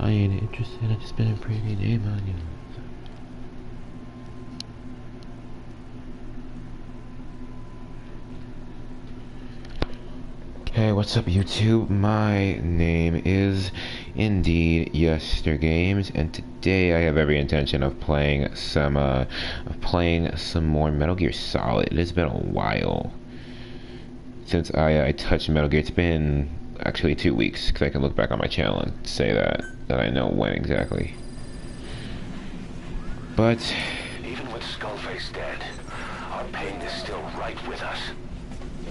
I ain't interested. I just spent a pretty name on you. Hey, what's up YouTube? My name is indeed YesterGames, and today I have every intention of playing some more Metal Gear Solid. It has been a while since I touched Metal Gear. It's been actually 2 weeks, because I can look back on my channel and say that I know when exactly. But even with Skullface dead, our pain is still right with us.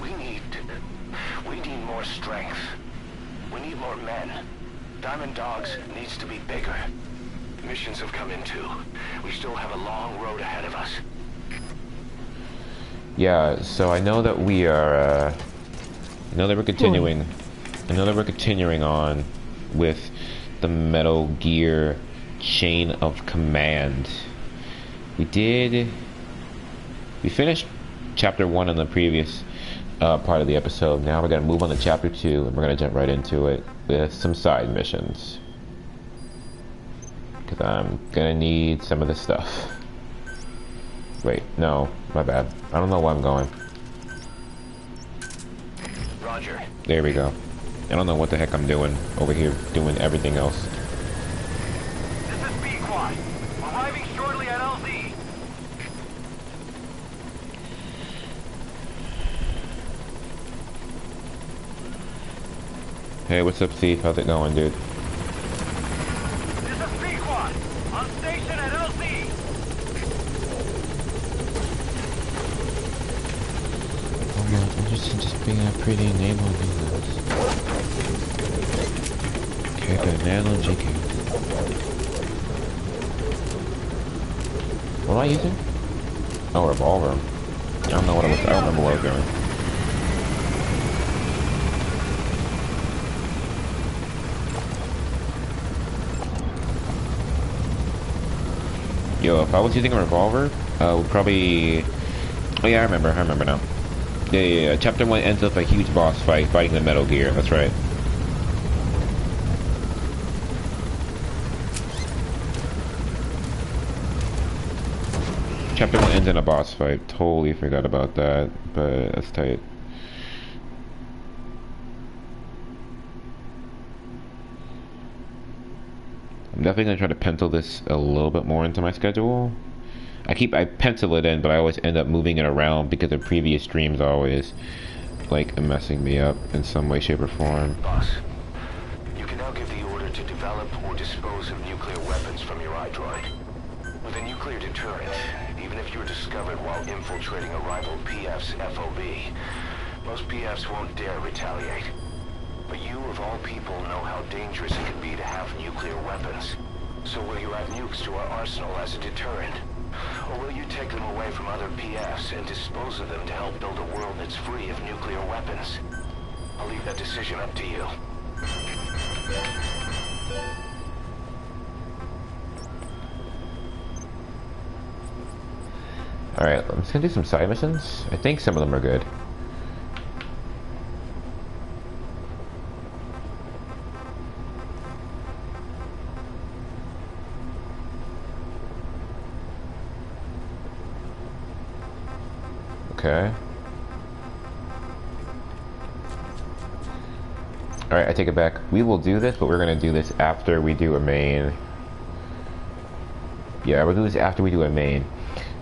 We need more strength. We need more men. Diamond Dogs needs to be bigger. Missions have come in too. We still have a long road ahead of us. yeah, so I know that we are. I know that we're continuing. I know that we're continuing on with the Metal Gear Chain of Command. We finished Chapter 1 in the previous part of the episode. Now we're going to move on to Chapter 2, and we're going to jump right into it with some side missions. Because I'm going to need some of this stuff. Wait, no, my bad. I don't know where I'm going. Roger. There we go. I don't know what the heck I'm doing over here, doing everything else. This is B-Quad. Arriving shortly at LZ. Hey, what's up, Steve? How's it going, dude? This is B-Quad. On station at LZ. I'm not interested in just being a pretty name on you guys. Okay, I got an LMG. What am I using? Oh, a revolver. I don't know what I was. I don't remember what I was doing. Yo, if I was using a revolver, would probably. Oh yeah, I remember now. Yeah. Chapter 1 ends up a huge boss fight, fighting the Metal Gear. That's right. Chapter 1 ends in a boss fight. Totally forgot about that, but that's tight. I'm definitely gonna try to pencil this a little bit more into my schedule. I pencil it in, but I always end up moving it around because the previous streams always like messing me up in some way, shape, or form. Boss, you can now give the order to develop or dispose of nuclear weapons from your iDroid. With a nuclear deterrent, even if you're discovered while infiltrating a rival PF's FOB, most PFs won't dare retaliate. But you, of all people, know how dangerous it can be to have nuclear weapons. So will you add nukes to our arsenal as a deterrent? Or will you take them away from other PFs and dispose of them to help build a world that's free of nuclear weapons? I'll leave that decision up to you. Alright, I'm just gonna do some side missions. I think some of them are good. Okay. Alright, I take it back. We will do this, but we're gonna do this after we do a main. Yeah, we'll do this after we do a main.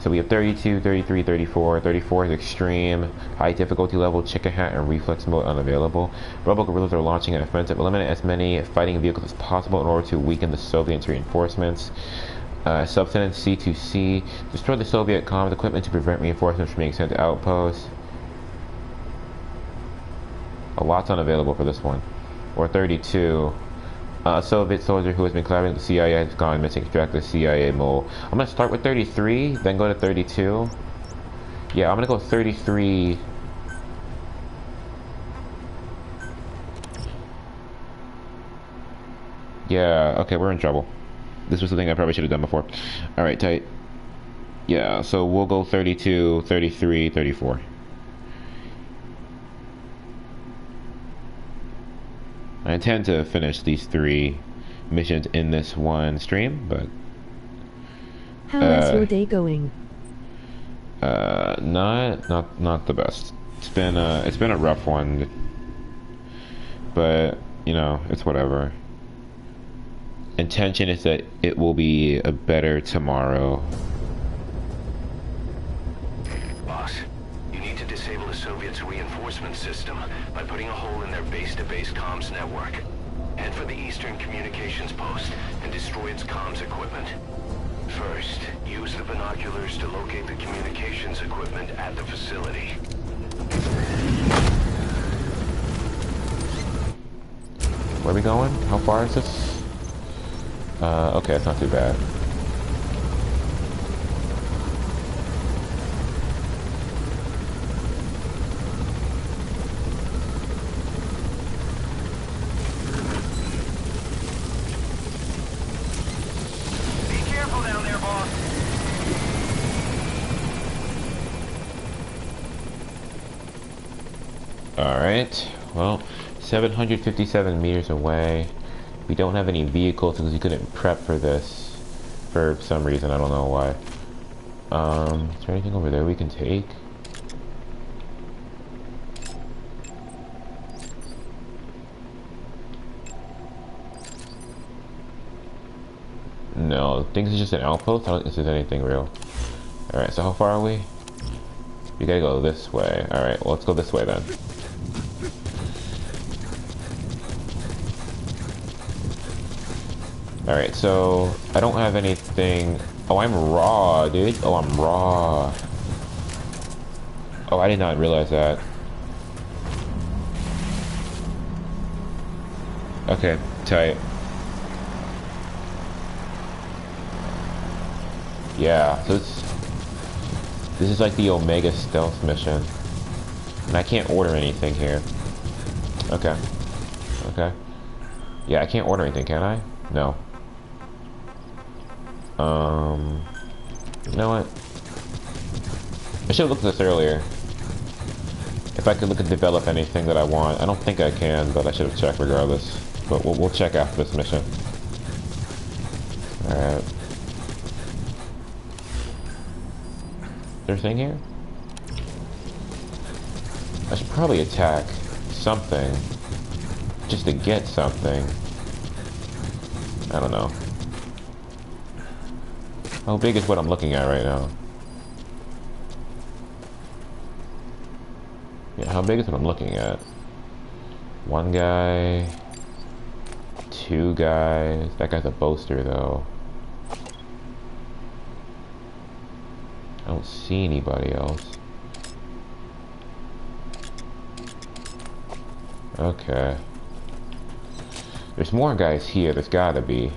So we have 32, 33, 34. 34 is extreme, high difficulty level, chicken hat, and reflex mode unavailable. Rebel guerrillas are launching an offensive. Eliminate as many fighting vehicles as possible in order to weaken the Soviet reinforcements. Substance C2C. Destroy the Soviet comms equipment to prevent reinforcements from being sent to outposts. A lot's unavailable for this one. Or 32. A Soviet soldier who has been collaborating with the CIA has gone missing. Extract the CIA mole. I'm gonna start with 33, then go to 32. Yeah, I'm gonna go 33. Yeah, okay, we're in trouble. This was the thing I probably should have done before. Alright, tight. Yeah, so we'll go 32, 33, 34. I intend to finish these 3 missions in this one stream, but How is your day going? not the best. It's been a rough one, but you know, it's whatever. Intention is that it will be a better tomorrow. Boss, you need to disable the Soviets' reinforcement system by putting a hole in their base-to-base comms network. Head for the Eastern Communications Post and destroy its comms equipment. First, use the binoculars to locate the communications equipment at the facility. Where are we going? How far is this? Okay, it's not too bad. Be careful down there, boss. Alright, well, 757 meters away. We don't have any vehicles because we couldn't prep for this for some reason. I don't know why. Is there anything over there we can take? No, I think this is just an outpost. I don't think this is anything real. Alright, so how far are we? We gotta go this way. Alright, well, let's go this way then. Alright, so I don't have anything. Oh, I'm raw, dude. Oh, I'm raw. Oh, I did not realize that. Okay, tight. Yeah, so this is like the Omega stealth mission. And I can't order anything here. Okay. Okay. Yeah, I can't order anything, can I? No. You know what? I should have looked at this earlier. If I could look and develop anything that I want. I don't think I can, but I should have checked regardless. But we'll check after this mission. Alright. Is there a thing here? I should probably attack something. Just to get something. I don't know. How big is what I'm looking at right now? Yeah, how big is what I'm looking at? One guy. Two guys. That guy's a boaster though. I don't see anybody else. Okay. There's more guys here. There's gotta be.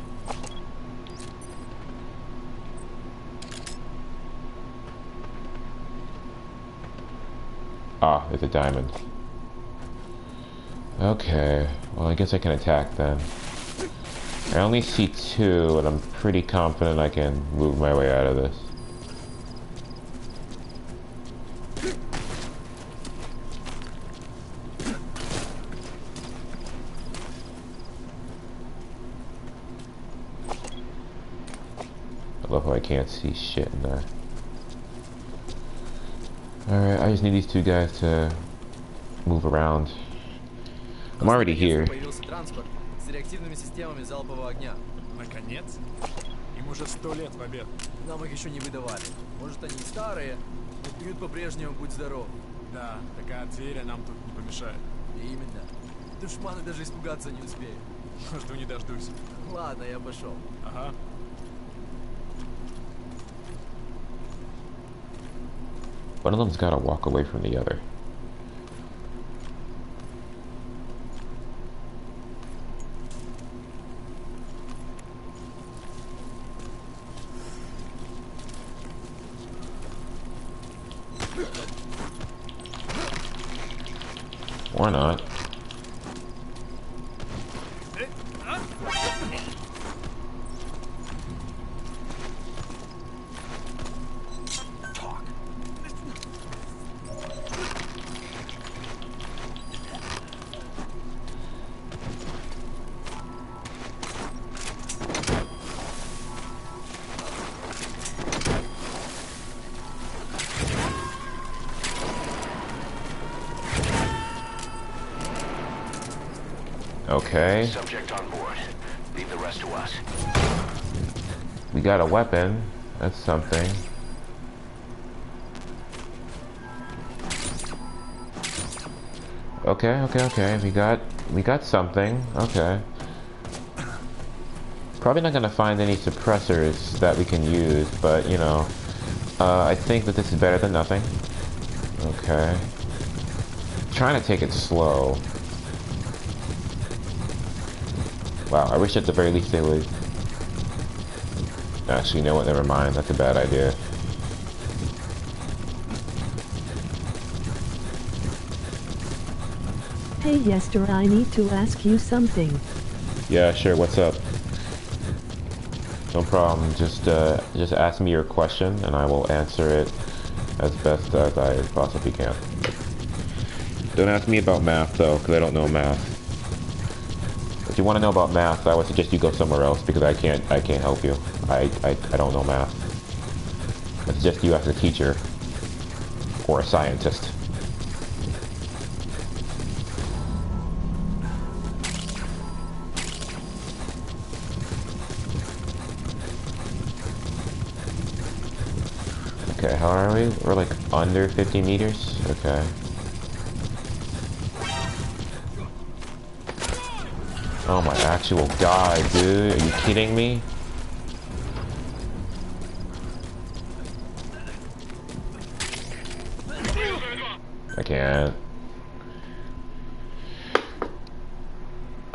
Ah, there's a diamond. Okay. Well, I guess I can attack then. I only see two, and I'm pretty confident I can move my way out of this. I love how I can't see shit in there. Alright, I just need these two guys to move around. I'm already here. С реактивными системами залпового огня. Наконец? Им уже 100 лет в обед. Нам их еще не выдавали. Может, они старые, но пьют по-прежнему, будь здоров. Да, такая зверя нам тут не помешает. Именно. Душманы даже испугаться не успеют. Жду не дождусь. Ладно, я пошел. Ага. One of them's gotta walk away from the other. Or not. Okay. Subject on board. Leave the rest to us. We got a weapon. That's something. Okay. We got something. Okay. Probably not gonna find any suppressors that we can use, but you know, I think that this is better than nothing. Okay. Trying to take it slow. Wow, I wish at the very least they would... Actually, you know what? Never mind. That's a bad idea. Hey Yester, I need to ask you something. Yeah, sure. What's up? No problem. Just ask me your question, and I will answer it as best as I possibly can. Don't ask me about math, though, because I don't know math. If you want to know about math, I would suggest you go somewhere else, because I can't help you. I don't know math. I suggest you ask a teacher or a scientist. Okay, how are we? We're like under 50 meters? Okay. Oh my actual god, dude. Are you kidding me? I can't.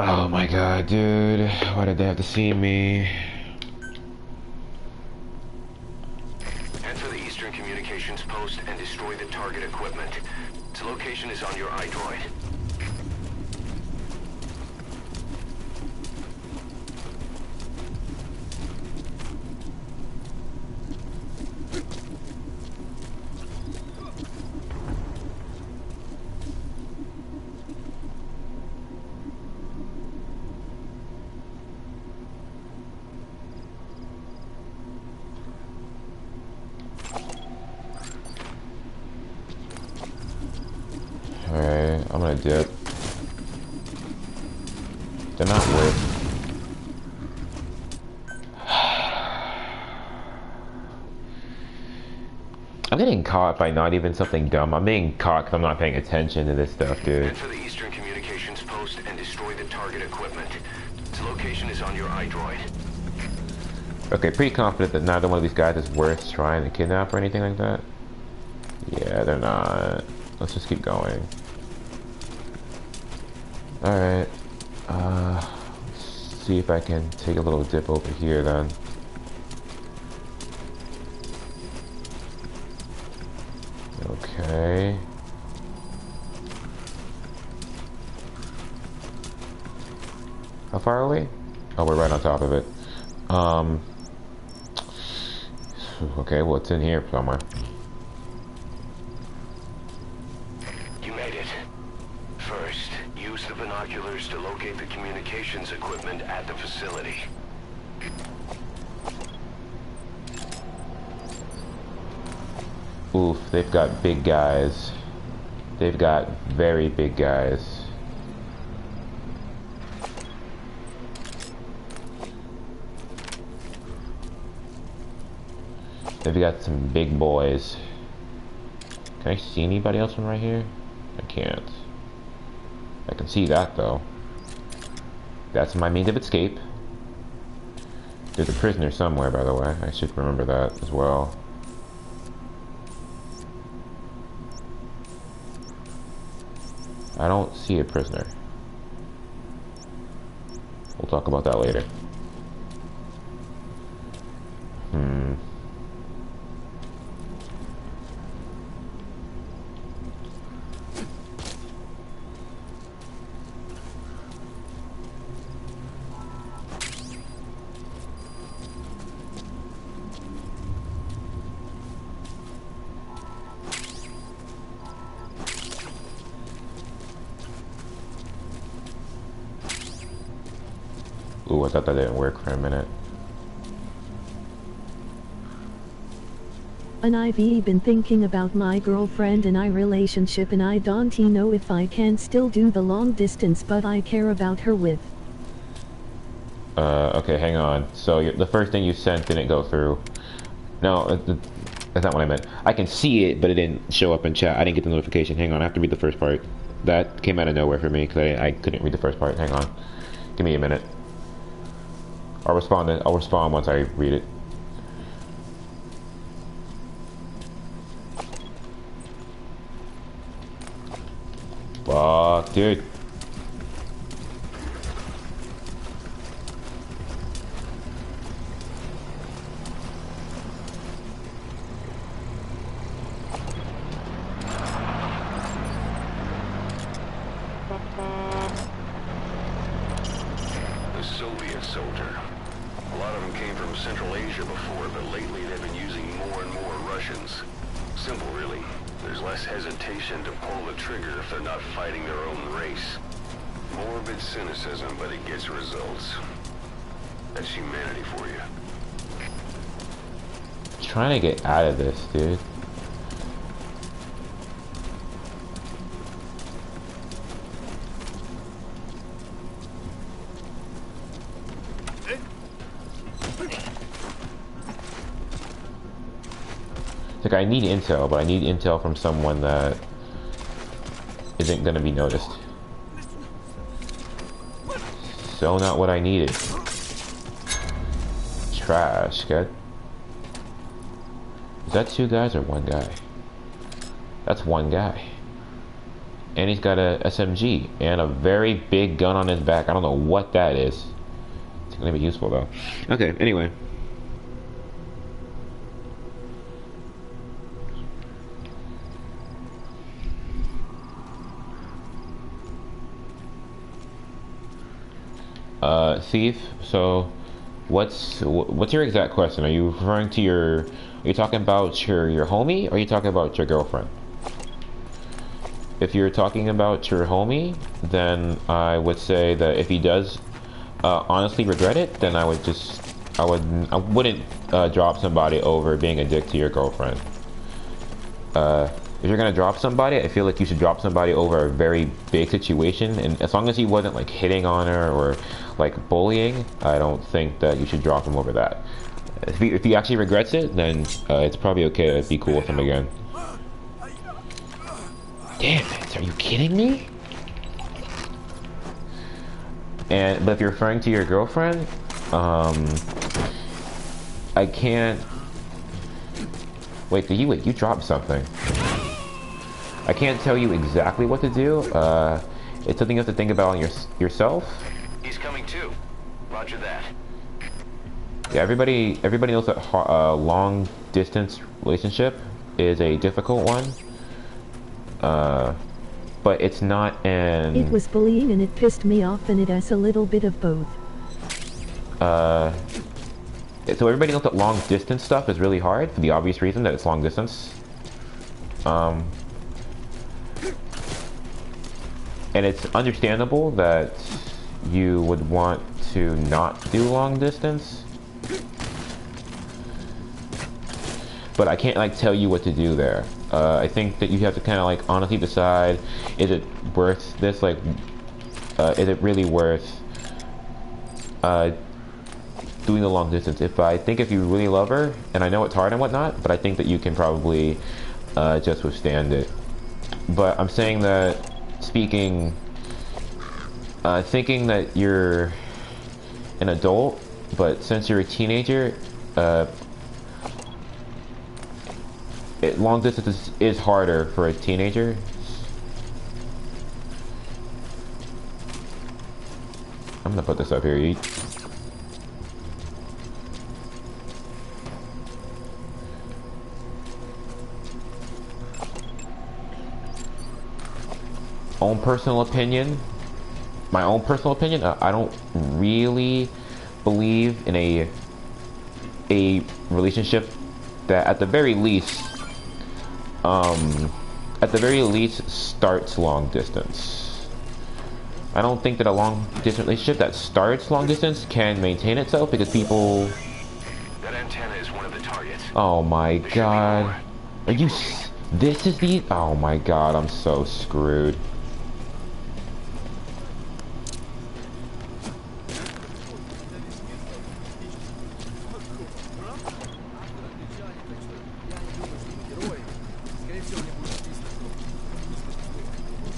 Oh my god, dude. Why did they have to see me? Enter the Eastern Communications Post and destroy the target equipment. Its location is on your iDroid. Alright, I'm gonna dip. They're not worth. I'm getting caught by not even something dumb. I'm being caught because I'm not paying attention to this stuff, dude. Enter the Eastern Communications Post and destroy the target equipment. Its location is on your iDroid. Okay, pretty confident that neither one of these guys is worth trying to kidnap or anything like that. Yeah, they're not. Let's just keep going. Alright. Let's see if I can take a little dip over here then. Okay. How far are we? Oh, we're right on top of it. Okay, well, it's in here somewhere. You made it. First, use the binoculars to locate the communications equipment at the facility. Oof, they've got big guys. They've got very big guys. They've got some big boys. Can I see anybody else from right here? I can't. I can see that though. That's my means of escape. There's a prisoner somewhere, by the way. I should remember that as well. I don't see a prisoner. We'll talk about that later. Ooh, I thought that didn't work for a minute. And I've been thinking about my girlfriend and I relationship and I don't know if I can still do the long distance but I care about her with. Okay, hang on. So the first thing you sent didn't go through. No, that's not what I meant. I can see it, but it didn't show up in chat. I didn't get the notification. Hang on, I have to read the first part. That came out of nowhere for me because I couldn't read the first part. Hang on. Give me a minute. I'll respond once I read it. Fuck, dude. The Soviet soldier. A lot of them came from Central Asia before, but lately they've been using more and more Russians. Simple, really. There's less hesitation to pull the trigger if they're not fighting their own race. Morbid cynicism, but it gets results. That's humanity for you. Trying to get out of this, dude. Like, I need intel, but I need intel from someone that isn't gonna be noticed. So not what I needed. Trash, good. Is that two guys or one guy? That's one guy. And he's got a SMG and a very big gun on his back. I don't know what that is. It's gonna be useful though. Okay, anyway. Thief, so what's your exact question? Are you referring to are you talking about your homie, or are you talking about your girlfriend? If you're talking about your homie, then I would say that if he does honestly regret it, then I wouldn't drop somebody over being a dick to your girlfriend. If you're gonna drop somebody, I feel like you should drop somebody over a very big situation, and as long as he wasn't like hitting on her or like bullying, I don't think that you should drop him over that. If he actually regrets it, then it's probably okay to be cool with him again. Damn it, are you kidding me? But if you're referring to your girlfriend, I can't. Wait, you dropped something. I can't tell you exactly what to do. It's something you have to think about on yourself. He's coming too. Roger that. Yeah, everybody knows that long distance relationship is a difficult one. But it's not an. It was bullying and it pissed me off and it has a little bit of both. So everybody knows that long distance stuff is really hard for the obvious reason that it's long distance. And it's understandable that you would want to not do long distance. But I can't like tell you what to do there. I think that you have to kind of like honestly decide, is it worth this? Like, is it really worth doing the long distance? If you really love her, and I know it's hard and whatnot, but I think that you can probably just withstand it. But I'm saying that thinking that you're an adult, but since you're a teenager, long distance is harder for a teenager. I'm gonna put this up here. My own personal opinion, I don't really believe in a relationship that at the very least starts long distance. I don't think that a long distance relationship that starts long distance can maintain itself because people. That antenna is one of the targets. Oh my There should be god. more. Are Keep you moving. this is the oh my god, I'm so screwed. Англичане, так что я не думаю, что мы герои. Скорее всего, мне будет написано, что не слишком стоит.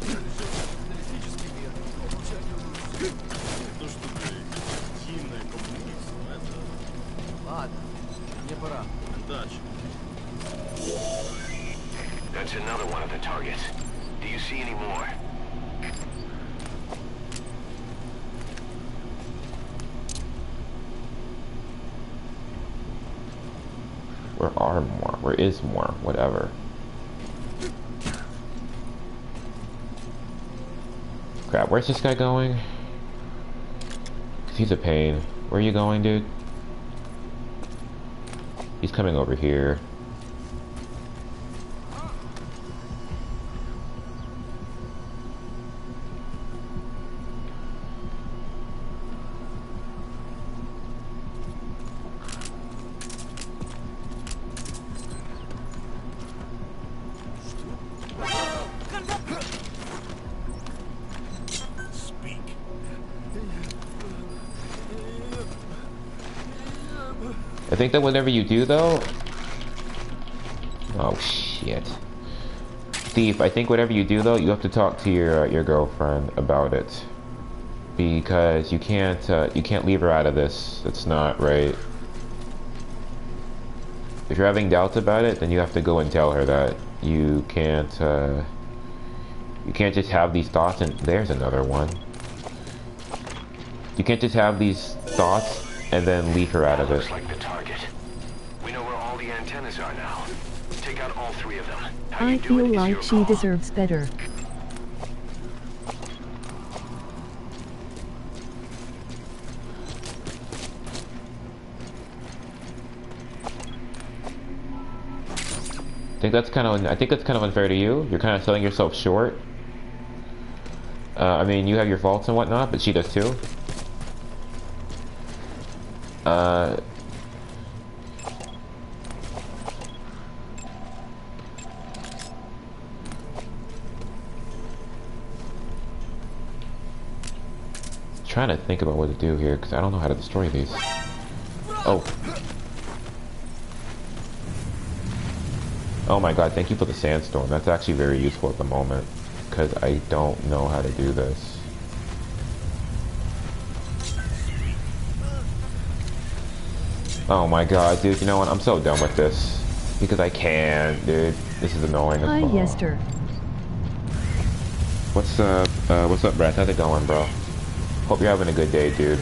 Я решил, что капиталистический мир по умолчанию лучше. То, что ты химная коммунист, это Ладно, мне пора. удача. That's another one of the targets. Do you see any more? Where are more? Where is more? Whatever. Crap, where's this guy going? 'Cause he's a pain. Where are you going, dude? He's coming over here. Speak. I think that whatever you do, though... Oh, shit. Thief, I think whatever you do, though, you have to talk to your girlfriend about it. Because you can't leave her out of this. It's not right. If you're having doubts about it, then you have to go and tell her that you can't just have these thoughts and there's another one. You can't just have these thoughts and then leave her out of it. Looks like the target. We know where all the antennas are now. Take out all three of them. How I you do feel it is like your she call. deserves better. I think that's kind of unfair to you. You're kind of selling yourself short. I mean, you have your faults and whatnot, but she does too. Trying to think about what to do here because I don't know how to destroy these. Oh. Oh my god, thank you for the sandstorm. That's actually very useful at the moment because I don't know how to do this. Oh my god, dude, you know what? I'm so done with this because I can't, dude. This is annoying as Hi, fuck. Yester. What's up, Brett? How's it going, bro? Hope you're having a good day, dude.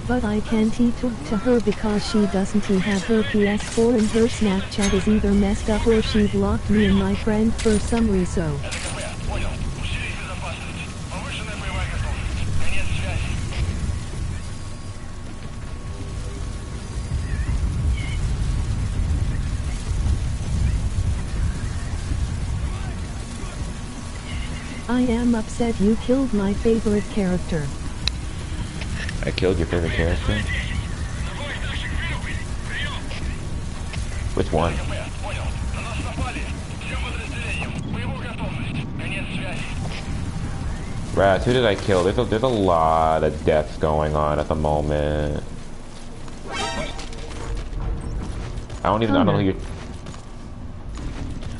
But I can't talk to her because she doesn't have her PS4 and her Snapchat is either messed up or she blocked me and my friend for some reason. Понял. Усилить безопасность. Повышенная боевая готовность. Конец связи. I am upset you killed my favorite character. I killed your favorite character? Which one? Понял. На нас напали. Всем подразделениям. Боевую готовность. Конец связи. Raz, who did I kill? There's a lot of deaths going on at the moment. I don't know who you're...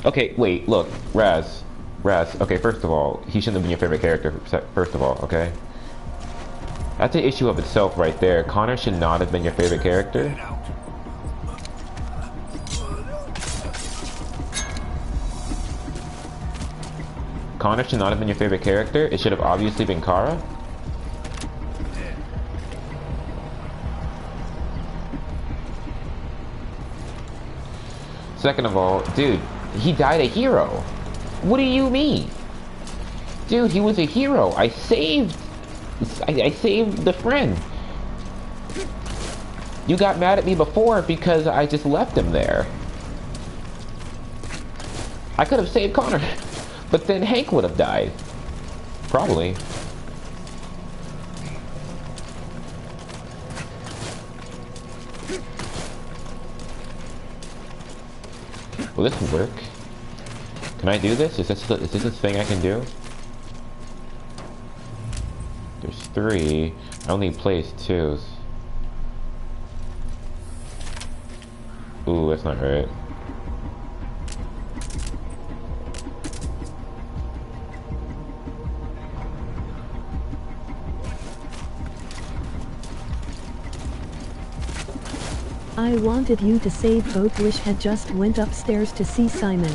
Okay, wait, look, Raz, okay, first of all, he shouldn't have been your favorite character, first of all, okay? That's an issue of itself right there. Connor should not have been your favorite character. Connor should not have been your favorite character. It should have obviously been Kara. Second of all, dude, he died a hero. What do you mean? Dude, he was a hero. I saved the friend. You got mad at me before because I just left him there. I could have saved Connor. But then Hank would have died. Probably. Will this work? Can I do this? Is this a thing I can do? There's 3. I only placed 2. Ooh, that's not right. I wanted you to save both. Wish had just went upstairs to see Simon.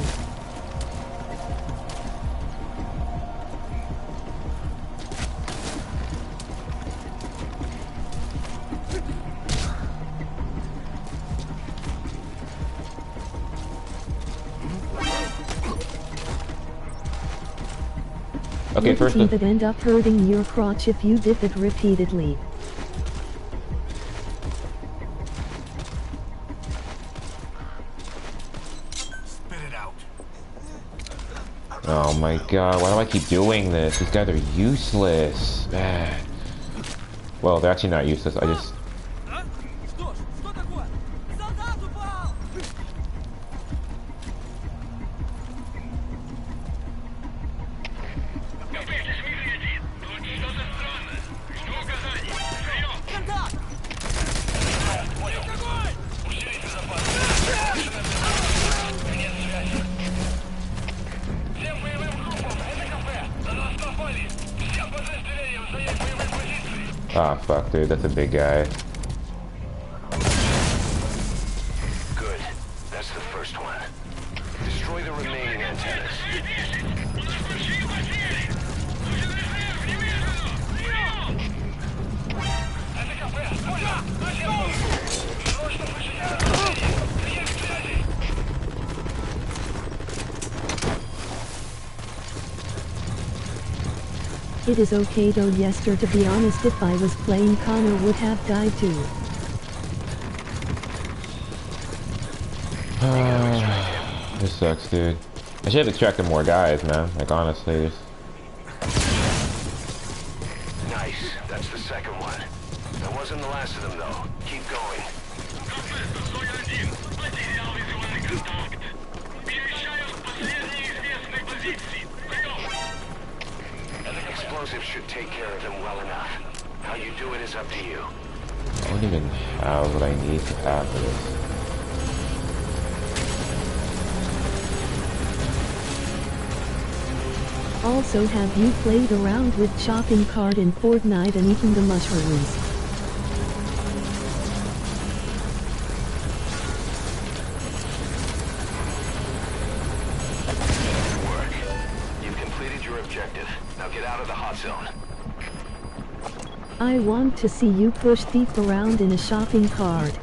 Okay, first Would it end up hurting your crotch if you did it repeatedly? Spit it out. Oh my god, why do I keep doing this? These guys are useless. Man. Well, they're actually not useless, I just... А? Что ж, что такое? Солдат упал! Готовьтесь, Митрий-1. Тут что-то странное. Жду указаний. Прием. Контакт! Понял. Огонь! Усилить безопасность. Конец связи. Всем боевым группам, это кафе. На нас напали. Всем подразделениям занять боевые позиции. Ah, fuck, dude, that's a big guy. Good. That's the first one. Destroy the remaining antennas. У нас большие потери. Нужен резерв, немедленно. Прием. Это кафе. Понял. Начал. Срочно присоединяться к связи. Прием к связи. It is okay though, Yester. To be honest, if I was playing, Connor would have died too. This sucks, dude. I should have extracted more guys, man. Like, honestly, just... Nice. That's the second one. That wasn't the last of them, though. Keep going. Кафе 101. Потерял визуальный контакт. Перемещаю в последние известные позиции. Прием. Explosives should take care of them well enough. How you do it is up to you. I don't even have what I need to have for this. Also, have you played around with shopping cart in Fortnite and eaten the mushrooms? Good work. You've completed your objective. Now get out of the hot zone. I want to see you push thief around in a shopping cart.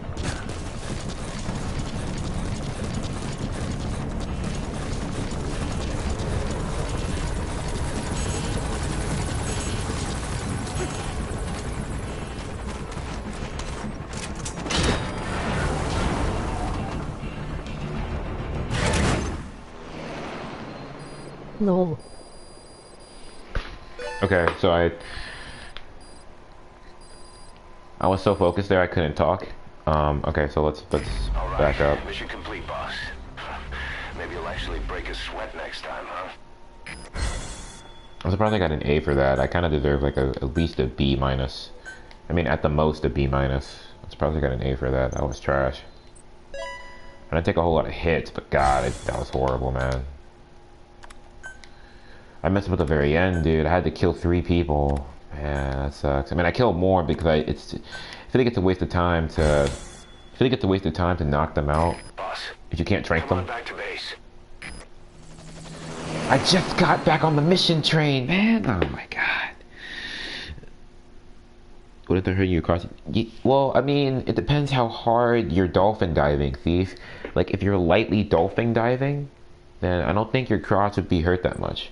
Lol. Okay, so I was so focused there I couldn't talk. Okay, so let's All right. back up. Mission complete, boss. Maybe you'll actually break a sweat next time, huh? I'm surprised I got an A for that. I kind of deserve like at least a B minus. I mean, at the most a B minus. I'm surprised I got an A for that. That was trash. I didn't take a whole lot of hits, but God, that was horrible, man. I messed up at the very end, dude. I had to kill 3 people. Man, that sucks. I mean, I killed more because I feel like it's a waste of time to knock them out Boss, if you can't trank come on them. back to base. I just got back on the mission train, man. Oh my god. What if they're hurting you across? Well, I mean, it depends how hard you're dolphin diving, Thief. Like, if you're lightly dolphin diving, then I don't think your crotch would be hurt that much.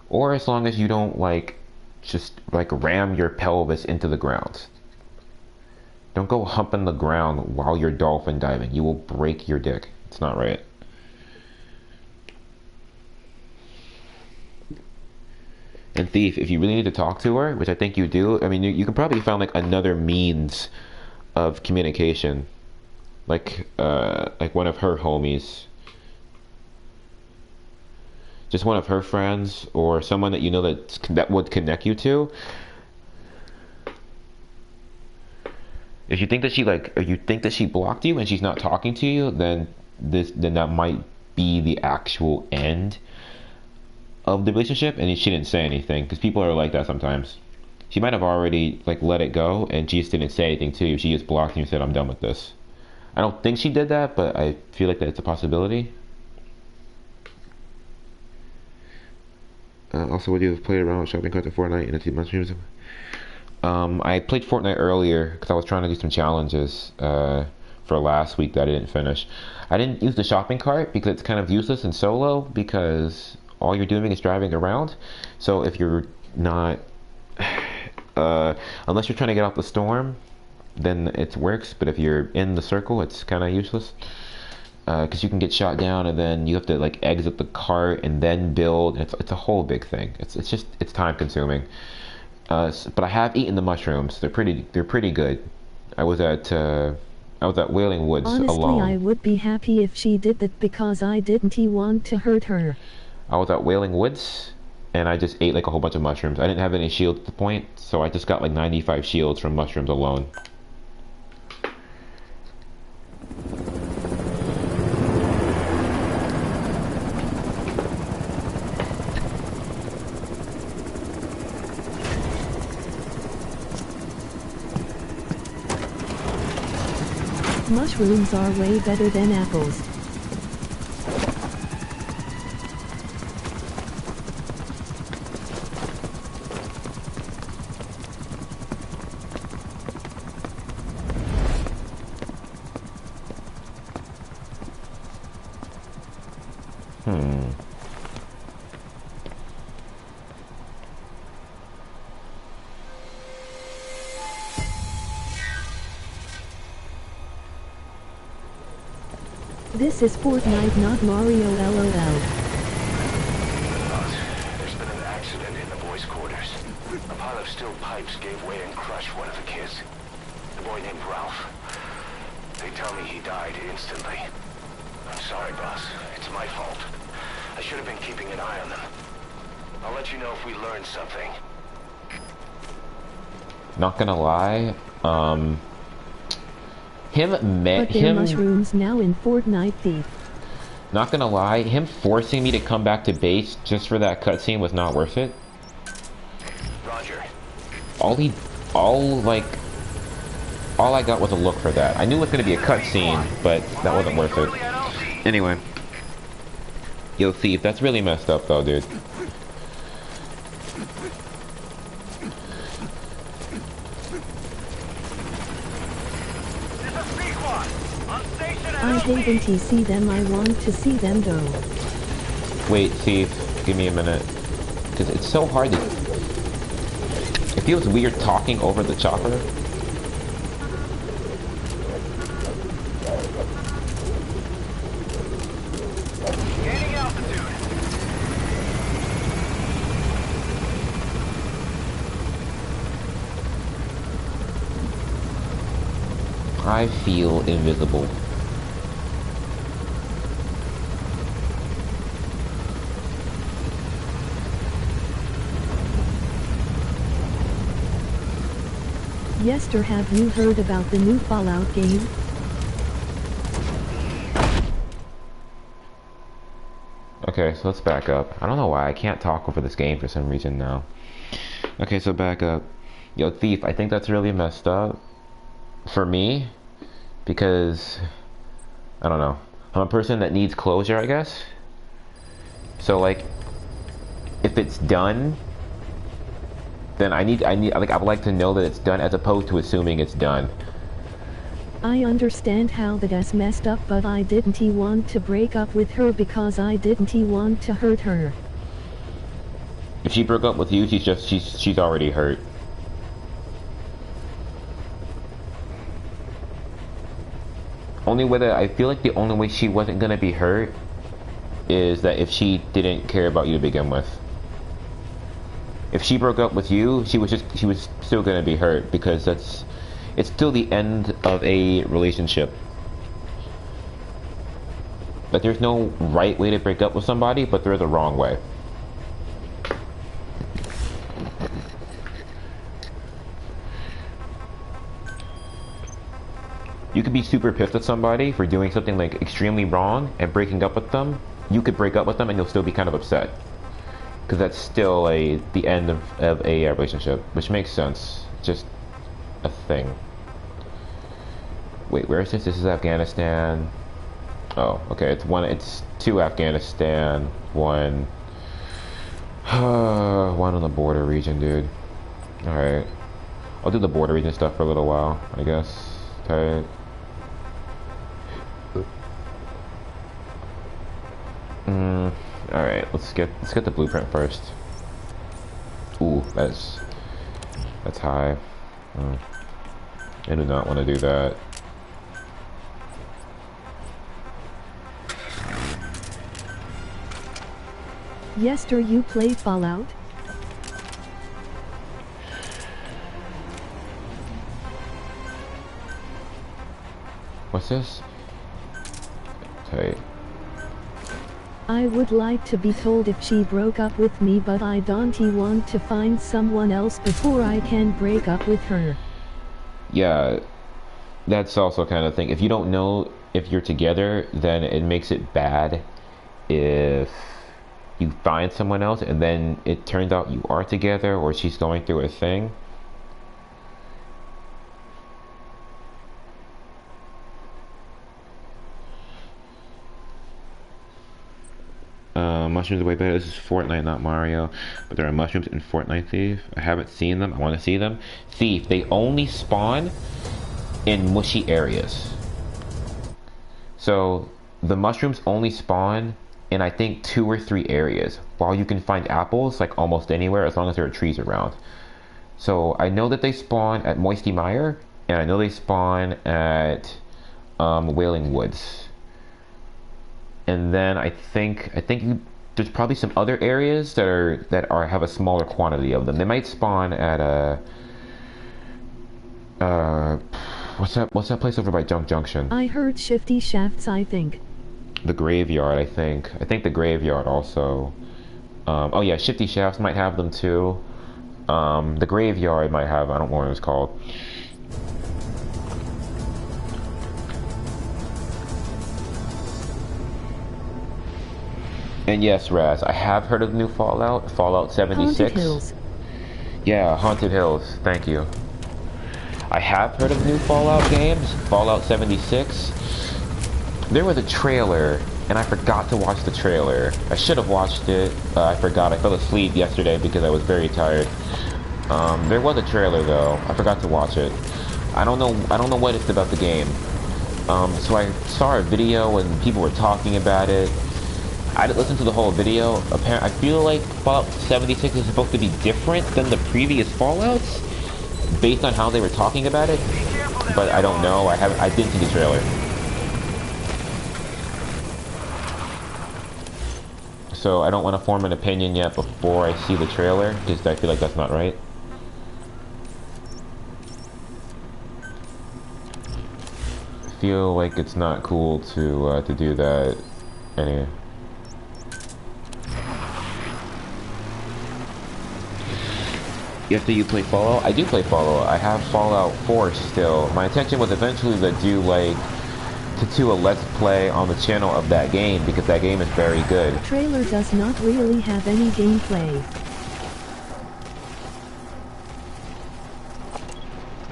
Or as long as you don't, like, just, like, ram your pelvis into the ground. Don't go humping the ground while you're dolphin diving. You will break your dick. It's not right. And Thief, if you really need to talk to her, which I think you do, I mean, you can probably find like another means of communication, like one of her homies, just one of her friends, or someone that you know that would connect you to. If you think that she like, or you think that she blocked you and she's not talking to you, then that might be the actual end of the relationship, and she didn't say anything, because people are like that sometimes. She might have already like let it go, and she just didn't say anything to you. She just blocked you and said, "I'm done with this." I don't think she did that, but I feel like that's a possibility. Also, would you have played around with shopping carts at Fortnite in a 2 months? I played Fortnite earlier because I was trying to do some challenges for last week that I didn't finish. I didn't use the shopping cart because it's kind of useless in solo, because all you're doing is driving around. So if you're not, unless you're trying to get off the storm, then it works. But if you're in the circle, it's kind of useless, because you can get shot down, and then you have to like exit the cart and then build. It's a whole big thing. It's time consuming. But I have eaten the mushrooms. They're pretty good. I was at Wailing Woods Honestly, alone. I would be happy if she did that because I didn't want to hurt her. I was at Wailing Woods, and I just ate like a whole bunch of mushrooms. I didn't have any shields at the point, so I just got like 95 shields from mushrooms alone. Mushrooms are way better than apples. This is Fortnite, not Mario, LOL. There's been an accident in the boys' quarters. A pile of steel pipes gave way and crushed one of the kids. The boy named Ralph. They tell me he died instantly. I'm sorry, boss. It's my fault. I should have been keeping an eye on them. I'll let you know if we learn something. Not gonna lie, But they're mushrooms now in Fortnite, Thief. Not gonna lie, him forcing me to come back to base just for that cutscene was not worth it. Roger. All I got was a look for that. I knew it was gonna be a cutscene, but that wasn't worth it. Anyway. Yo, Thief, that's really messed up though, dude. I haven't see them, I want to see them go. Wait, Thief, give me a minute. Because it's so hard to... It feels weird talking over the chopper. Gaining altitude. I feel invisible. Yester, have you heard about the new Fallout game? Okay, so let's back up. I don't know why I can't talk over this game for some reason now. Okay, so back up. Yo, Thief, I think that's really messed up. For me, because I don't know, I'm a person that needs closure, I guess. So like, if it's done, then I would like to know that it's done, as opposed to assuming it's done. I understand how that's messed up, but I didn't want to break up with her because I didn't want to hurt her. If she broke up with you, she's already hurt. Only way that I feel like the only way she wasn't gonna be hurt is that if she didn't care about you to begin with. if she broke up with you, she was still gonna be hurt because it's still the end of a relationship. Like there's no right way to break up with somebody, but there's a wrong way. You could be super pissed at somebody for doing something like extremely wrong and breaking up with them. You could break up with them and you'll still be kind of upset. Because that's still the end of a relationship, which makes sense. Just a thing. Wait, where is this? This is Afghanistan. Oh, okay. It's 2 Afghanistan, 1 on the border region, dude. All right, I'll do the border region stuff for a little while, I guess. Okay. All right, let's get the blueprint first. Ooh, that's high. I do not want to do that. Yester, you play Fallout? What's this? Okay. I would like to be told if she broke up with me, but I don't want to find someone else before I can break up with her. Yeah, that's also kind of thing. If you don't know if you're together, then it makes it bad if you find someone else and then it turns out you are together or she's going through a thing. Mushrooms are way better. This is Fortnite, not Mario. But there are mushrooms in Fortnite Thief. I haven't seen them. I want to see them. Thief, they only spawn in mushy areas. So the mushrooms only spawn in I think 2 or 3 areas. While you can find apples like almost anywhere as long as there are trees around. So I know that they spawn at Moisty Mire, and I know they spawn at Wailing Woods. And then I think there's probably some other areas that have a smaller quantity of them. They might spawn at what's that place over by Junk Junction? I heard Shifty Shafts, I think. The graveyard, I think the graveyard also. Oh yeah, Shifty Shafts might have them too. The graveyard might have, I don't know what it was called. And yes, Raz, I have heard of the new Fallout 76. Haunted Hills. Yeah, Haunted Hills, thank you. I have heard of the new Fallout games, Fallout 76. There was a trailer, and I forgot to watch the trailer. I should have watched it, I forgot. I fell asleep yesterday because I was very tired. There was a trailer though, I forgot to watch it. I don't know what it's about the game. So I saw a video and people were talking about it. I didn't listen to the whole video. Apparently, I feel like Fallout 76 is supposed to be different than the previous Fallouts, based on how they were talking about it. But I don't know. I didn't see the trailer. So I don't want to form an opinion yet before I see the trailer, because I feel like that's not right. I feel like it's not cool to do that. Anyway. After you play Fallout? I do play Fallout. I have Fallout 4 still. My intention was eventually to do a let's play on the channel of that game, because that game is very good. The trailer does not really have any gameplay.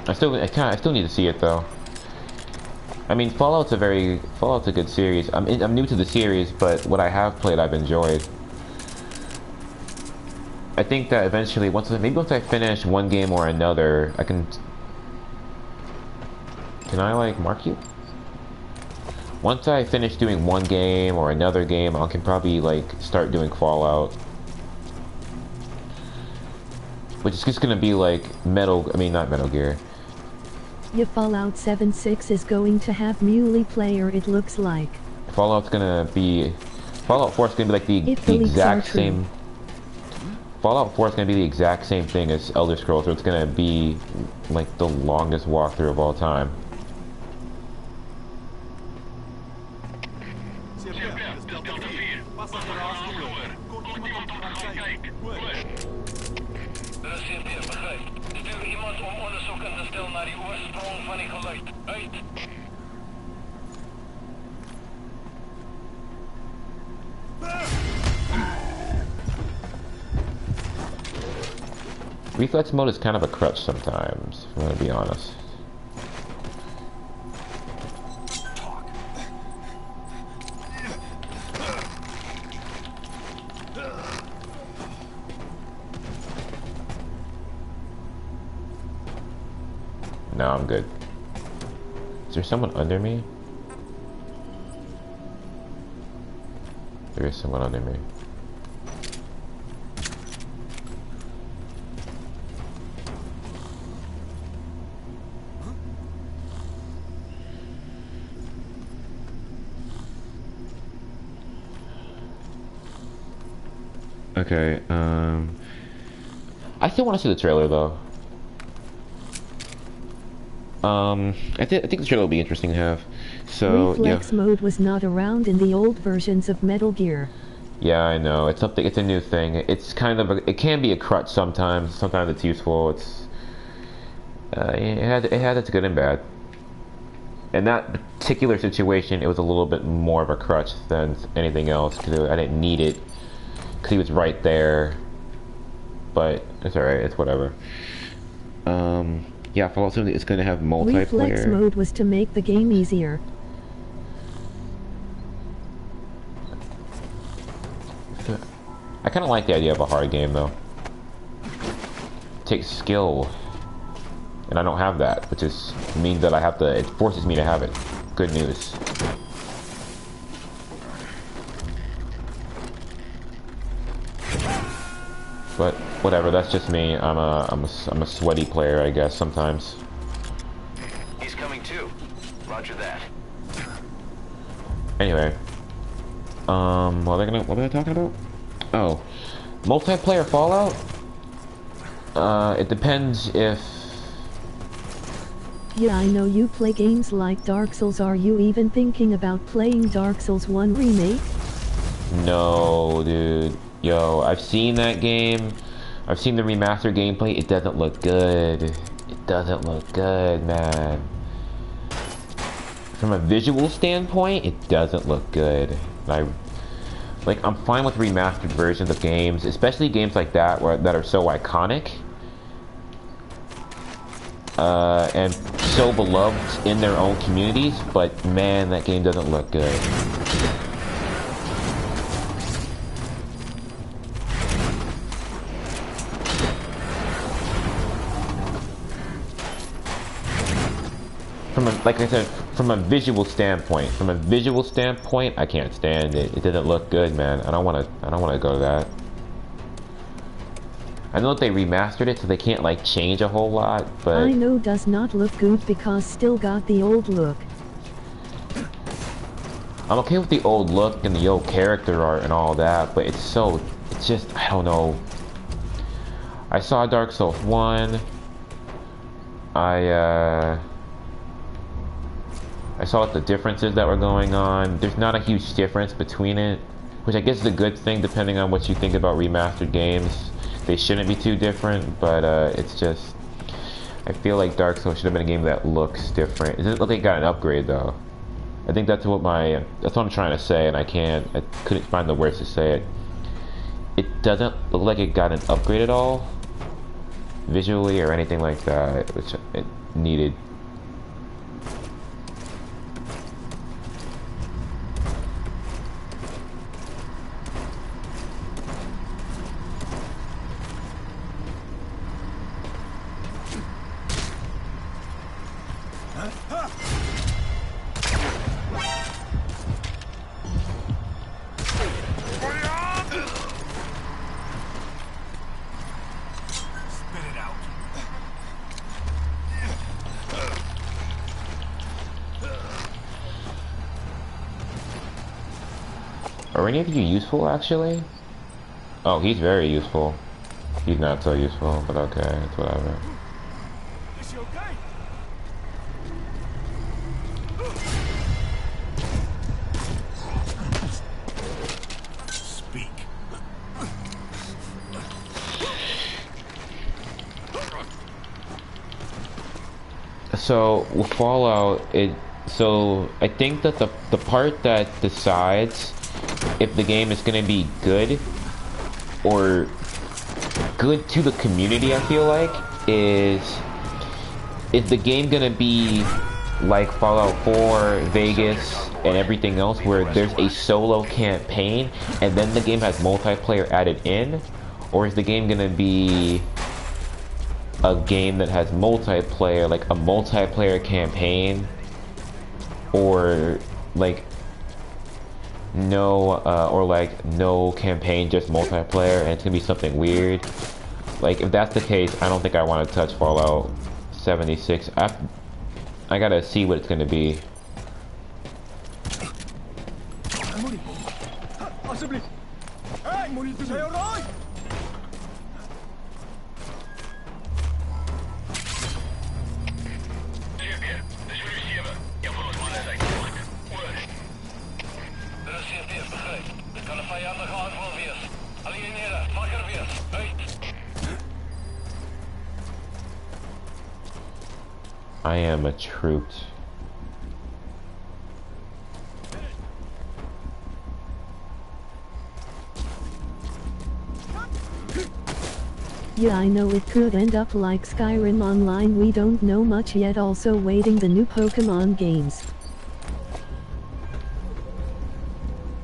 I still need to see it though. I mean, Fallout's a good series. I'm new to the series, but what I have played, I've enjoyed. I think that eventually, once I finish one game or another, I can I like mark you? Once I finish doing one game or another game, I can probably like start doing Fallout, which is just gonna be like not Metal Gear. Yeah, Fallout 76 is going to have multiplayer, it looks like. Fallout 4 is gonna be like the exact same. Fallout 4 is going to be the exact same thing as Elder Scrolls, so it's going to be like the longest walkthrough of all time. CP, begrijp. Stuur iemand om onderzoek in te stellen naar die oorsprong van die geluid. Uit! Reflex mode is kind of a crutch sometimes, if I'm going to be honest. No, I'm good. Is there someone under me? There is someone under me. Okay, I still want to see the trailer though. I think the trailer will be interesting to have. So Reflex mode was not around in the old versions of Metal Gear. Yeah, I know. It's something. It's a new thing. It's kind of it can be a crutch sometimes. Sometimes it's useful. It's it had its good and bad. In that particular situation, it was a little bit more of a crutch than anything else because I didn't need it because he was right there. But it's alright. It's whatever. Yeah, Fallout 7 is going to have multiplayer. Reflex mode was to make the game easier. I kind of like the idea of a hard game, though. It takes skill, and I don't have that, which is means that I have to. It forces me to have it. Good news. But whatever, that's just me. I'm a sweaty player, I guess, sometimes. He's coming too. Roger that. Anyway, what are they talking about? Oh, multiplayer Fallout. It depends if. Yeah, I know you play games like Dark Souls. Are you even thinking about playing Dark Souls 1 Remake? No, dude. Yo, I've seen that game. I've seen the remastered gameplay. It doesn't look good. It doesn't look good, man. From a visual standpoint, it doesn't look good. I'm fine with remastered versions of games, especially games like that that are so iconic and so beloved in their own communities. But man, that game doesn't look good. Like I said, from a visual standpoint, I can't stand it. It doesn't look good, man. I don't want to go to that. I know that they remastered it, so they can't like change a whole lot, but I know does not look good because still got the old look. I'm okay with the old look and the old character art and all that, but it's just, I don't know. I saw Dark Souls 1. I saw the differences that were going on. There's not a huge difference between it, which I guess is a good thing depending on what you think about remastered games. They shouldn't be too different, but it's just, I feel like Dark Souls should have been a game that looks different. It doesn't look like it got an upgrade though. I think that's what I'm trying to say, and I couldn't find the words to say it. It doesn't look like it got an upgrade at all, visually or anything like that, which it needed. Are any of you useful, actually? Oh, he's very useful. He's not so useful, but okay, it's whatever. Is she okay? Speak. So with Fallout, so I think that the part that decides if the game is gonna be good or good to the community, I feel like, is the game gonna be like Fallout 4, Vegas, and everything else, where there's a solo campaign and then the game has multiplayer added in, or is the game gonna be a game that has multiplayer, like a multiplayer campaign, or like no, or like no campaign, just multiplayer, and it's gonna be something weird. Like if that's the case, I don't think I want to touch Fallout 76. I gotta see what it's gonna be. I am a troop. Yeah, I know it could end up like Skyrim Online. We don't know much yet, also waiting the new Pokemon games.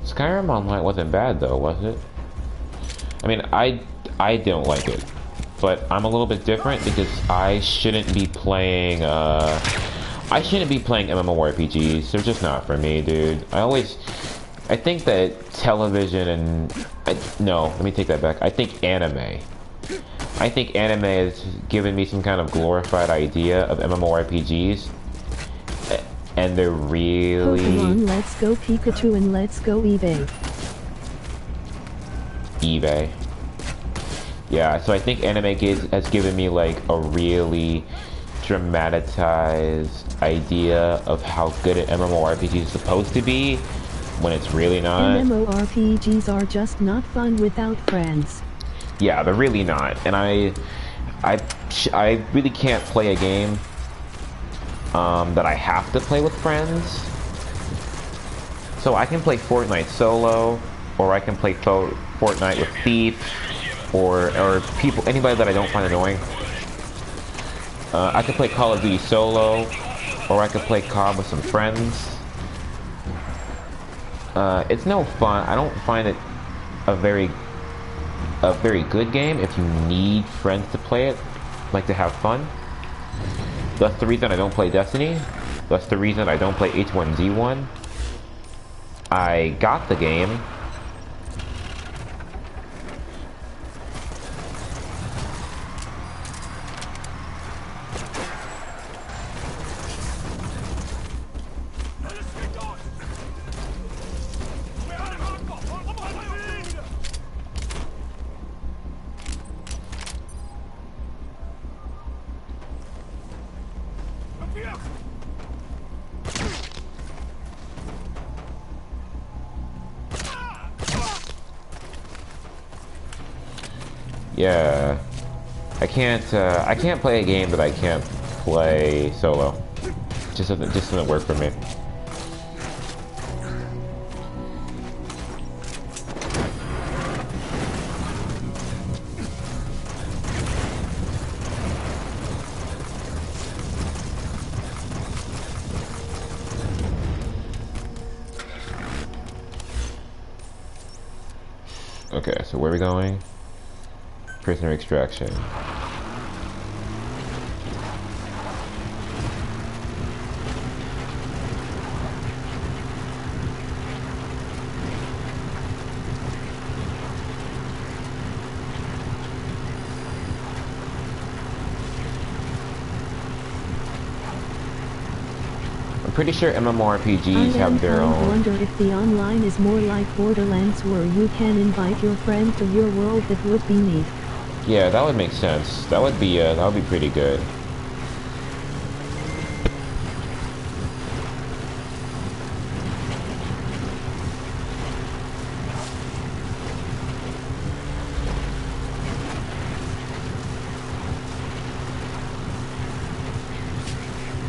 Skyrim Online wasn't bad though, was it? I mean, I don't like it, but I'm a little bit different because I shouldn't be playing MMORPGs. They're just not for me, dude. I think that television and no, let me take that back. I think anime has given me some kind of glorified idea of MMORPGs, and they're really Pokemon Let's Go Pikachu and Let's Go eBay. Yeah, so I think anime has given me like a really dramatized idea of how good an MMORPG is supposed to be when it's really not. MMORPGs are just not fun without friends. Yeah, they're really not. And I really can't play a game that I have to play with friends. So I can play Fortnite solo, or I can play Fortnite with Thief, or anybody that I don't find annoying. I can play Call of Duty solo, or I can play COD with some friends. It's no fun. I don't find it a very good game if you need friends to play it, like to have fun. That's the reason I don't play Destiny. That's the reason I don't play H1Z1. I got the game. Yeah, I can't play a game that I can't play solo. Just doesn't work for me. Okay, so where are we going? Prisoner extraction. I'm pretty sure MMORPGs have their own. I wonder if the online is more like Borderlands, where you can invite your friend to your world. That would be neat. Yeah, that would make sense. That would be pretty good.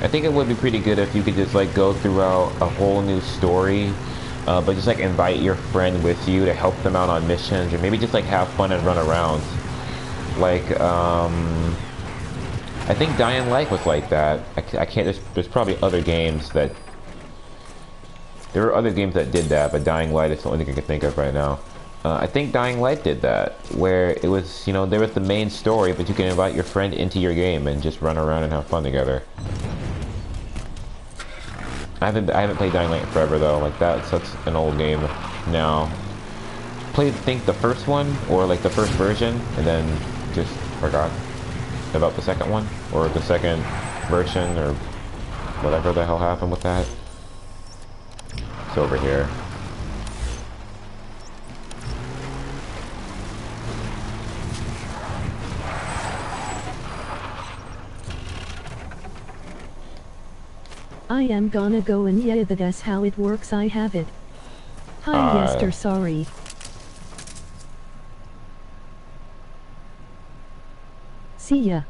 I think it would be pretty good if you could just like go throughout a whole new story, but just like invite your friend with you to help them out on missions, or maybe just like have fun and run around. Like, I think Dying Light was like that. I can't. There's probably other games that. There are other games that did that, but Dying Light is the only thing I can think of right now. I think Dying Light did that, where it was, you know, there was the main story, but you can invite your friend into your game and just run around and have fun together. I haven't played Dying Light in forever though. Like that's an old game now. Played, I think, the first one or like the first version, and then just forgot about the second one or the second version or whatever the hell happened with that. It's over here. I am gonna go and yeah, that's how it works. I have it. Hi, Yester, sorry. See ya.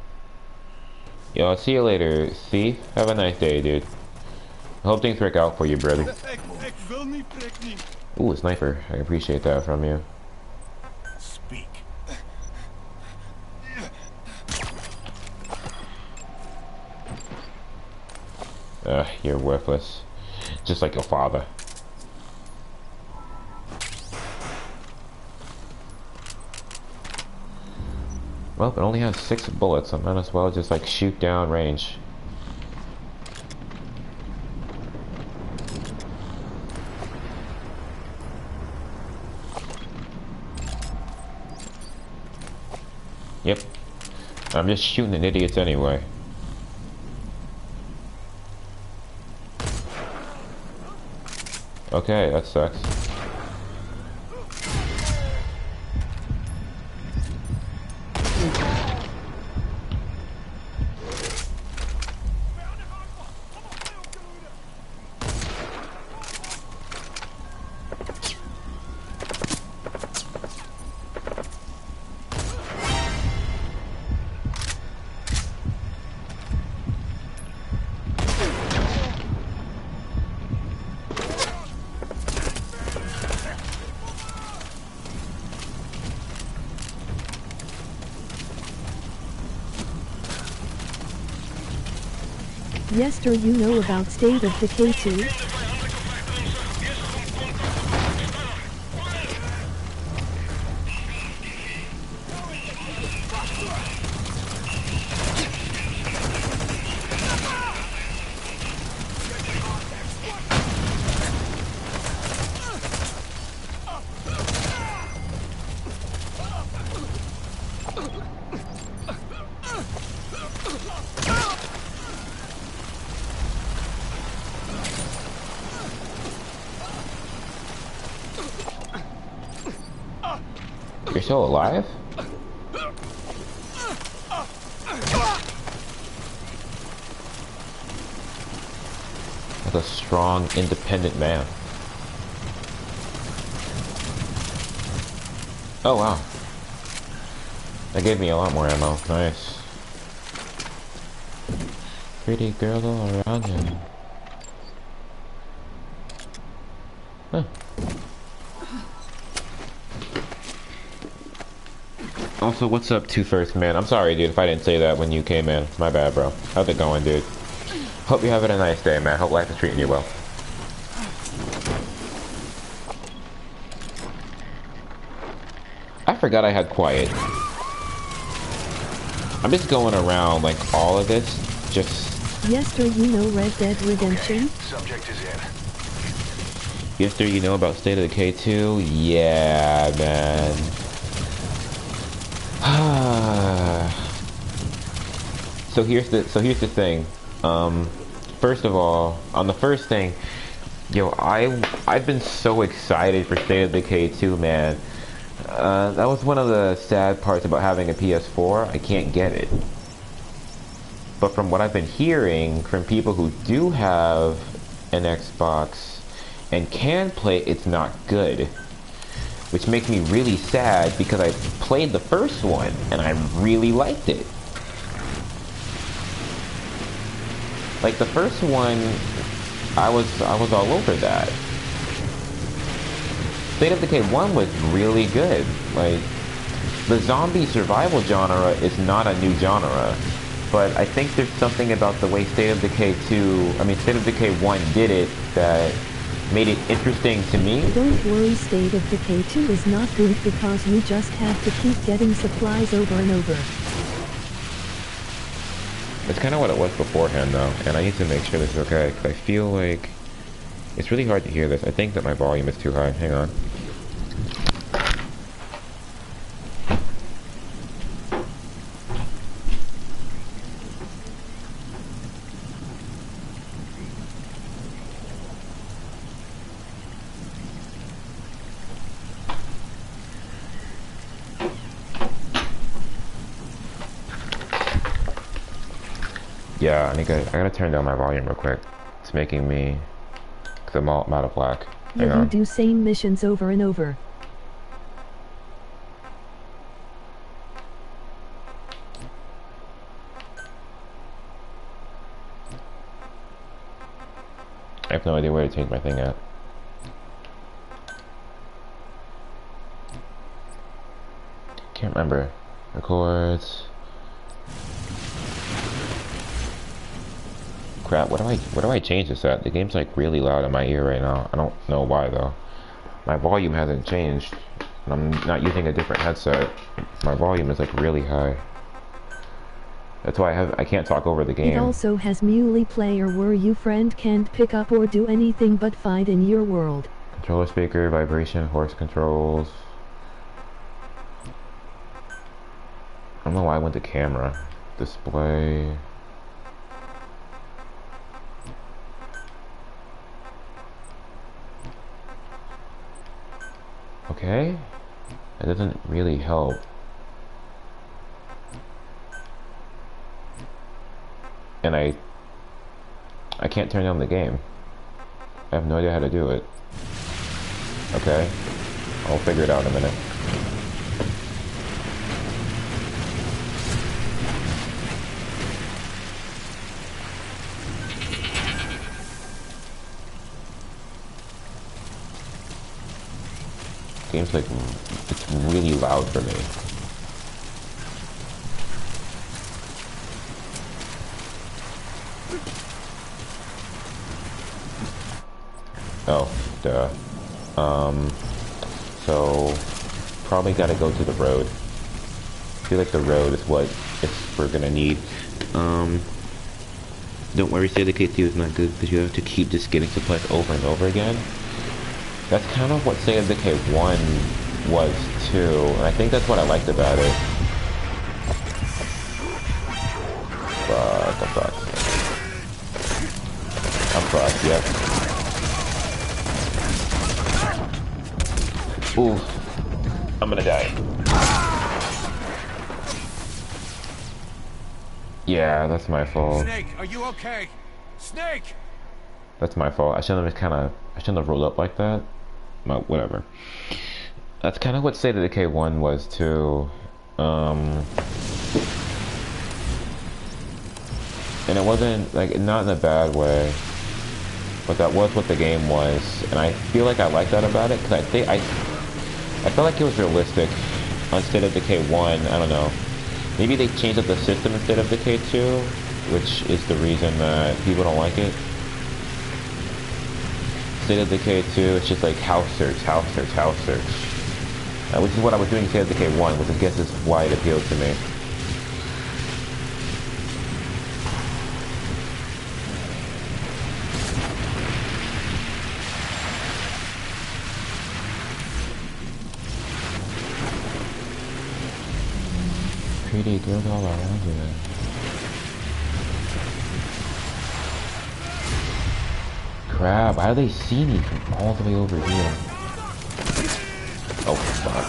Yo, I'll see you later, Thief. Have a nice day, dude. I hope things work out for you, brother. Ooh, a sniper. I appreciate that from you. Speak. You're worthless. Just like your father. Well, it only has 6 bullets, so I might as well just like shoot down range. Yep. I'm just shooting at idiots anyway. Okay, that sucks. Yester, you know about State of Decay 2? You're still alive? Like a strong, independent man. Oh wow. That gave me a lot more ammo. Nice. Pretty girl all around him. Huh. Also, what's up, Two-First Man? I'm sorry, dude, if I didn't say that when you came in. My bad, bro. How's it going, dude? Hope you're having a nice day, man. Hope life is treating you well. I forgot I had quiet. I'm just going around, like, all of this. Just... Yester, you know Red Dead Redemption? Subject is in. Yester, you know about State of Decay 2? Yeah, man. So here's the thing. First of all, on the first thing, yo, I've been so excited for State of Decay 2, man. That was one of the sad parts about having a PS4. I can't get it. But from what I've been hearing from people who do have an Xbox and can play, it's not good. Which makes me really sad because I played the first one and I really liked it. Like the first one, I was all over that. State of Decay 1 was really good. Like, the zombie survival genre is not a new genre, but I think there's something about the way State of Decay 1 did it that made it interesting to me. Don't worry, State of Decay 2 is not good because you just have to keep getting supplies over and over. It's kind of what it was beforehand though, and I need to make sure this is okay, because I feel like it's really hard to hear this. I think that my volume is too high. Hang on. Yeah, I gotta turn down my volume real quick. It's making me, cause I'm out of whack. Hang You on. do same missions over and over. I have no idea where to change my thing at. Can't remember. Records. Crap, what do I change this at? The game's like really loud in my ear right now. I don't know why though. My volume hasn't changed. And I'm not using a different headset. My volume is like really high. That's why I can't talk over the game. It also has muley player where your friend can't pick up or do anything but fight in your world. Controller speaker, vibration, horse controls. I don't know why I went to camera. Display. Okay. That doesn't really help. And I can't turn on the game. I have no idea how to do it. Okay. I'll figure it out in a minute. Game's like, it's really loud for me. Oh, duh. So probably gotta go to the road. I feel like the road is what we're gonna need. Don't worry, State of Decay 2 is not good because you have to keep just getting supplies over and over again. That's kind of what State of Decay 1 was too, and I think that's what I liked about it. Fuck, I'm fucked. I'm fucked, yep. Ooh, I'm gonna die. Yeah, that's my fault. Snake, are you okay? Snake! That's my fault. I shouldn't have rolled up like that. Well, whatever. That's kind of what State of Decay 1 was too. And it wasn't, like, not in a bad way. But that was what the game was. And I feel like I like that about it, because I felt like it was realistic on State of Decay 1. I don't know. Maybe they changed up the system in State of Decay 2, which is the reason that people don't like it. State of Decay 2, it's just like house search, house search, house search. Which is what I was doing in State of Decay 1, which I guess is why it appealed to me. Pretty girls all around here. Crap, how do they see me from all the way over here? Oh, fuck.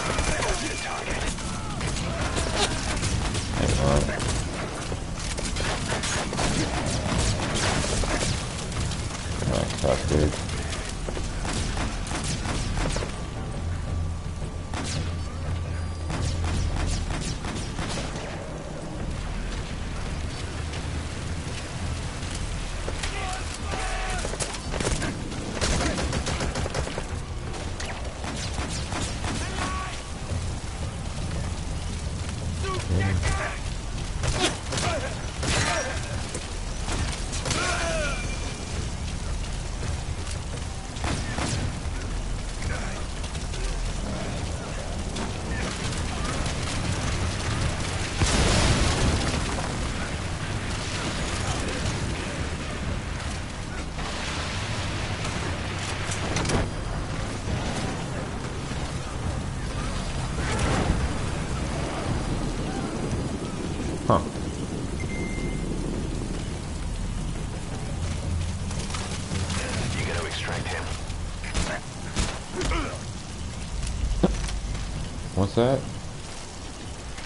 What's that?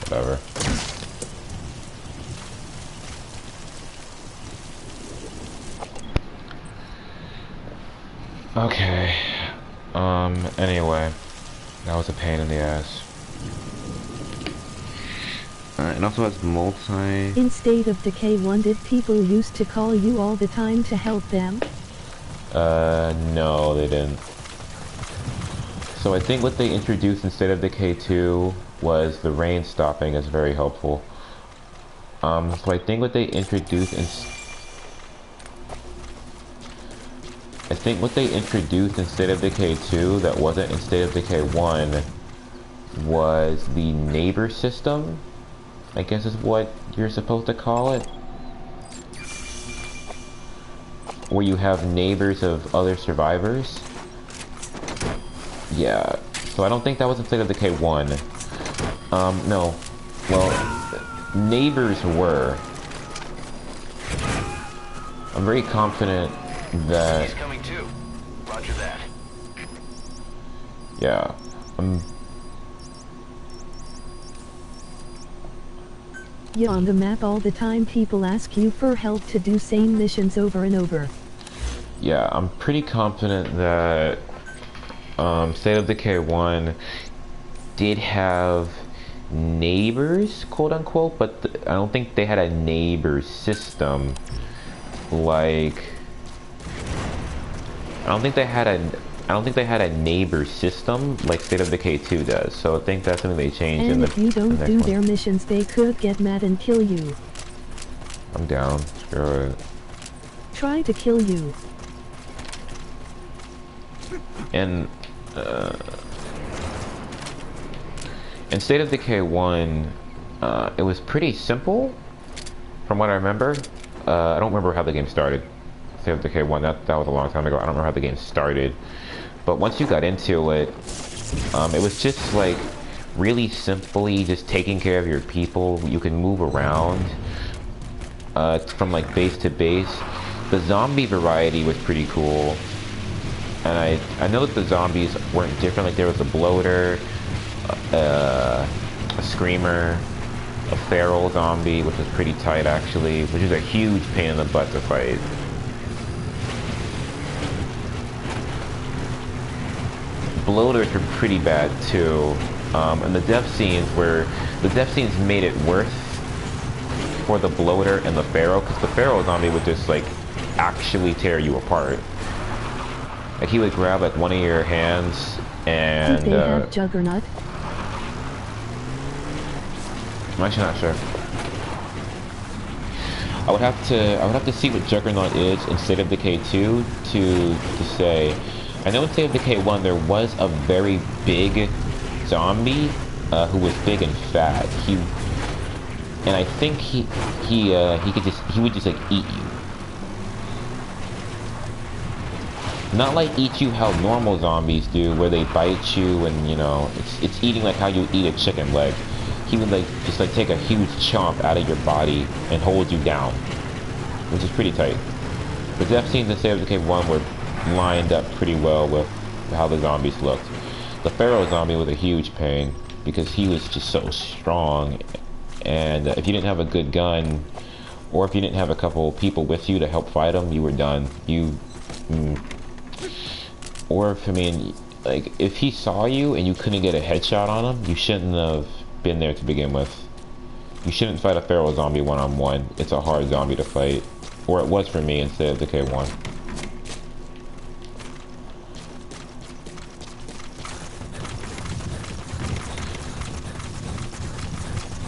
Whatever. Okay. Anyway. That was a pain in the ass. It also has multi... In State of Decay 1, did people used to call you all the time to help them? No, they didn't. So I think what they introduced in State of Decay 2 was the rain stopping is very helpful. So I think what they introduced in... I think what they introduced in State of Decay 2 that wasn't in State of Decay 1 was the neighbor system, I guess is what you're supposed to call it. Where you have neighbors of other survivors. Yeah, so I don't think that was in State of Decay 1. No. Well, neighbors were. I'm very confident that... He's coming too. Roger that. Yeah. You're on the map all the time. People ask you for help to do same missions over and over. Yeah, I'm pretty confident that State of Decay 1 did have neighbors, quote unquote, but I don't think they had a neighbor system. Like, I don't think they had a neighbor system like State of Decay 2 does. So I think that's something they changed in And the if you don't do one. their missions, they could get mad and kill you. I'm down. Screw it. Try to kill you. And in State of Decay 1, it was pretty simple, from what I remember. I don't remember how the game started. State of Decay 1, that was a long time ago. I don't remember how the game started. But once you got into it, it was just like really simply just taking care of your people. You can move around from like base to base. The zombie variety was pretty cool. And I know that the zombies weren't different. Like there was a bloater, a screamer, a feral zombie, which was pretty tight actually, which is a huge pain in the butt to fight. Bloaters were pretty bad too, and the death scenes made it worse for the bloater and the feral, because the feral zombie would just like actually tear you apart. Like he would grab like one of your hands and... Did they have Juggernaut? I'm actually not sure. I would have to see what Juggernaut is in State of Decay 2 to say. I know in State of Decay 1 there was a very big zombie who was big and fat. And I think he would just like eat you. Not like eat you how normal zombies do, where they bite you and, you know, it's eating like how you eat a chicken leg. He would like just like take a huge chomp out of your body and hold you down, which is pretty tight. The death scenes in State of Decay 1 were lined up pretty well with how the zombies looked. The feral zombie was a huge pain because he was just so strong, and if you didn't have a good gun, or if you didn't have a couple people with you to help fight him, you were done. Or if, I mean, like, if he saw you and you couldn't get a headshot on him, you shouldn't have been there to begin with. You shouldn't fight a feral zombie one-on-one. It's a hard zombie to fight. Or it was for me in State of Decay 1.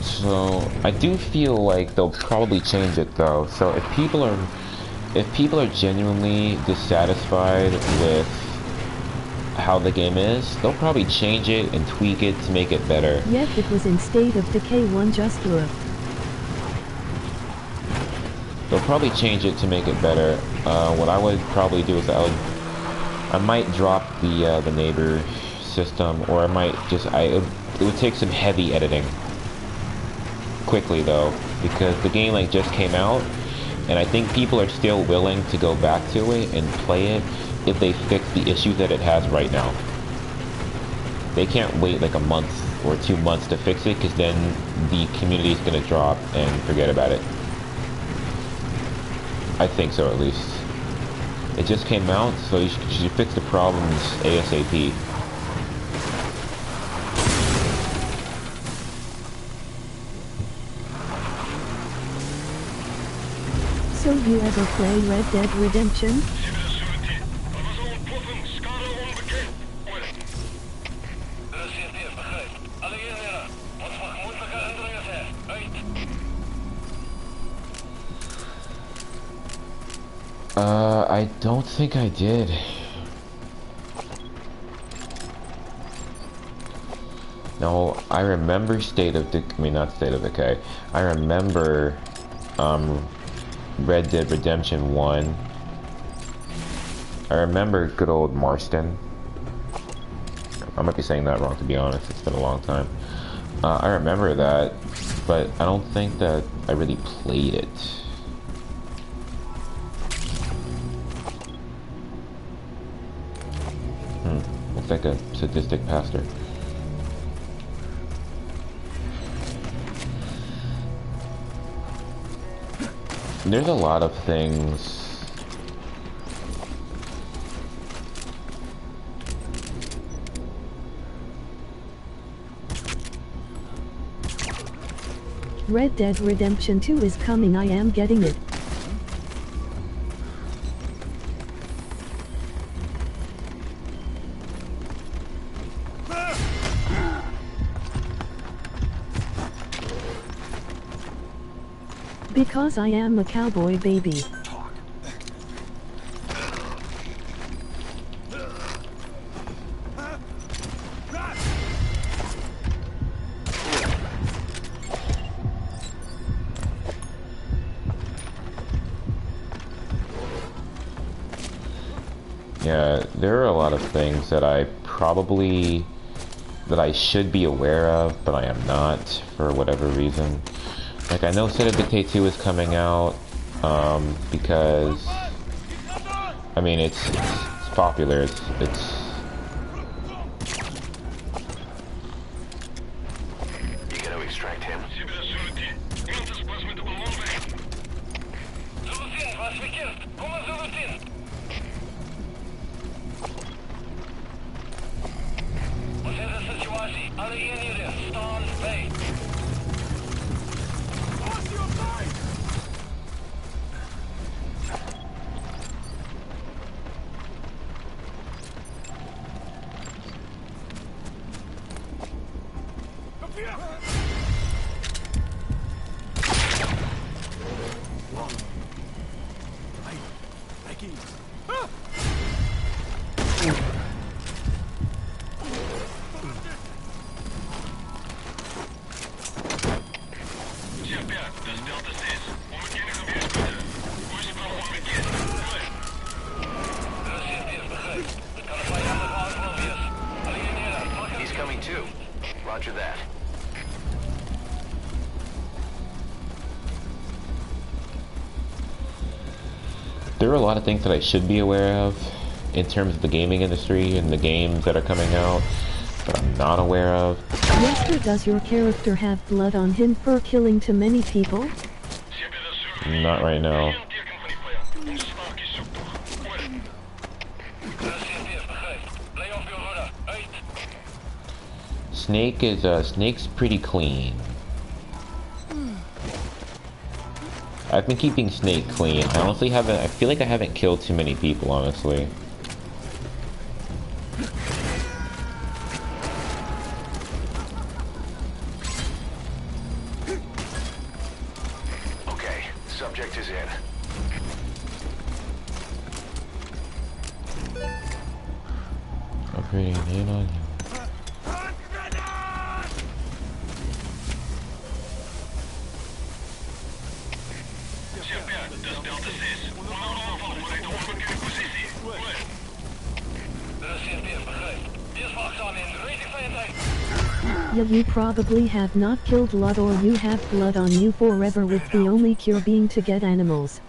So I do feel like they'll probably change it though. So if people are genuinely dissatisfied with how the game is, they'll probably change it and tweak it to make it better. Yet it was in State of Decay 1. Just look. They'll probably change it to make it better. What I would probably do is I might drop the neighbor system, or I might just it would take some heavy editing. Quickly though, because the game like just came out, and I think people are still willing to go back to it and play it if they fix the issues that it has right now. they can't wait like a month or 2 months to fix it, because then the community is gonna drop and forget about it. I think so, at least. It just came out, so you should fix the problems ASAP. So you ever play Red Dead Redemption? I don't think I did. No, I remember not State of Decay. I remember, Red Dead Redemption 1. I remember good old Marston. I might be saying that wrong, to be honest. It's been a long time. I remember that, but I don't think that I really played it. Looks like a sadistic pastor. There's a lot of things. Red Dead Redemption 2 is coming. I am getting it. Because I am a cowboy baby. Yeah, there are a lot of things that I should be aware of, but I am not, for whatever reason. Like, I know State of Decay 2 is coming out, because, I mean, it's popular, it's You gotta extract him. He's coming too. Roger that. there are a lot of things that I should be aware of in terms of the gaming industry and the games that are coming out that I'm not aware of. Yester, does your character have blood on him for killing too many people? Not right now. Snake's pretty clean. I've been keeping Snake clean. I feel like I haven't killed too many people, honestly. Okay, subject is in. Operating in on you. Yeah, you probably have not killed blood, or you have blood on you forever, with the only cure being to get animals.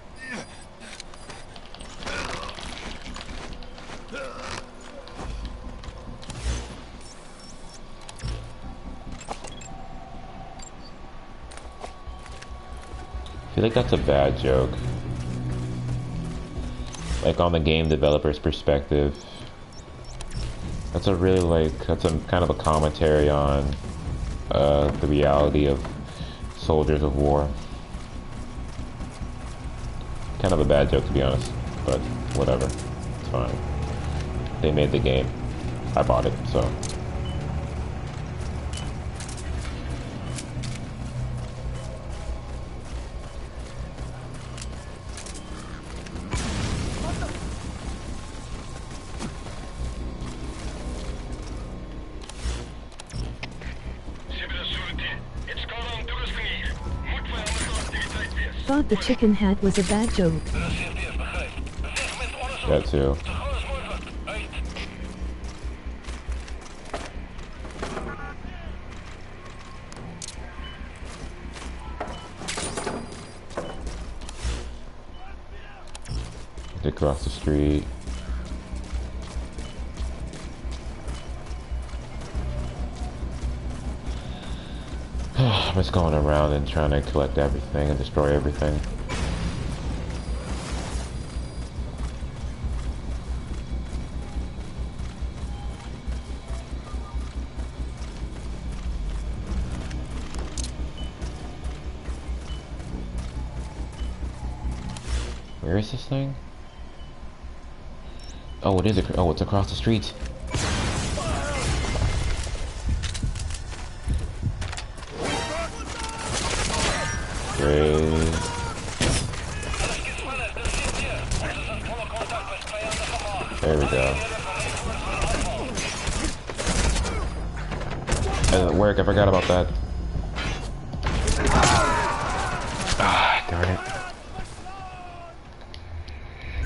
feel like that's a bad joke. Like on the game developer's perspective. That's a really that's a kind of a commentary on the reality of soldiers of war. Kind of a bad joke to be honest, but whatever. It's fine. They made the game. I bought it, so. Thought the chicken hat was a bad joke. That too. Across the street. I'm just going around and trying to collect everything and destroy everything. Where is this thing? Oh, it is. Oh, it's across the street. Great. There we go. Doesn't work. I forgot about that. Ah, darn it.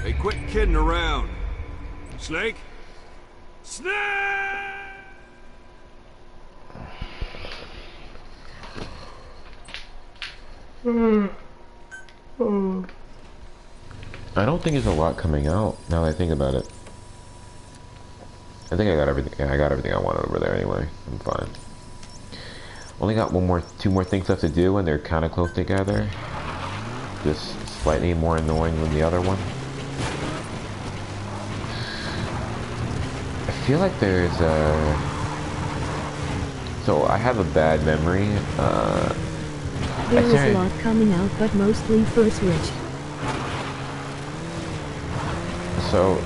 Hey, quit kidding around. Snake? Snake! I don't think there's a lot coming out now that I think about it. I think I got everything. Yeah, I got everything I wanted over there anyway. I'm fine. Only got two more things left to do, and they're kind of close together. Just slightly more annoying than the other one. I feel like there's a. So I have a bad memory. There is a lot coming out, but mostly first rich. So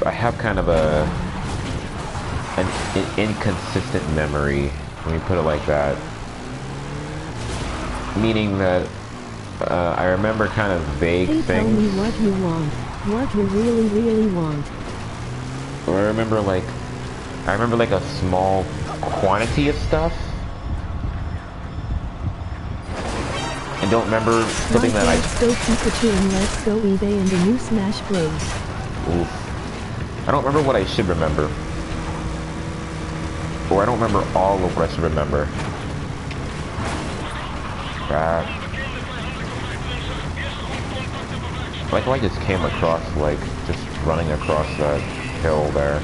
I have kind of an inconsistent memory. Let me put it like that. Meaning that I remember kind of vague things. Tell me what you want. What you really, really want. Or I remember like a small quantity of stuff. I don't remember something that I... Let's go Pikachu and Let's Go eBay and the new Smash Bros. Oof. I don't remember what I should remember. Or I don't remember all of what I should remember. Crap. I like how I just came across, like, just running across that hill there.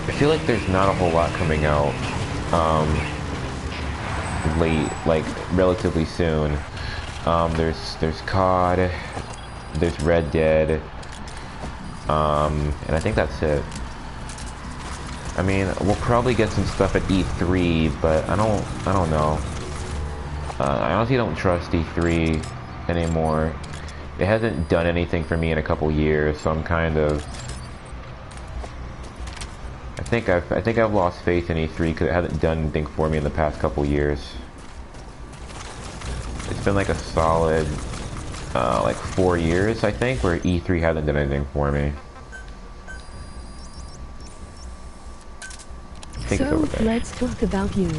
I feel like there's not a whole lot coming out, late, like, relatively soon. There's COD, there's Red Dead, and I think that's it. I mean, we'll probably get some stuff at E3, but I don't know. I honestly don't trust E3 anymore. It hasn't done anything for me in a couple years, so I'm kind of... I think I've lost faith in E3 because it hasn't done anything for me in the past couple years. It's been like a solid, like 4 years, I think, where E3 hasn't done anything for me. So, let's talk about you.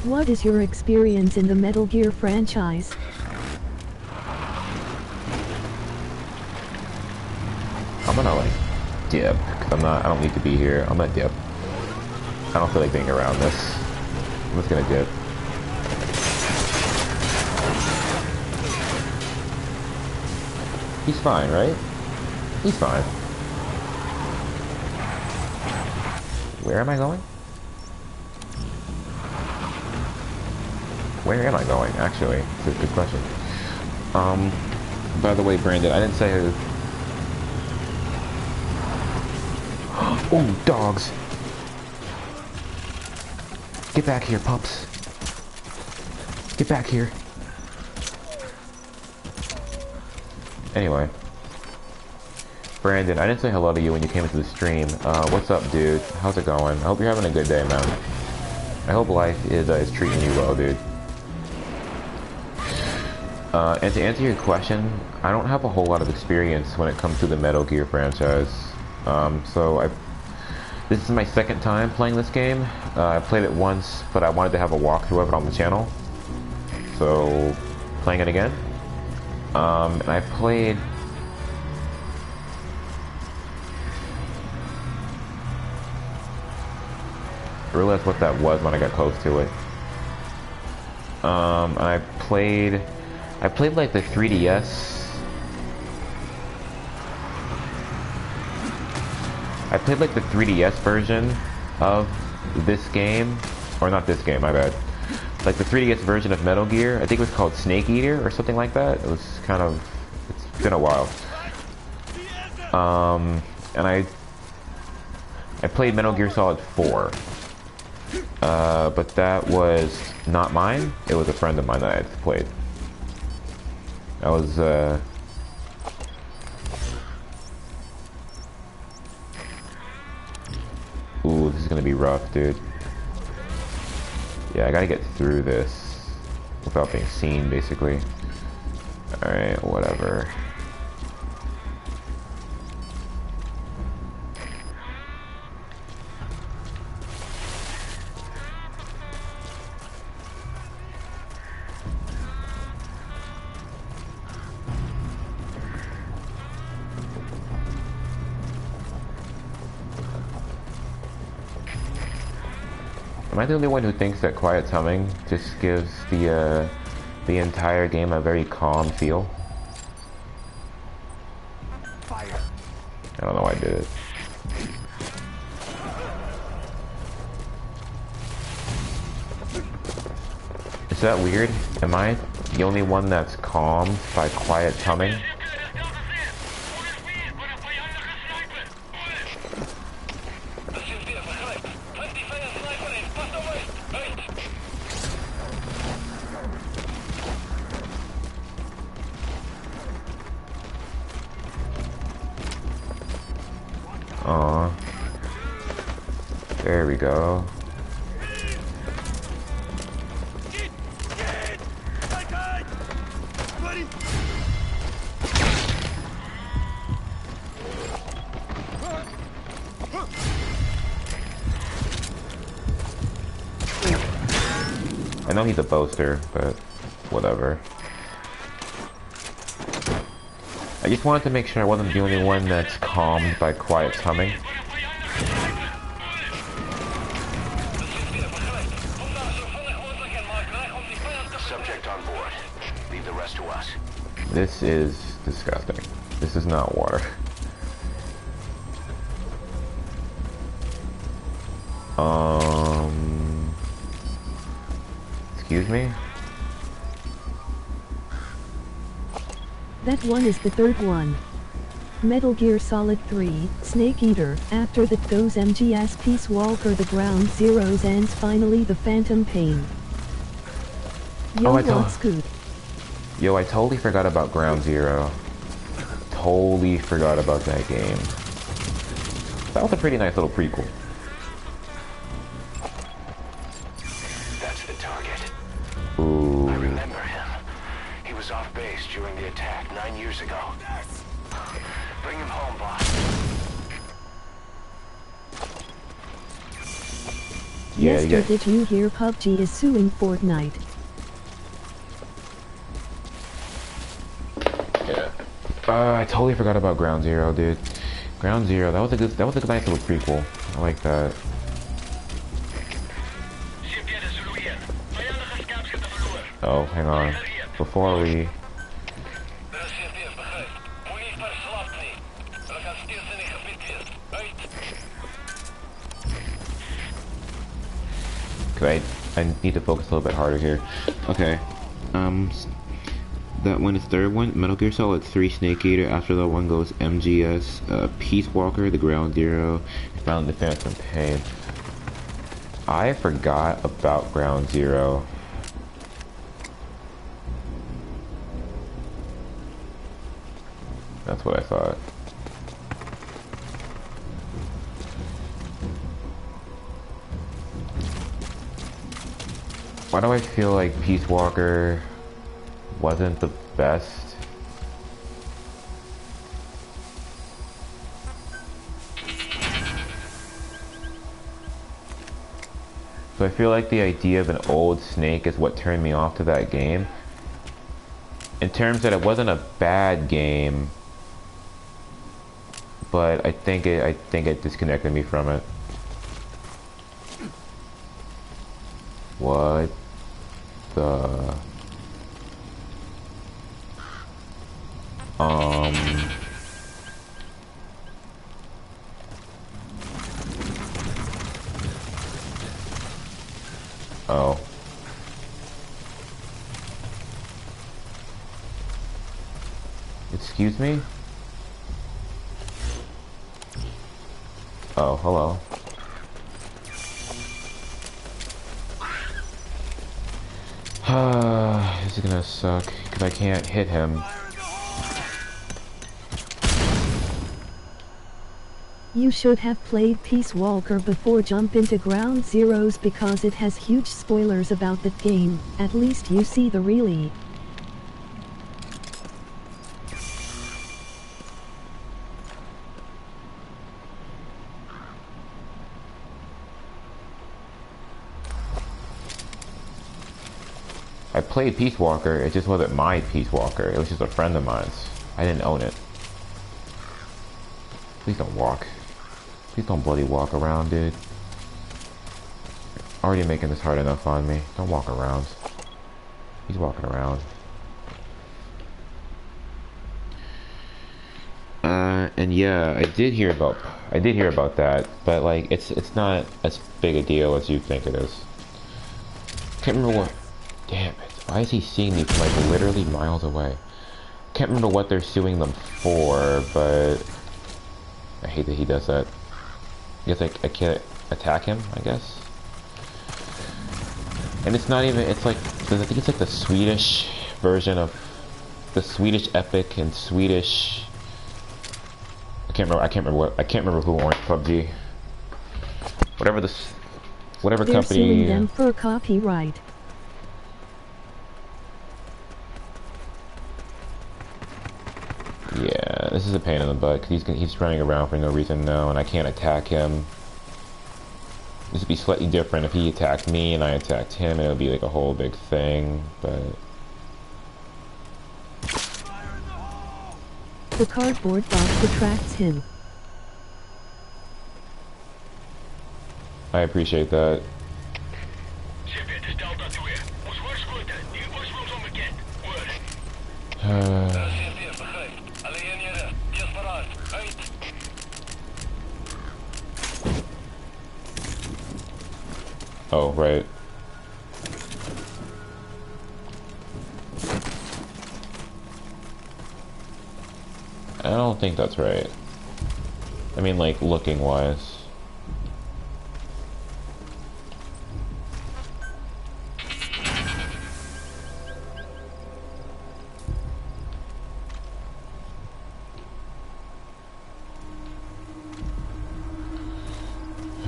What is your experience in the Metal Gear franchise? I'm gonna like dip, because I don't need to be here. I'm gonna dip. I don't feel like being around this. I'm just gonna dip. He's fine, right? He's fine. Where am I going? Where am I going, actually? It's a good question. By the way, Brandon, I didn't say who... Oh, dogs! Get back here, pups. Get back here. Anyway. Brandon, I didn't say hello to you when you came into the stream. What's up, dude? How's it going? I hope you're having a good day, man. I hope life is treating you well, dude. And to answer your question, I don't have a whole lot of experience when it comes to the Metal Gear franchise. This is my second time playing this game. I played it once, but I wanted to have a walkthrough of it on the channel. So, playing it again. And I played... I realized what that was when I got close to it. And I played like the 3DS. I played like the 3DS version of this game, or not this game, my bad. Like the 3DS version of Metal Gear. I think it was called Snake Eater or something like that. It was kind of, it's been a while. And I played Metal Gear Solid 4. But that was not mine. It was a friend of mine that I had played. That was, Ooh, this is gonna be rough, dude. Yeah, I gotta get through this without being seen, basically. Alright, whatever. Am I the only one who thinks that quiet humming just gives the entire game a very calm feel? Fire. I don't know why I did it. Is that weird? Am I the only one that's calmed by quiet humming? Aw. There we go. I know he's a boaster, but whatever. I just wanted to make sure I wasn't the only one that's calmed by quiet humming. Subject on board. Leave the rest to us. This is disgusting. This is not water. Excuse me? That one is the third one. Metal Gear Solid 3, Snake Eater. After that goes MGS Peace Walker, the Ground Zeroes ends finally the Phantom Pain. Yo, what's good? Yo, I totally forgot about Ground Zero. Totally forgot about that game. That was a pretty nice little prequel. That's the target. Ooh. I remember him. He was off base during the attack 9 years ago. Bring him home, boss. Yeah, Yester, did you hear PUBG is suing Fortnite? Yeah. I totally forgot about Ground Zero, dude. Ground Zero, that was a nice little prequel. I like that. Oh, hang on. Before we... I need to focus a little bit harder here. Okay. That one is third one, Metal Gear Solid 3 Snake Eater. After that one goes MGS, Peace Walker, The Ground Zero, Found the Phantom Pain. I forgot about Ground Zero. That's what I thought. Why do I feel like Peace Walker wasn't the best? So I feel like the idea of an old Snake is what turned me off to that game. In terms that it wasn't a bad game, but I think it disconnected me from it. What the oh. Excuse me? Oh, hello. This is gonna suck, because I can't hit him. You should have played Peace Walker before jump into Ground Zeroes because it has huge spoilers about that game. At least you see the really. I played Peace Walker, it just wasn't my Peace Walker, it was just a friend of mine's. I didn't own it. Please don't walk. Please don't bloody walk around, dude. Already making this hard enough on me. Don't walk around. He's walking around. And yeah, I did hear about that, but like it's not as big a deal as you think it is. Can't remember what. Damn it! Why is he seeing me from like literally miles away? Can't remember what they're suing them for, but I hate that he does that. I guess I can't attack him, I guess. And it's not even, it's like, I think it's like the Swedish version of, the Swedish Epic and Swedish, I can't remember who owns PUBG. Whatever They're company. suing them for copyright. Yeah, this is a pain in the butt, because he's running around for no reason now, and I can't attack him. This would be slightly different if he attacked me and I attacked him, and it would be like a whole big thing, but... The cardboard box attracts him. I appreciate that. Oh, right. I don't think that's right. I mean, like, looking wise.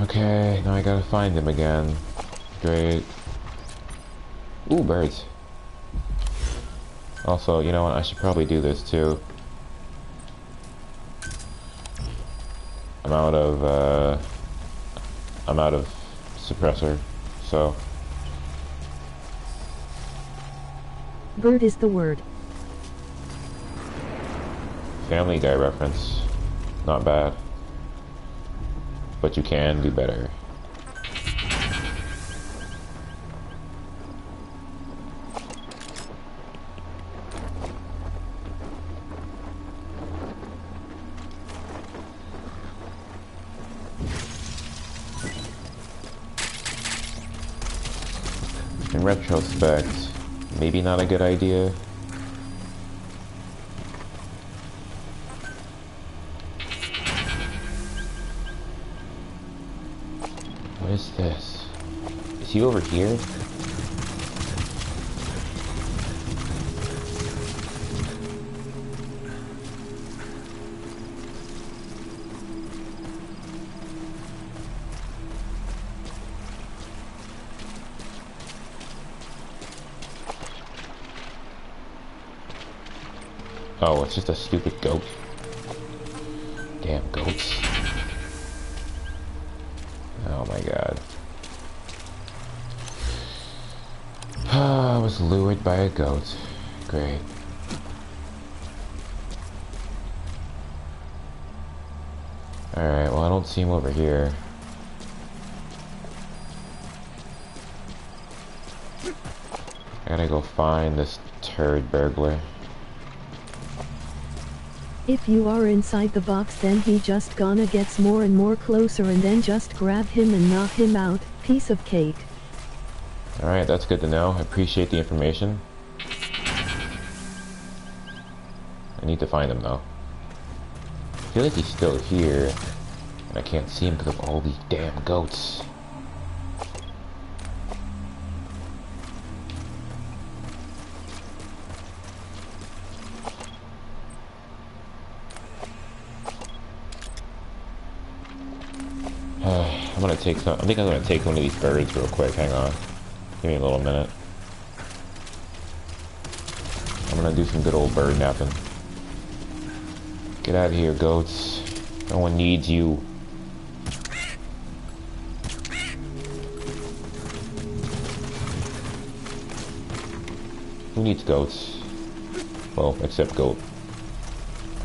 Okay, now I gotta find him again. Great. Ooh, birds. Also, you know what? I should probably do this too. I'm out of suppressor, so. Bird is the word. Family Guy reference. Not bad. But you can do better. in retrospect, maybe not a good idea. What is this? Is he over here? Oh, it's just a stupid goat. Damn goats. Oh my god. I was lured by a goat. Great. Alright, well I don't see him over here. I gotta go find this turd burglar. If you are inside the box, then he just gonna gets more and more closer, and then just grab him and knock him out. Piece of cake. Alright, that's good to know. I appreciate the information. I need to find him though. I feel like he's still here, and I can't see him because of all these damn goats. I think I'm gonna take one of these birds real quick. Hang on. Give me a little minute. I'm gonna do some good old bird napping. Get out of here, goats. No one needs you. Who needs goats? Well, except goat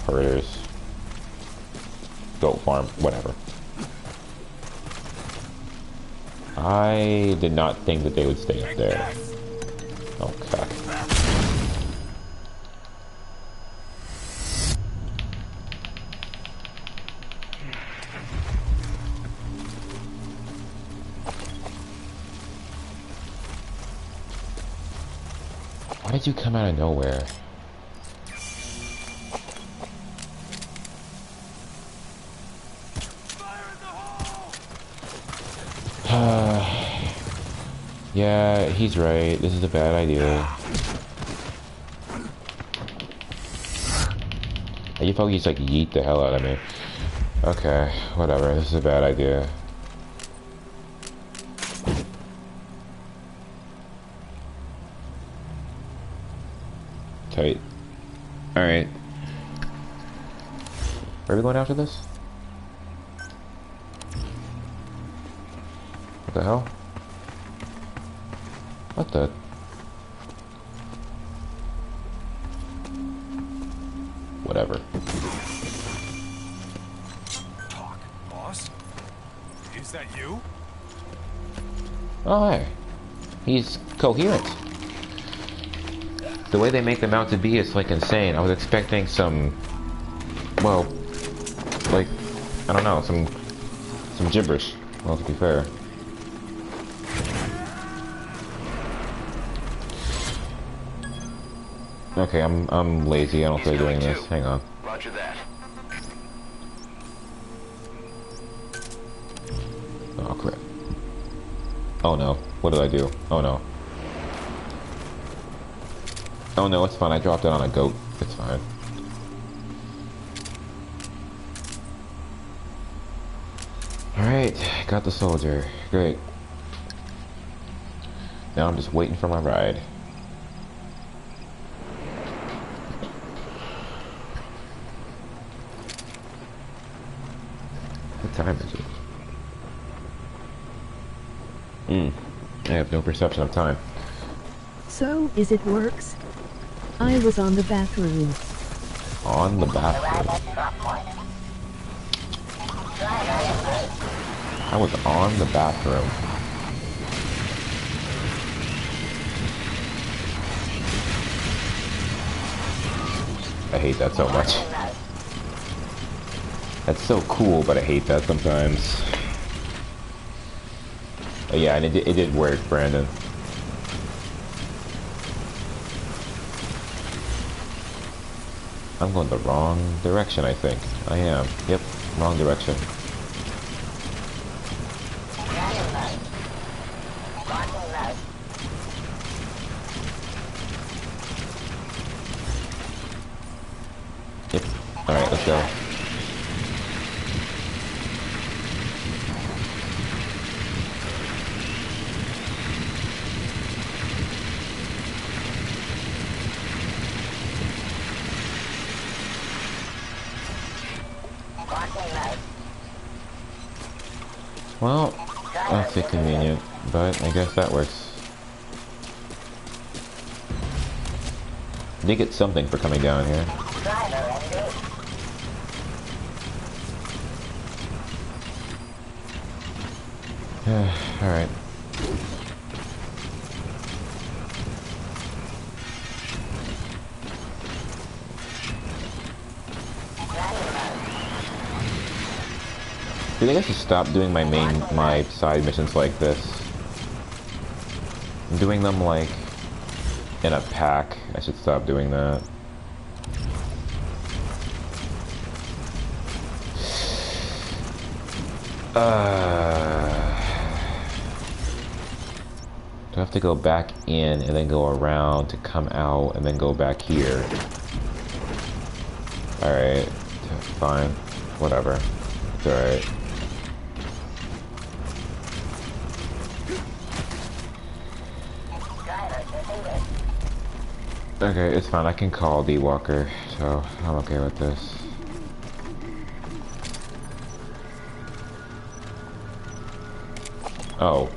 herders. Goat farm, whatever. I did not think that they would stay up there. Okay. Why did you come out of nowhere? Yeah, he's right. This is a bad idea. You probably just like yeet the hell out of me. Okay, whatever. This is a bad idea. Tight. Alright. Where are we going after this? What the hell? What the? Whatever. Talk, boss. Is that you? Oh, hey. He's coherent. The way they make them out to be is like insane. I was expecting some, well, like, I don't know, some gibberish. Well, to be fair. Okay, I'm lazy. I don't feel like doing this. Hang on. Roger that. Oh crap. Oh no. What did I do? Oh no. Oh no, it's fine. I dropped it on a goat. It's fine. Alright, got the soldier. Great. Now I'm just waiting for my ride. What time is it? I have no perception of time. So, is it works? I was on the bathroom. On the bathroom. I was on the bathroom. I hate that so much. That's so cool, but I hate that sometimes. Oh, yeah, and it did work, Brandon. I'm going the wrong direction, I think. I am. Yep, wrong direction. Yep. Alright, let's go. Well, that's inconvenient, but I guess that works. Did get something for coming down here. Alright. Do you think I should stop doing my side missions like this? I'm doing them like in a pack. I should stop doing that. Do I have to go back in and then go around to come out and then go back here? Alright, fine. Whatever. It's alright. Okay, it's fine. I can call D-Walker, so I'm okay with this. Oh.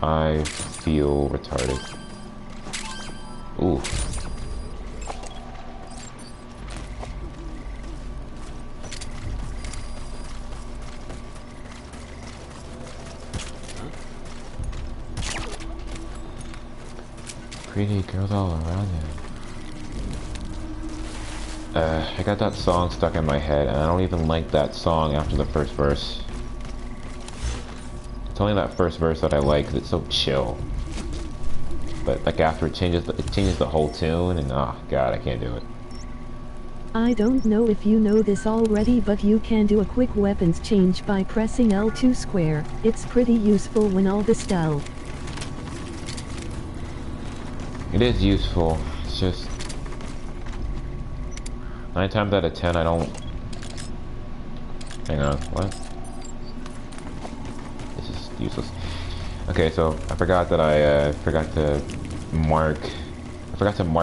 I feel retarded. Ooh. Pretty girls all around you. I got that song stuck in my head, and I don't even like that song after the first verse. It's only that first verse that I like, 'cause it's so chill. But like after it changes the whole tune, and oh god, I can't do it. I don't know if you know this already, but you can do a quick weapons change by pressing L2 square. It's pretty useful when all the stealth. It is useful. It's just 9 times out of 10 I don't. Hang on, what? This is useless. Okay, so I forgot that I forgot to mark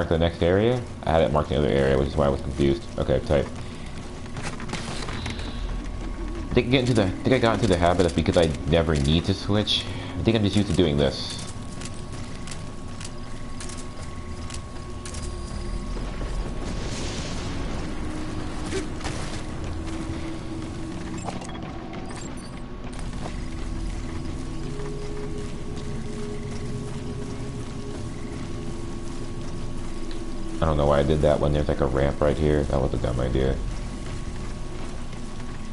the next area. I had it marked in the other area, which is why I was confused. Okay, type. I think I got into the habit of, because I never need to switch. I think I'm just used to doing this. I don't know why I did that when there's like a ramp right here. That was a dumb idea.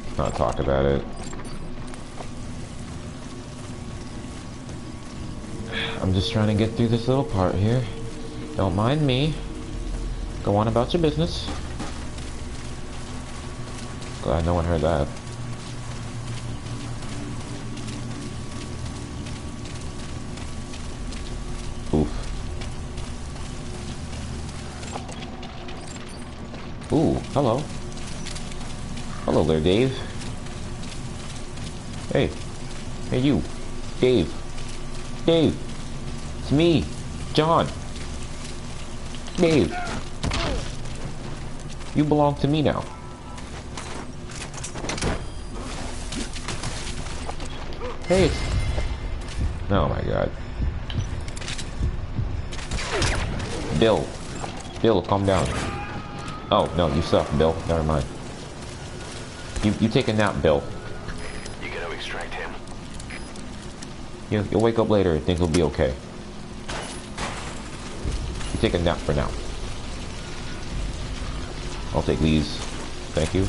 Let's not talk about it. I'm just trying to get through this little part here. Don't mind me. Go on about your business. Glad no one heard that. Oof. Ooh, hello. Hello there, Dave. Hey. Hey, you. Dave. Dave. It's me. John. Dave. You belong to me now. Hey. Oh my god. Bill. Bill, calm down. Oh, no, you suck, Bill. Never mind. You take a nap, Bill. You gonna extract him? You'll wake up later and things will be okay. You take a nap for now. I'll take these. Thank you.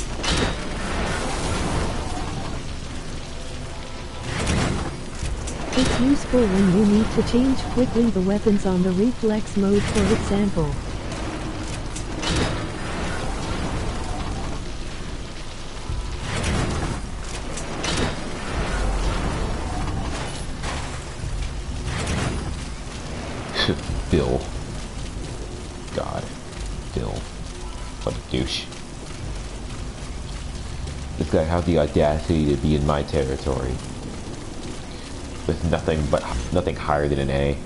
It's useful when you need to change quickly the weapons on the reflex mode, for example. Bill. God. Bill. What a douche. This guy has the audacity to be in my territory. With nothing higher than an A.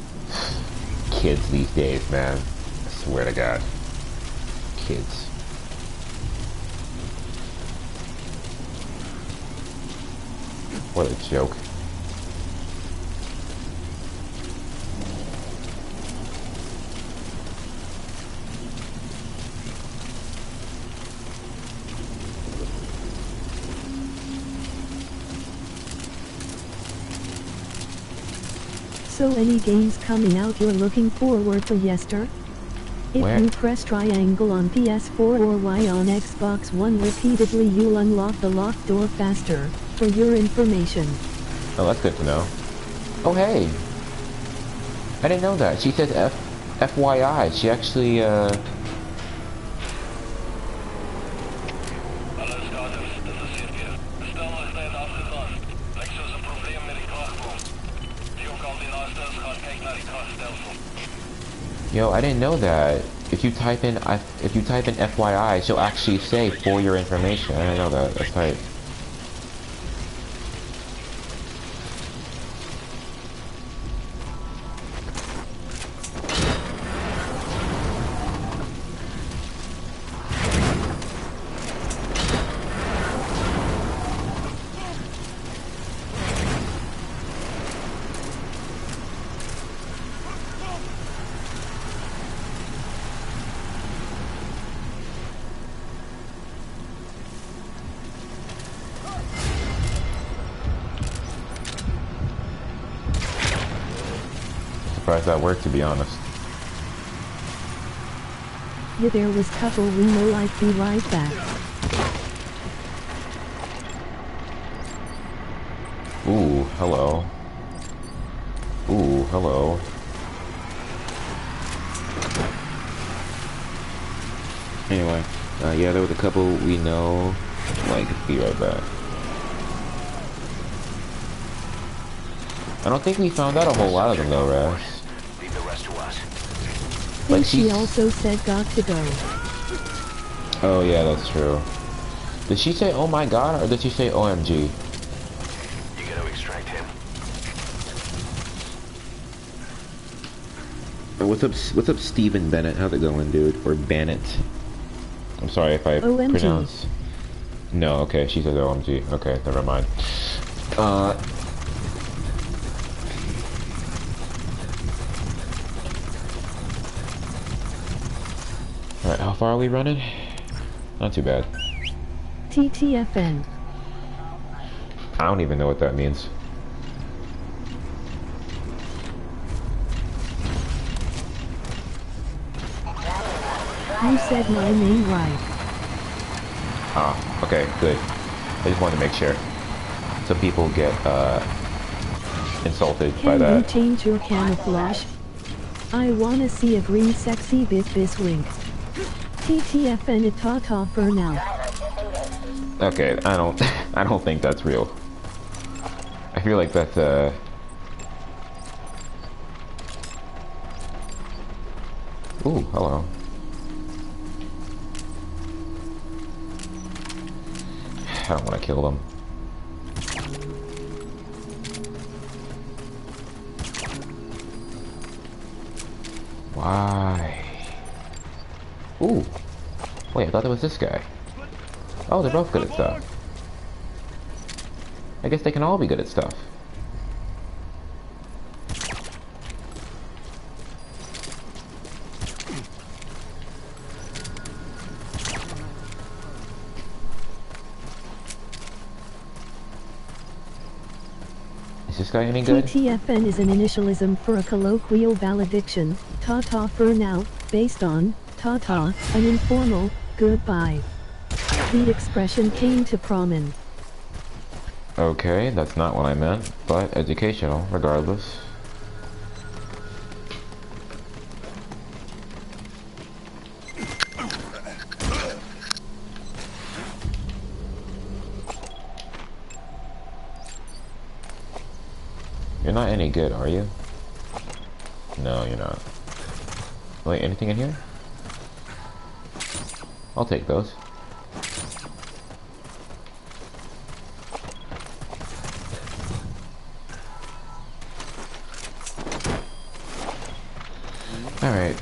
Kids these days, man. I swear to God. Kids. What a joke. So any games coming out you're looking forward for Yester? If Where? you press triangle on PS4 or Y on Xbox One repeatedly you'll unlock the locked door faster, for your information. Oh, that's good to know. Oh, hey! I didn't know that. She says FYI. She actually, Hallo starters, dit is Sirke. De stel is net afgelast. Lijkt zoals een probleem met die krachtbom. Die ook al die naaste gaat kijken naar die krachtstelsel. Yo, I didn't know that. If you type in FYI, she'll actually say for your information. I didn't know that. That's tight. Surprised that worked, to be honest. Yeah, there was couple we know. I'd be right back. Ooh, hello. Ooh, hello. Anyway, yeah, there was a couple we know. Like, be right back. I don't think we found out a whole lot of them though, Raz. Leave the rest to us. Think she also said got to go. Oh yeah, that's true. Did she say oh my god or did she say OMG? You gotta extract him. Oh, what's up Stephen Bennett? How's it going, dude? Or Bennett? I'm sorry if I OMG. pronounce. No, okay, she says OMG. Okay, never mind. Alright, how far are we running? Not too bad. TTFN. I don't even know what that means. You said my name right. Ah, okay, good. I just wanted to make sure. Some people get, insulted by Can you that. change your camouflage? I wanna see a green sexy bit this wink. TTFN a ta-ta for now. Okay, I don't think that's real. I feel like that's, Ooh, hello. I don't want to kill them. Why? Ooh. Wait, I thought that was this guy. Oh, they're both good at stuff. I guess they can all be good at stuff. Is this guy any good? TTFN is an initialism for a colloquial valediction, ta-ta for now, based on, ta-ta, an informal, goodbye. The expression came to prominence. Okay, that's not what I meant, but educational, regardless. You're not any good, are you? No, you're not. Wait, anything in here? I'll take those. Alright.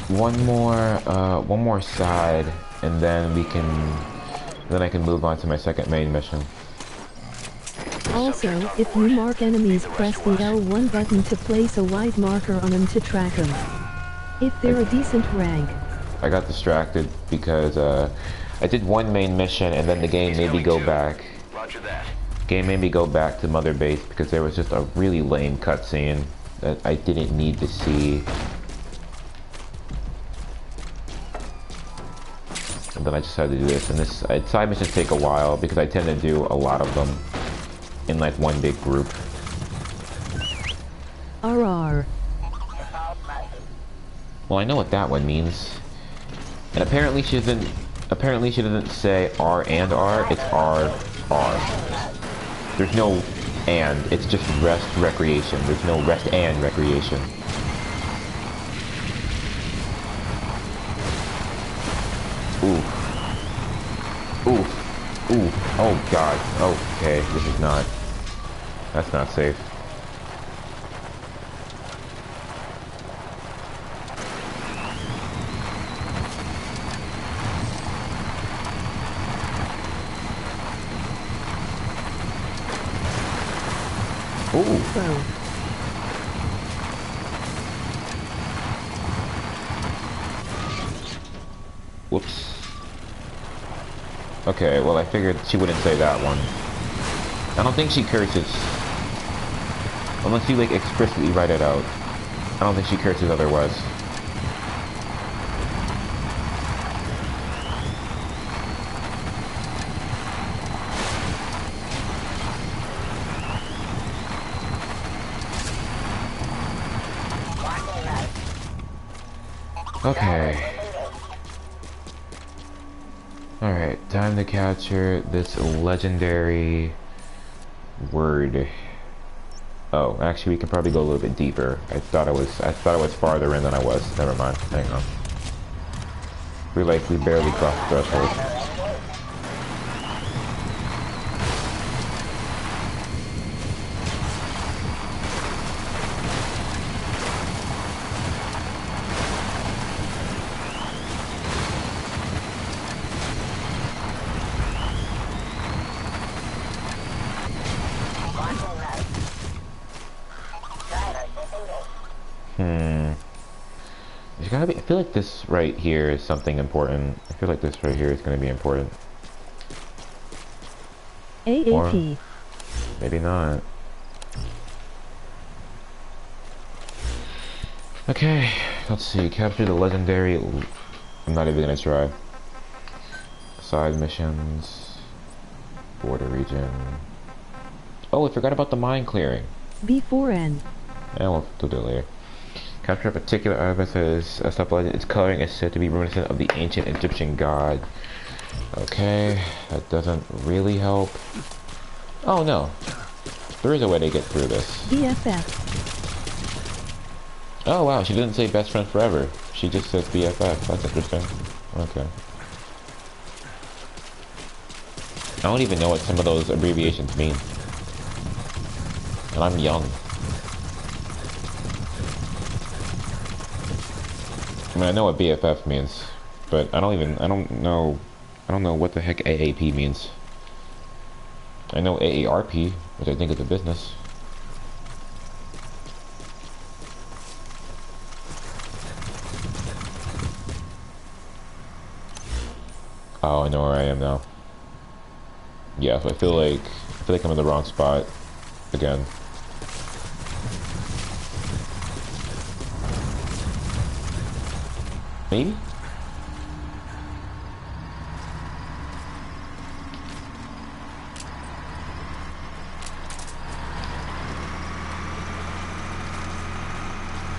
One more side, and then I can move on to my second main mission. Also, if you mark enemies, press the L1 button to place a white marker on them to track them. If they're a decent rank. I got distracted because I did one main mission and then the game made me go back. Roger that. Game made me go back to Mother Base because there was just a really lame cutscene that I didn't need to see. And then I just had to do this, and side missions take a while because I tend to do a lot of them in like one big group. RR. Well, I know what that one means. And apparently she doesn't say R and R, it's R, R. There's no and, it's just rest, recreation. There's no rest and recreation. Ooh. Ooh. Ooh. Oh god. Okay, this is not. That's not safe. Ooh. Pro. Whoops. Okay, well I figured she wouldn't say that one. I don't think she curses. Unless you like explicitly write it out. I don't think she curses otherwise. Okay. Alright, time to capture this legendary word. Oh, actually we can probably go a little bit deeper. I thought it was farther in than I was. Never mind. Hang on. We barely crossed the threshold. I feel like this right here is something important. I feel like this right here is going to be important. AAP. Or maybe not. Okay, let's see. Capture the legendary... I'm not even going to try. Side missions. Border region. Oh, I forgot about the mine clearing. B4N. And we'll do that later. Capture a particular artifact that is a stuff legend. Its coloring is said to be reminiscent of the ancient Egyptian god. Okay, that doesn't really help. Oh no, there is a way to get through this. BFF. Oh wow, she didn't say best friend forever. She just says BFF. That's interesting. Okay. I don't even know what some of those abbreviations mean. And I'm young. I mean, I know what BFF means, but I don't know what the heck AAP means. I know AARP, which I think is a business. Oh, I know where I am now. Yeah, so I feel like I'm in the wrong spot again. Maybe?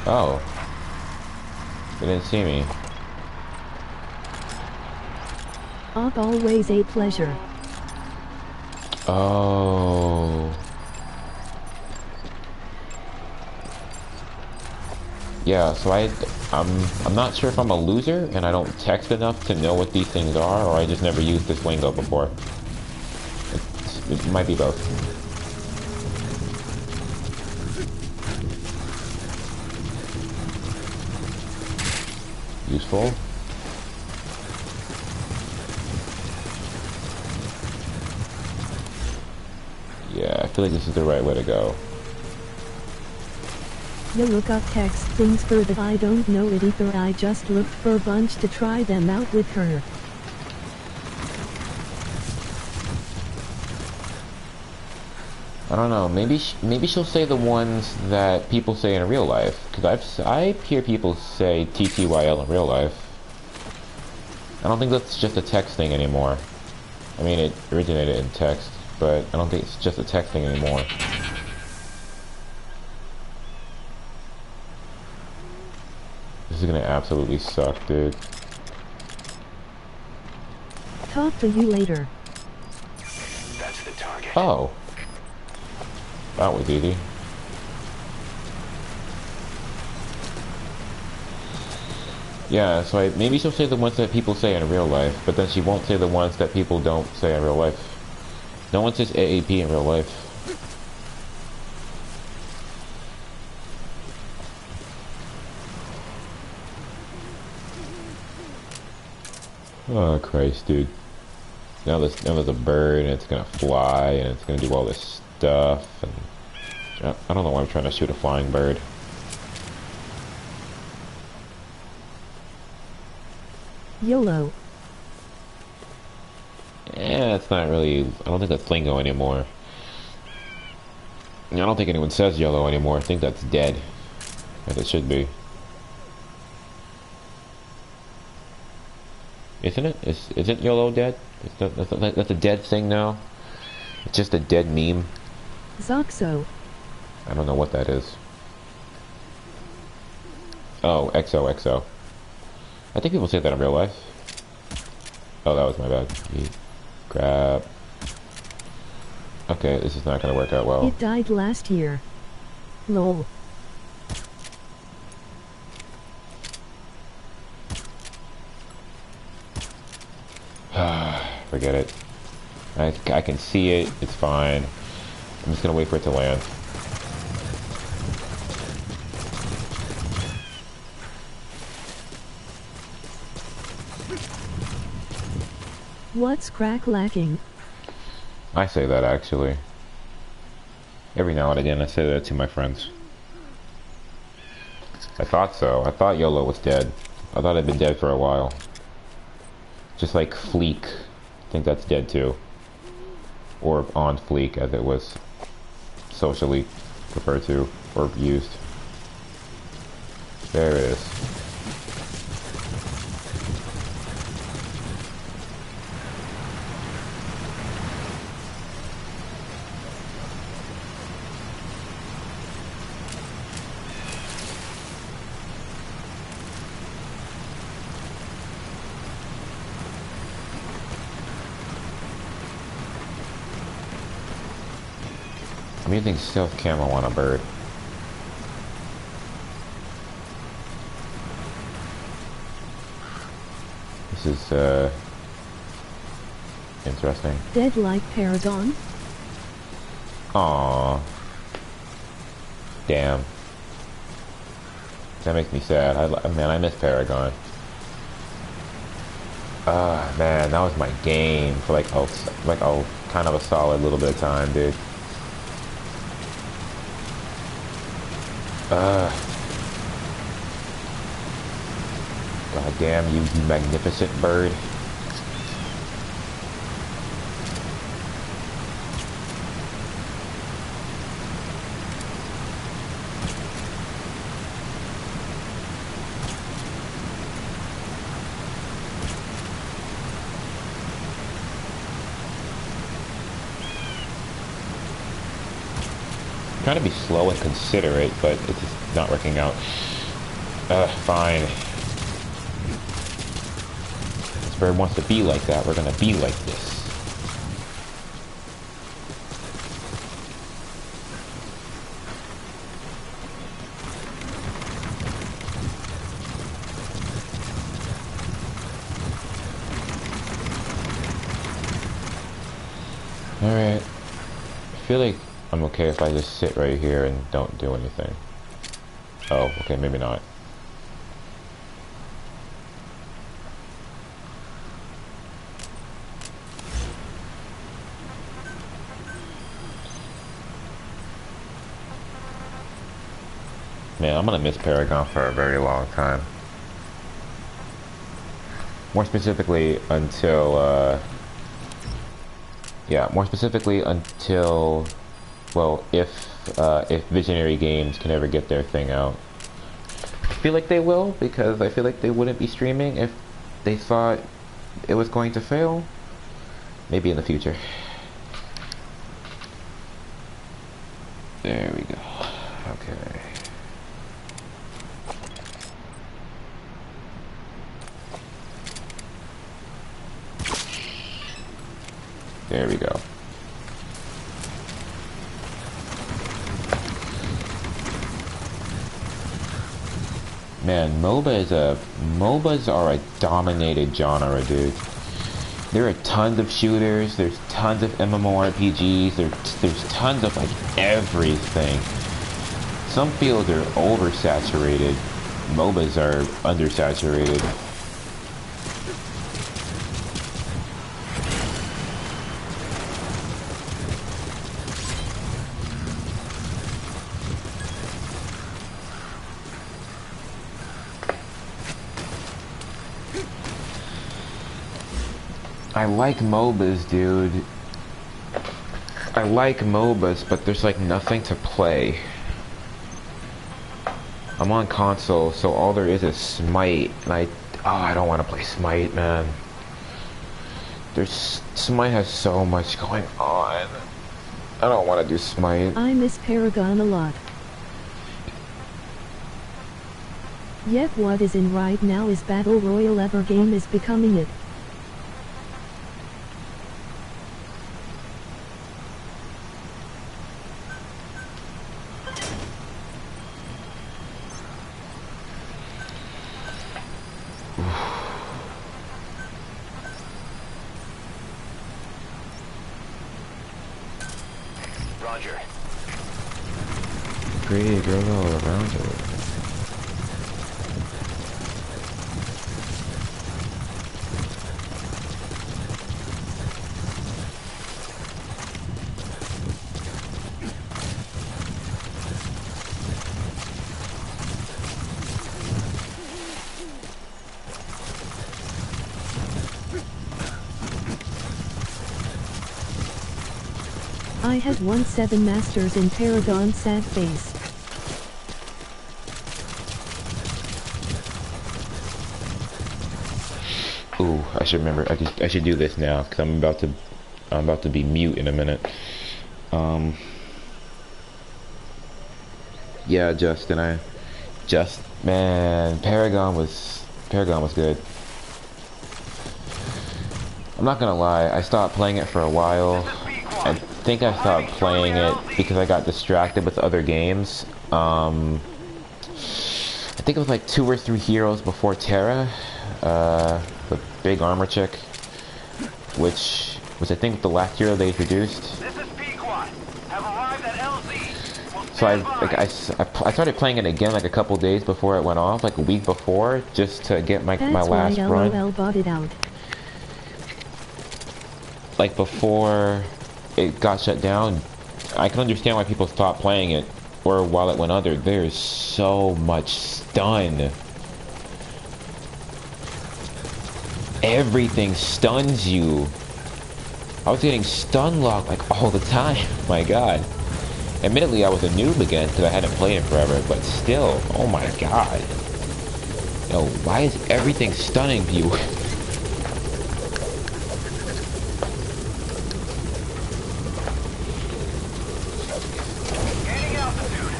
Oh. They didn't see me. Always a pleasure. Oh. Yeah, so I'm not sure if I'm a loser and I don't text enough to know what these things are, or I just never used this lingo before. It might be both. Useful. Yeah, I feel like this is the right way to go. You look up text things for that I don't know it either. I just looked for a bunch to try them out with her. I don't know. Maybe she'll say the ones that people say in real life. Cause I hear people say TTYL in real life. I don't think that's just a text thing anymore. I mean, it originated in text, but I don't think it's just a text thing anymore. This is gonna absolutely suck, dude. Talk to you later. That's the target. Oh. That was easy. Yeah, so maybe she'll say the ones that people say in real life, but then she won't say the ones that people don't say in real life. No one says AAP in real life. Oh Christ, dude. Now there's a bird and it's gonna fly and it's gonna do all this stuff, and I don't know why I'm trying to shoot a flying bird. YOLO. Yeah, it's not really, I don't think that's lingo anymore. I don't think anyone says YOLO anymore. I think that's dead. As it should be. Isn't it? Isn't YOLO dead? That's a dead thing now? It's just a dead meme? Zoxo. I don't know what that is. Oh, XOXO. I think people say that in real life. Oh, that was my bad. Grab. Okay, this is not gonna work out well. It died last year. Lol. Forget it. I can see it. It's fine. I'm just gonna wait for it to land. What's crack lacking? I say that actually. Every now and again I say that to my friends. I thought so. I thought YOLO was dead. I thought it'd been dead for a while. Just like Fleek. I think that's dead too. Or on Fleek as it was socially referred to or used. There it is. I'm using stealth camo on a bird. This is, interesting. Dead like Paragon? Aww. Damn. That makes me sad. Man, I miss Paragon. Man, that was my game for like a kind of a solid little bit of time, dude. God damn you, you magnificent bird. I'm trying to be slow and considerate, but it's just not working out. Fine. This bird wants to be like that. We're gonna be like this. feel like I'm okay if I just sit right here and don't do anything. Oh, okay, maybe not. Man, I'm gonna miss Paragon for a very long time. More specifically until, yeah, more specifically until, well, if Visionary Games can ever get their thing out. I feel like they will, because I feel like they wouldn't be streaming if they thought it was going to fail. Maybe in the future. There we go. Okay. There we go. Man, MOBAs are a dominated genre, dude. There are tons of shooters, there's tons of MMORPGs, there's tons of like everything. Some fields are oversaturated, MOBAs are undersaturated. I like MOBAs, dude. I like MOBAs, but there's like nothing to play. I'm on console, so all there is Smite, and I don't want to play Smite, man. Smite has so much going on. I don't want to do Smite. I miss Paragon a lot. Yet what is in right now is Battle Royale. YesterGame is becoming it. Roger. Pretty girl all around it. I had won 7 masters in Paragon. Sad face. Ooh, I should remember. I should do this now because I'm about to be mute in a minute. Yeah, Justin. Man, Paragon was good. I'm not gonna lie. I stopped playing it for a while. I think I stopped playing it because I got distracted with other games. I think it was like 2 or 3 heroes before Terra. The big armor chick, which was I think the last hero they introduced. This is Pequot. Have arrived at LZ. So I started playing it again like a couple days before it went off, like a week before, just to get my last That's why run. LOL bought it out. Like before it got shut down, I can understand why people stopped playing it, or while it went under. There's so much stun. Everything stuns you. I was getting stun locked like all the time. My god. Admittedly, I was a noob again because I hadn't played it forever, but still, oh my god. Yo, why is everything stunning you? Gaining altitude.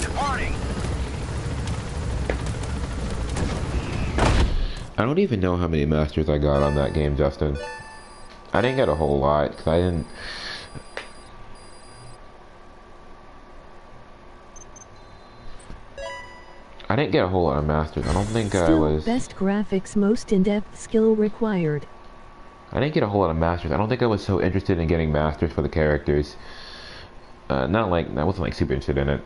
Departing. I don't even know how many masters I got on that game, Justin. I didn't get a whole lot, because didn't get a whole lot of masters. I don't think I Still, was... best graphics, most in-depth skill required. I didn't get a whole lot of masters. I don't think I was so interested in getting masters for the characters. Not like, I wasn't like super interested in it.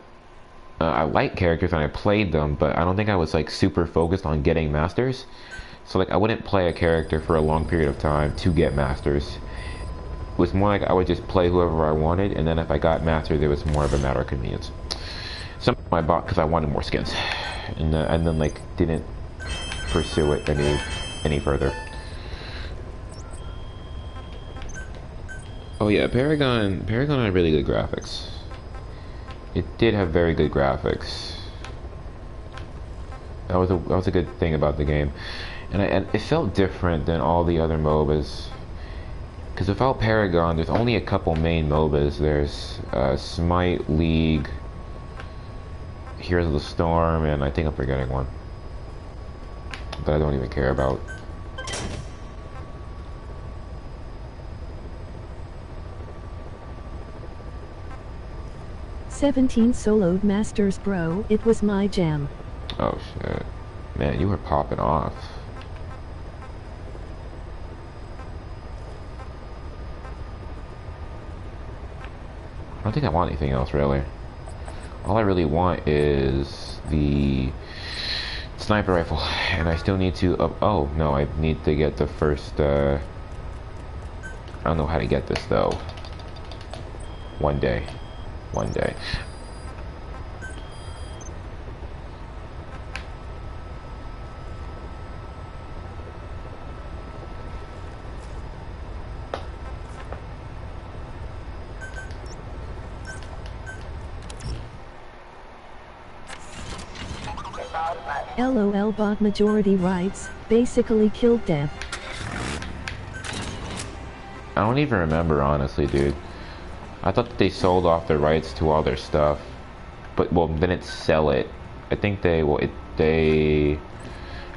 I like characters and I played them, but I don't think I was like super focused on getting masters. So like I wouldn't play a character for a long period of time to get masters. It was more like I would just play whoever I wanted, and then if I got masters, it was more of a matter of convenience. Some I bought because I wanted more skins, and then like didn't pursue it any further. Oh yeah, Paragon had really good graphics. It did have very good graphics. That was a good thing about the game, and it felt different than all the other MOBAs. Because without Paragon, there's only a couple main MOBAs. There's Smite, League, Heroes of the Storm, and I think I'm forgetting one that I don't even care about. "17 soloed Masters, bro. It was my jam." Oh shit. Man, you were popping off. I don't think I want anything else, really. All I really want is the sniper rifle, and I still need to oh no, I need to get the first I don't know how to get this though. One day. LOL bot majority writes, basically killed dev. I don't even remember, honestly, dude. I thought that they sold off the rights to all their stuff, but well, didn't sell it. I think they I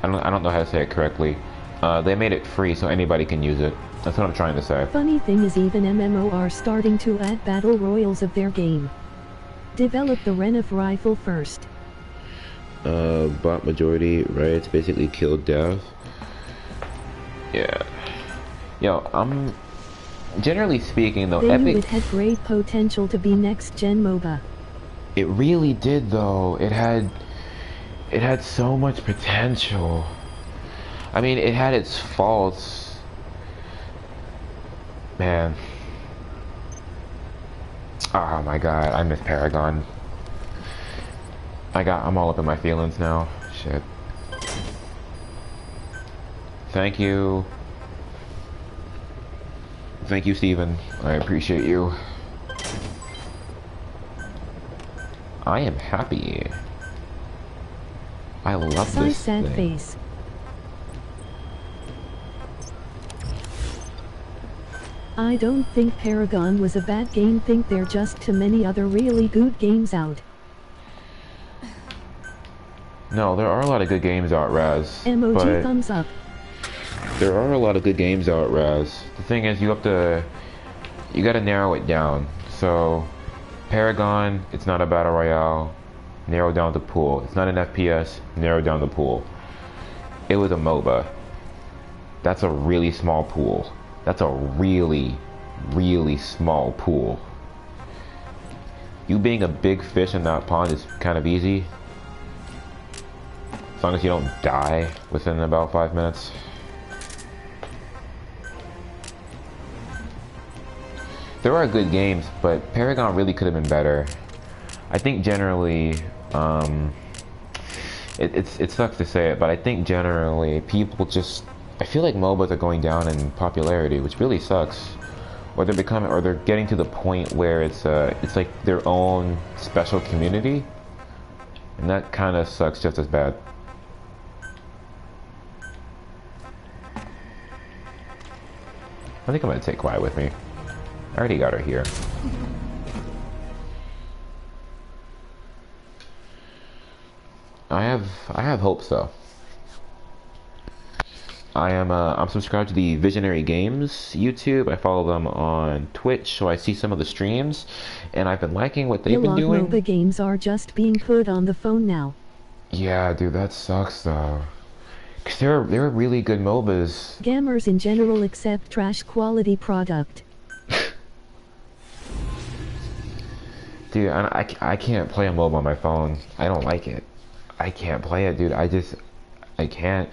don't know how to say it correctly. They made it free so anybody can use it. That's what I'm trying to say. Funny thing is, even MMO are starting to add battle royals of their game. Develop the Renif rifle first. Bot majority rights basically killed dev. Yeah. Yo, I'm generally speaking though, They knew Epic it had great potential to be next gen MOBA. It really did though. It had so much potential. I mean, it had its faults. Man. Oh my god, I miss Paragon. I'm all up in my feelings now. Shit. Thank you. Thank you, Steven. I appreciate you. I am happy. I love Sigh, this sad thing. face. I don't think Paragon was a bad game. Think there are just too many other really good games out. No, there are a lot of good games out, Raz. Emoji but thumbs up. there are a lot of good games out, Raz. The thing is, you gotta narrow it down. So, Paragon, it's not a battle royale. Narrow down the pool. It's not an FPS. Narrow down the pool. It was a MOBA. That's a really small pool. That's a really, really small pool. You being a big fish in that pond is kind of easy. As long as you don't die within about 5 minutes. There are good games, but Paragon really could have been better. I think generally, it sucks to say it, but I think generally people just, I feel like MOBAs are going down in popularity, which really sucks. Or they're getting to the point where it's like their own special community, and that kind of sucks just as bad. I think I'm gonna take Quiet with me. I already got her here. I have hopes though. I'm subscribed to the Visionary Games YouTube. I follow them on Twitch, so I see some of the streams, and I've been liking what they've been doing. MOBA games are just being put on the phone now. Yeah, dude, that sucks though. Cause there were really good MOBAs. Gamers in general accept trash quality product. Dude, I can't play a MOBA on my phone. I don't like it. I can't play it, dude. I can't.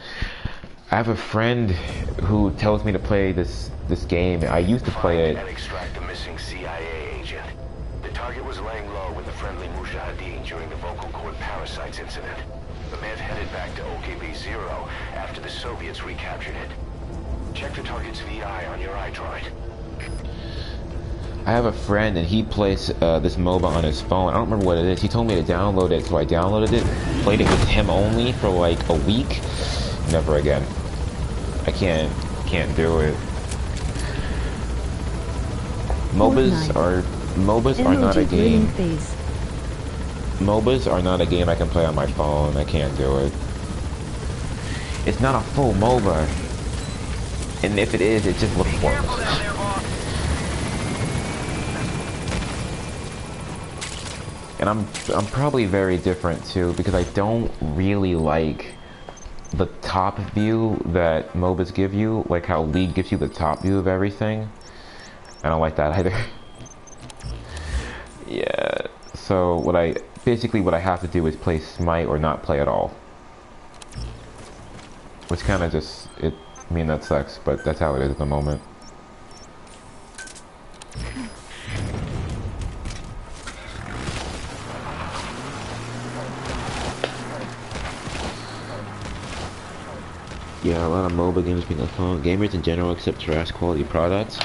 I have a friend who tells me to play this game. I used to play Find it. and extract the missing CIA agent. The target was laying low with the friendly Mujahideen during the vocal cord parasites incident. The man headed back to OKB-0 after the Soviets recaptured it. Check the target's VI on your iDroid. I have a friend and he plays this MOBA on his phone. I don't remember what it is. He told me to download it, so I downloaded it, played it with him only for like a week. Never again. I can't do it. MOBAs are not a game. MOBAs are not a game I can play on my phone. I can't do it. It's not a full MOBA. And if it is, it just looks pointless. And I'm probably very different too, because I don't really like the top view that MOBAs give you, like how League gives you the top view of everything. I don't like that either. Yeah, so what I have to do is play Smite or not play at all. Which kind of just, I mean, that sucks, but that's how it is at the moment. Yeah, a lot of MOBA games being on phone. Gamers in general accept trash quality products.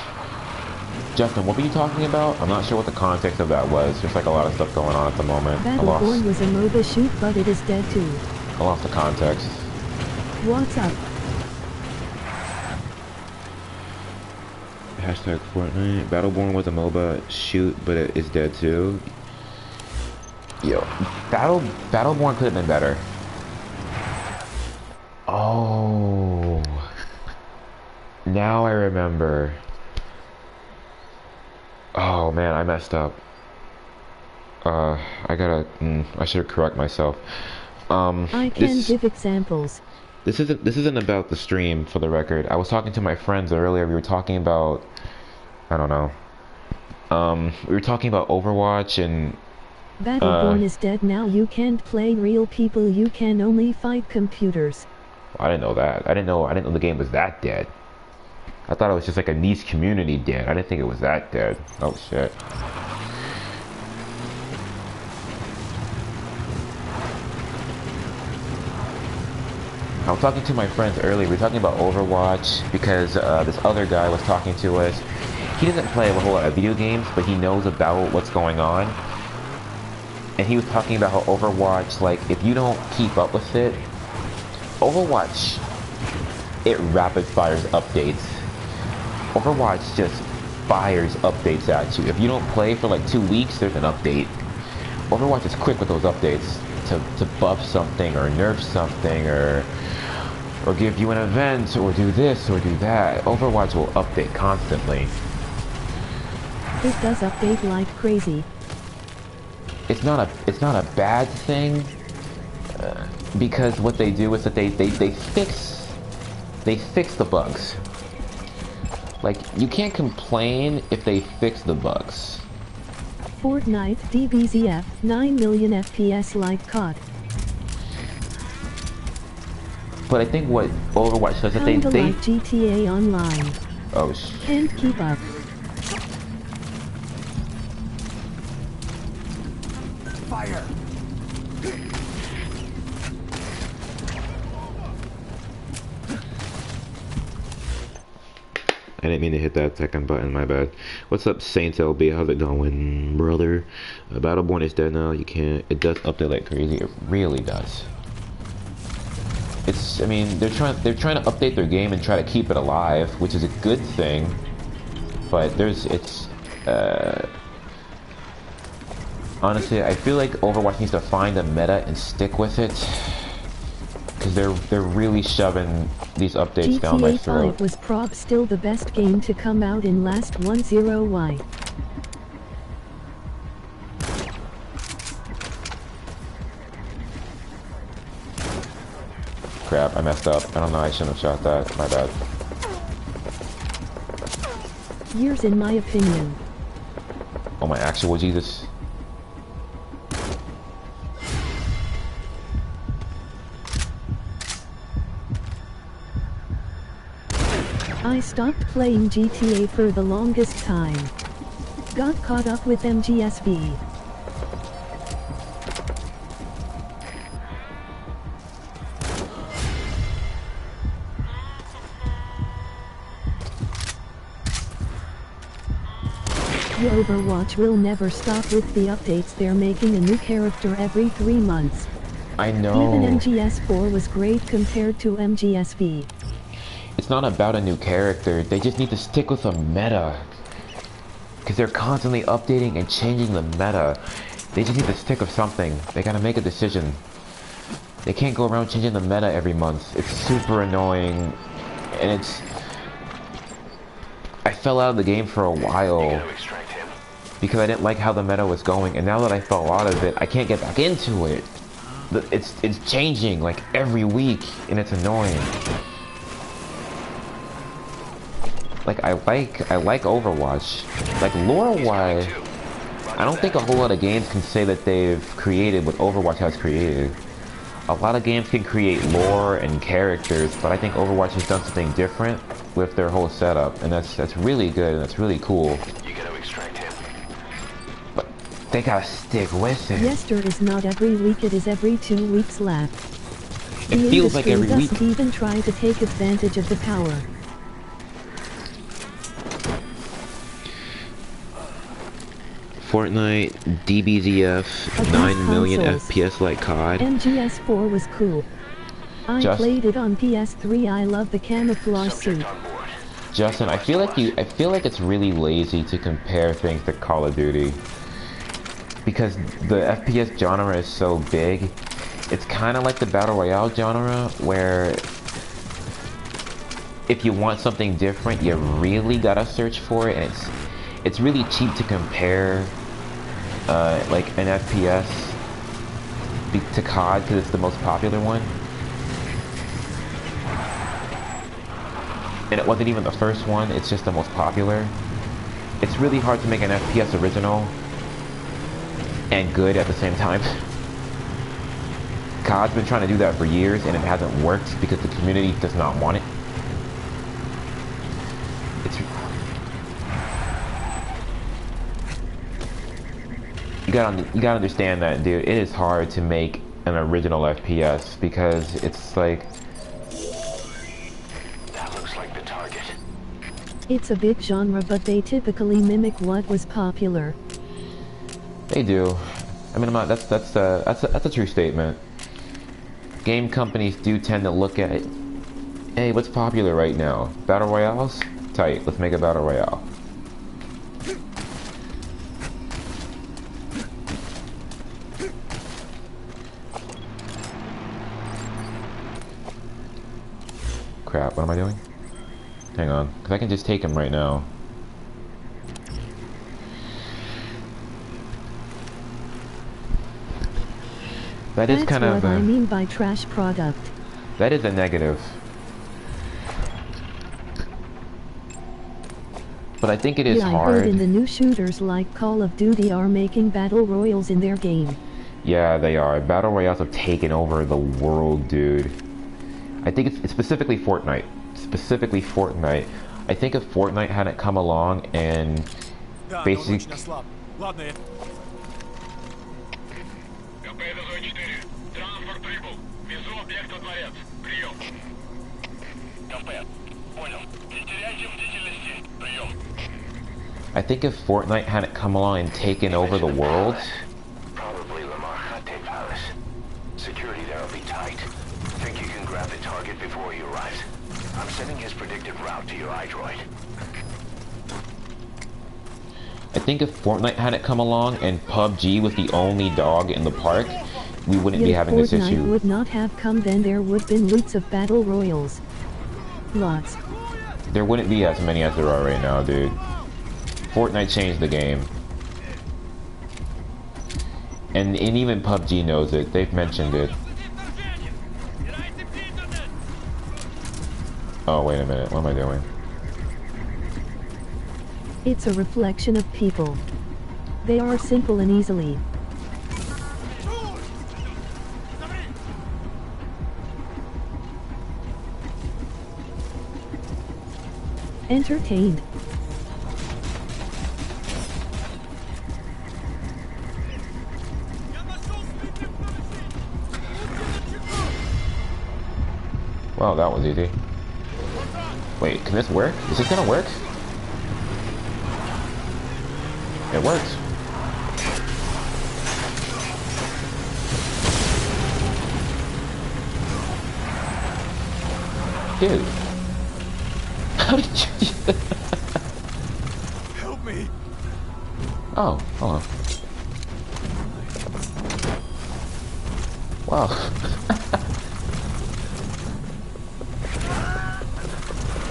Justin, what were you talking about? I'm not sure what the context of that was. There's like a lot of stuff going on at the moment. Battleborn was a MOBA shoot, but it is dead too. I lost the context. What's up? Hashtag Fortnite. Battleborn was a MOBA shoot, but it is dead too. Yo, Battleborn could have been better. Oh, now I remember. Oh man, I messed up. I should correct myself. I can give examples. This isn't about the stream, for the record. I was talking to my friends earlier. We were talking about, I don't know. We were talking about Overwatch and. Battleborn is dead now. You can't play real people. You can only fight computers. I didn't know that. I didn't know the game was that dead. I thought it was just like a niche community dead. I didn't think it was that dead. Oh shit. I was talking to my friends earlier. We were talking about Overwatch because this other guy was talking to us. He doesn't play a whole lot of video games, but he knows about what's going on. And he was talking about how Overwatch, like, if you don't keep up with it, Overwatch, it rapid fires updates. Overwatch just fires updates at you. If you don't play for like 2 weeks, there's an update. Overwatch is quick with those updates to buff something or nerf something or give you an event or do this or do that. Overwatch will update constantly. It does update like crazy. It's not a bad thing because what they do is that they fix the bugs. Like, you can't complain if they fix the bugs. Fortnite DBZF 9 million FPS like COD. But I think what Overwatch does is that they like GTA Online. Oh shit. Can't keep up. Fire! I didn't mean to hit that second button, my bad. What's up, Saints LB? How's it going, brother? Battleborn is dead now. You can't. It does update like crazy. It really does. I mean, they're trying to update their game and try to keep it alive, which is a good thing. But honestly, I feel like Overwatch needs to find a meta and stick with it. Because they're really shoving these updates down my throat. GTA 5 was prob still the best game to come out in last 10Y. Crap, I messed up. I don't know, I shouldn't have shot that. My bad. Years in my opinion. Oh my actual Jesus. I stopped playing GTA for the longest time. Got caught up with MGSV. Overwatch will never stop with the updates. They're making a new character every 3 months. I know. Even MGS4 was great compared to MGSV. It's not about a new character, they just need to stick with a meta. Because they're constantly updating and changing the meta. They just need to stick with something. They gotta make a decision. They can't go around changing the meta every month. It's super annoying. And it's... I fell out of the game for a while because I didn't like how the meta was going, and now that I fell out of it, I can't get back into it. It's changing like every week, and it's annoying. Like I like Overwatch. Like lore-wise, I don't think a whole lot of games can say that they've created what Overwatch has created. A lot of games can create lore and characters, but I think Overwatch has done something different with their whole setup, and that's really good and that's really cool. You gotta extract him. But they gotta stick with it. Yester is not every week, it is every 2 weeks lap. It feels like every week. Doesn't even try to take advantage of the power. Fortnite, DBZF, 9 million FPS like COD. MGS4 was cool. I played it on PS3. I love the camouflage suit. Justin, I feel like it's really lazy to compare things to Call of Duty. Because the FPS genre is so big. It's kind of like the Battle Royale genre, where if you want something different, you really gotta search for it, and it's really cheap to compare like an FPS to COD because it's the most popular one. And it wasn't even the first one, it's just the most popular. It's really hard to make an FPS original and good at the same time. COD's been trying to do that for years and it hasn't worked because the community does not want it. You gotta understand that, dude. It is hard to make an original FPS because it's like... That looks like the target. It's a big genre, but they typically mimic what was popular. They do. I mean, I'm not. That's a true statement. Game companies do tend to look at it. Hey, what's popular right now? Battle Royales? Tight. Let's make a Battle Royale. Crap, what am I doing? Hang on, because I can just take him right now. That is kind of... That's what I mean by trash product. That is a negative. But I think it is hard. I heard in the new shooters like Call of Duty are making battle royals in their game. Yeah, they are. Battle Royales have taken over the world, dude. I think it's specifically Fortnite. Specifically Fortnite. I think if Fortnite hadn't come along and basically... I think if Fortnite hadn't come along and taken over the world... Probably Lamarchate Palace. Security there will be tight. Think you can grab the target before he arrives? I'm sending his predicted route to your iDroid. I think if Fortnite hadn't come along and PUBG was the only dog in the park, we wouldn't be having this issue. Fortnite would not have come, then there would have been lots of battle royals. Lots. There wouldn't be as many as there are right now, dude. Fortnite changed the game. And even PUBG knows it. They've mentioned it. Oh, wait a minute. What am I doing? It's a reflection of people. They are simple and easily entertained. Wow, that was easy. Wait, can this work? Is this gonna work? It works. Dude. How did you do that? Help me! Oh, hello. Wow.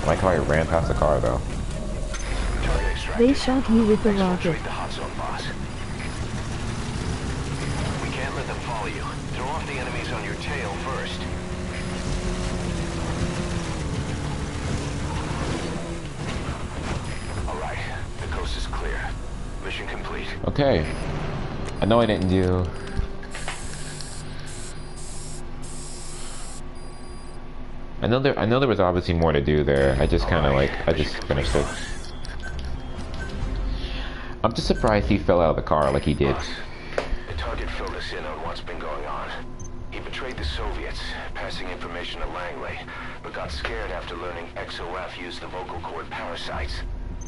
I like how I ran past the car, though. Target extracted. They shot you with a rocket. Exfiltrate the hot zone, boss. We can't let them follow you. Throw off the enemies on your tail first. Alright, the coast is clear. Mission complete. Okay. I know I didn't do... I know there was obviously more to do there. I just kind of like, I just finished it. I'm just surprised he fell out of the car like he did. The target filled us in on what's been going on. He betrayed the Soviets, passing information to Langley, but got scared after learning XOF used the vocal cord parasites.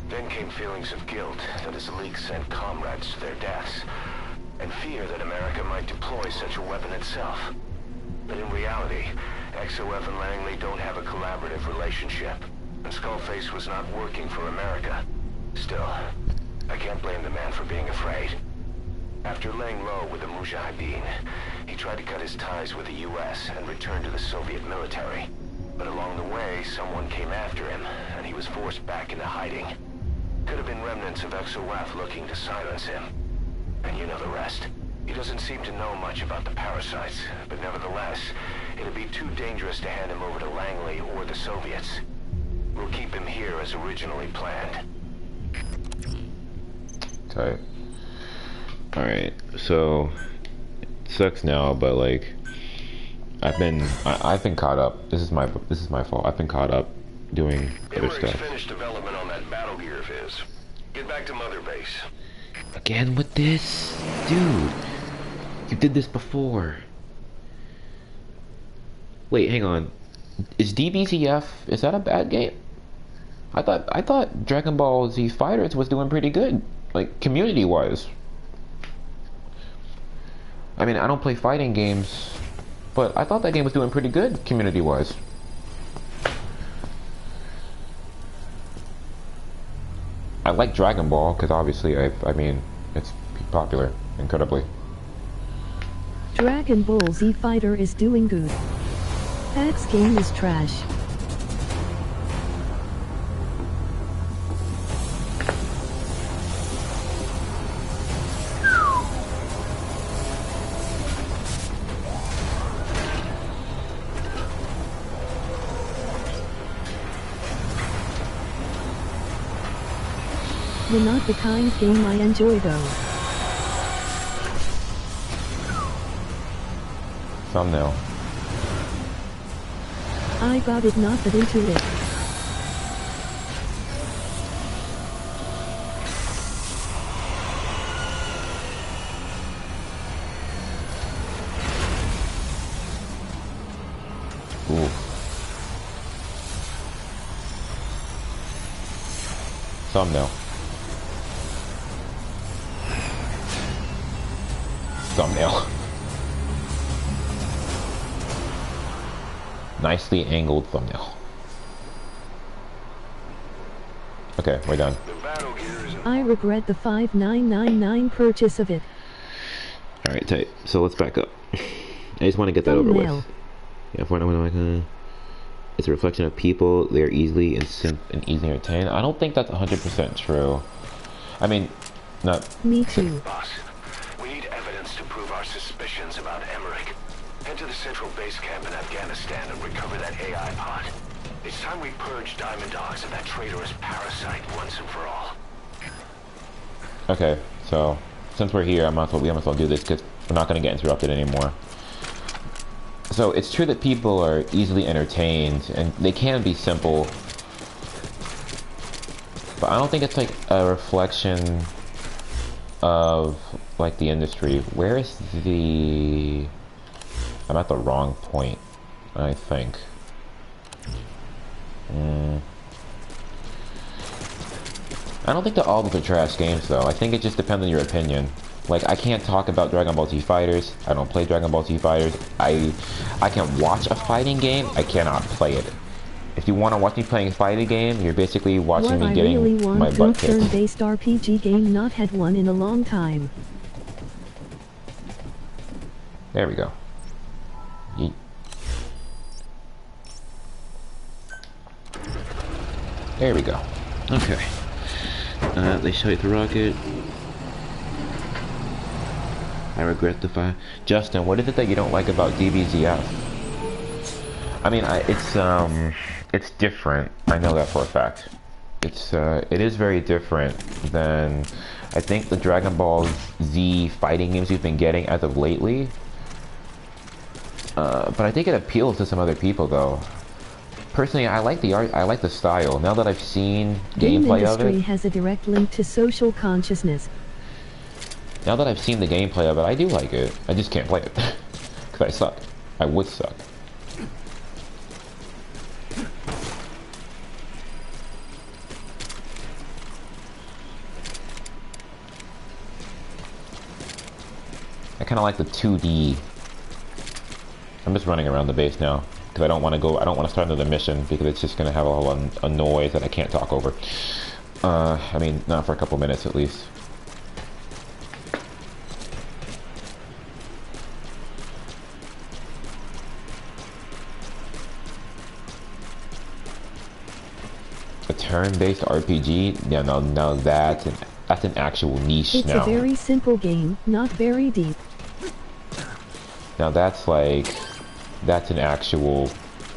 Then came feelings of guilt that his leak sent comrades to their deaths, and fear that America might deploy such a weapon itself. But in reality, XOF and Langley don't have a collaborative relationship, and Skullface was not working for America. Still, I can't blame the man for being afraid. After laying low with the Mujahideen, he tried to cut his ties with the US and return to the Soviet military. But along the way, someone came after him, and he was forced back into hiding. Could have been remnants of XOF looking to silence him. And you know the rest. He doesn't seem to know much about the parasites, but nevertheless, it'd be too dangerous to hand him over to Langley or the Soviets. We'll keep him here as originally planned. Tight. Alright, so it sucks now, but like I've been caught up. This is my fault. I've been caught up doing other Emmerich stuff. finished development on that battle gear of his. Get back to Mother Base. Again with this? Dude, you did this before. Wait, hang on. Is DBZF, is that a bad game? I thought Dragon Ball Z Fighters was doing pretty good, like community wise. I mean, I don't play fighting games, but I thought that game was doing pretty good community wise. I like Dragon Ball because obviously I mean it's popular incredibly. Dragon Ball Z Fighter is doing good. X game is trash. You're not the kind of game I enjoy though. Thumbnail. I got it, not that into it. Ooh. Thumbnail. Thumbnail. Nicely angled thumbnail. Okay, we're done. The battle gear is I regret the $5,999 purchase of it. Alright, tight. So let's back up. I just want to get that over with. Thumbnail. Yeah, it's a reflection of people. They are easily and easily entertained. I don't think that's 100% true. I mean, not. Me too. boss. We need evidence to prove our suspicions about Emmerich. Head to the central base camp in Afghanistan and recover that AI pod. It's time we purge Diamond Dogs of that traitorous parasite once and for all. Okay, so since we're here, we might as well do this because we're not going to get interrupted anymore. So it's true that people are easily entertained, and they can be simple, but I don't think it's like a reflection of like the industry. Where is the... I'm at the wrong point, I think. I don't think that all of them are trash games though. I think it just depends on your opinion. Like, I can't talk about Dragon Ball Z Fighters. I don't play Dragon Ball Z Fighters. I can watch a fighting game. I cannot play it. If you want to watch me playing a fighting game, you're basically watching me getting really want my butt kicked. turn-based RPG game, not had one in a long time. There we go. Yeet. There we go. Okay. They show you the rocket. I regret the fire. Justin, what is it that you don't like about DBZF? I mean, it's different. I know that for a fact. It is very different than, I think, the Dragon Ball Z fighting games we've been getting as of lately. But I think it appeals to some other people, though. Personally, I like the art. I like the style. Now that I've seen gameplay of it, industry has a direct link to social consciousness. now that I've seen the gameplay of it, I do like it. I just can't play it because I suck. I would suck. I kind of like the 2D. I'm just running around the base now because I don't want to go. I don't want to start another mission because it's just going to have a noise that I can't talk over. I mean, not for a couple minutes at least. A turn-based RPG? Yeah, now that's an actual niche It's now. a very simple game, not very deep. Now that's an actual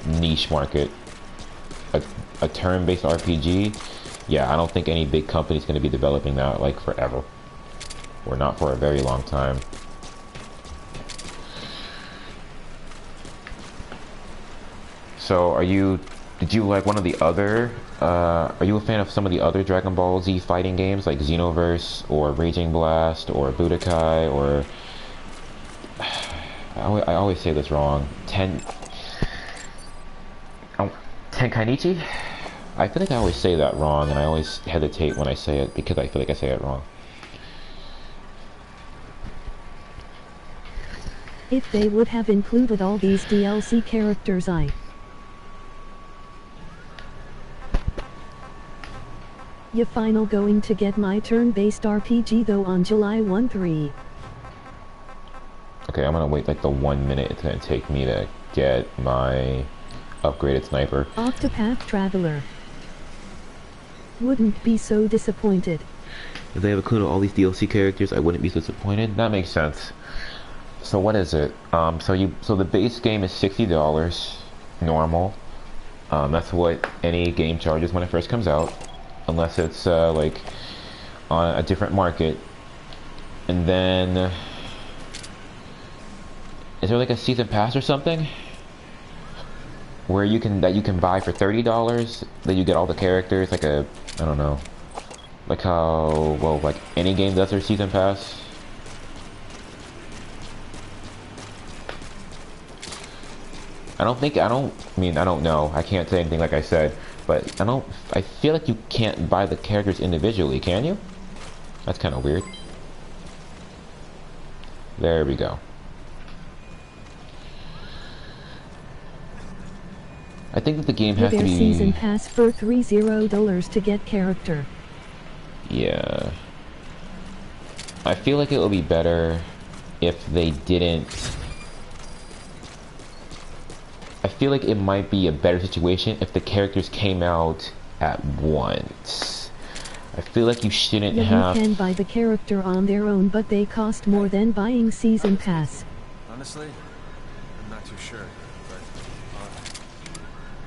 niche market. A turn-based RPG? Yeah, I don't think any big company's going to be developing that like forever. Or not for a very long time. So did you like one of the other, are you a fan of some of the other Dragon Ball Z fighting games like Xenoverse or Raging Blast or Budokai or... I always say this wrong. Tenkainichi? I feel like I always say that wrong, and I always hesitate when I say it because I feel like I say it wrong. If they would have included all these DLC characters, You final going to get my turn-based RPG though on July 1-3. Okay, I'm gonna wait like the 1 minute it's gonna take me to get my upgraded sniper. Octopath Traveler. Wouldn't be so disappointed. If they have included all these DLC characters, I wouldn't be disappointed. That makes sense. So what is it? So the base game is $60 normal. That's what any game charges when it first comes out, unless it's like on a different market. And then is there like a season pass or something where you can buy for $30 that you get all the characters, like I don't know, like how, well, like any game does their season pass. I don't know, I can't say anything like I said, but I feel like you can't buy the characters individually, can you? That's kind of weird. There we go. I think that the game has to be... season pass for $30 to get character. Yeah. I feel like it would be better if they didn't... I feel like it might be a better situation if the characters came out at once. I feel like you shouldn't have... You can buy the character on their own, but they cost more than buying season pass. Honestly, I'm not too sure, but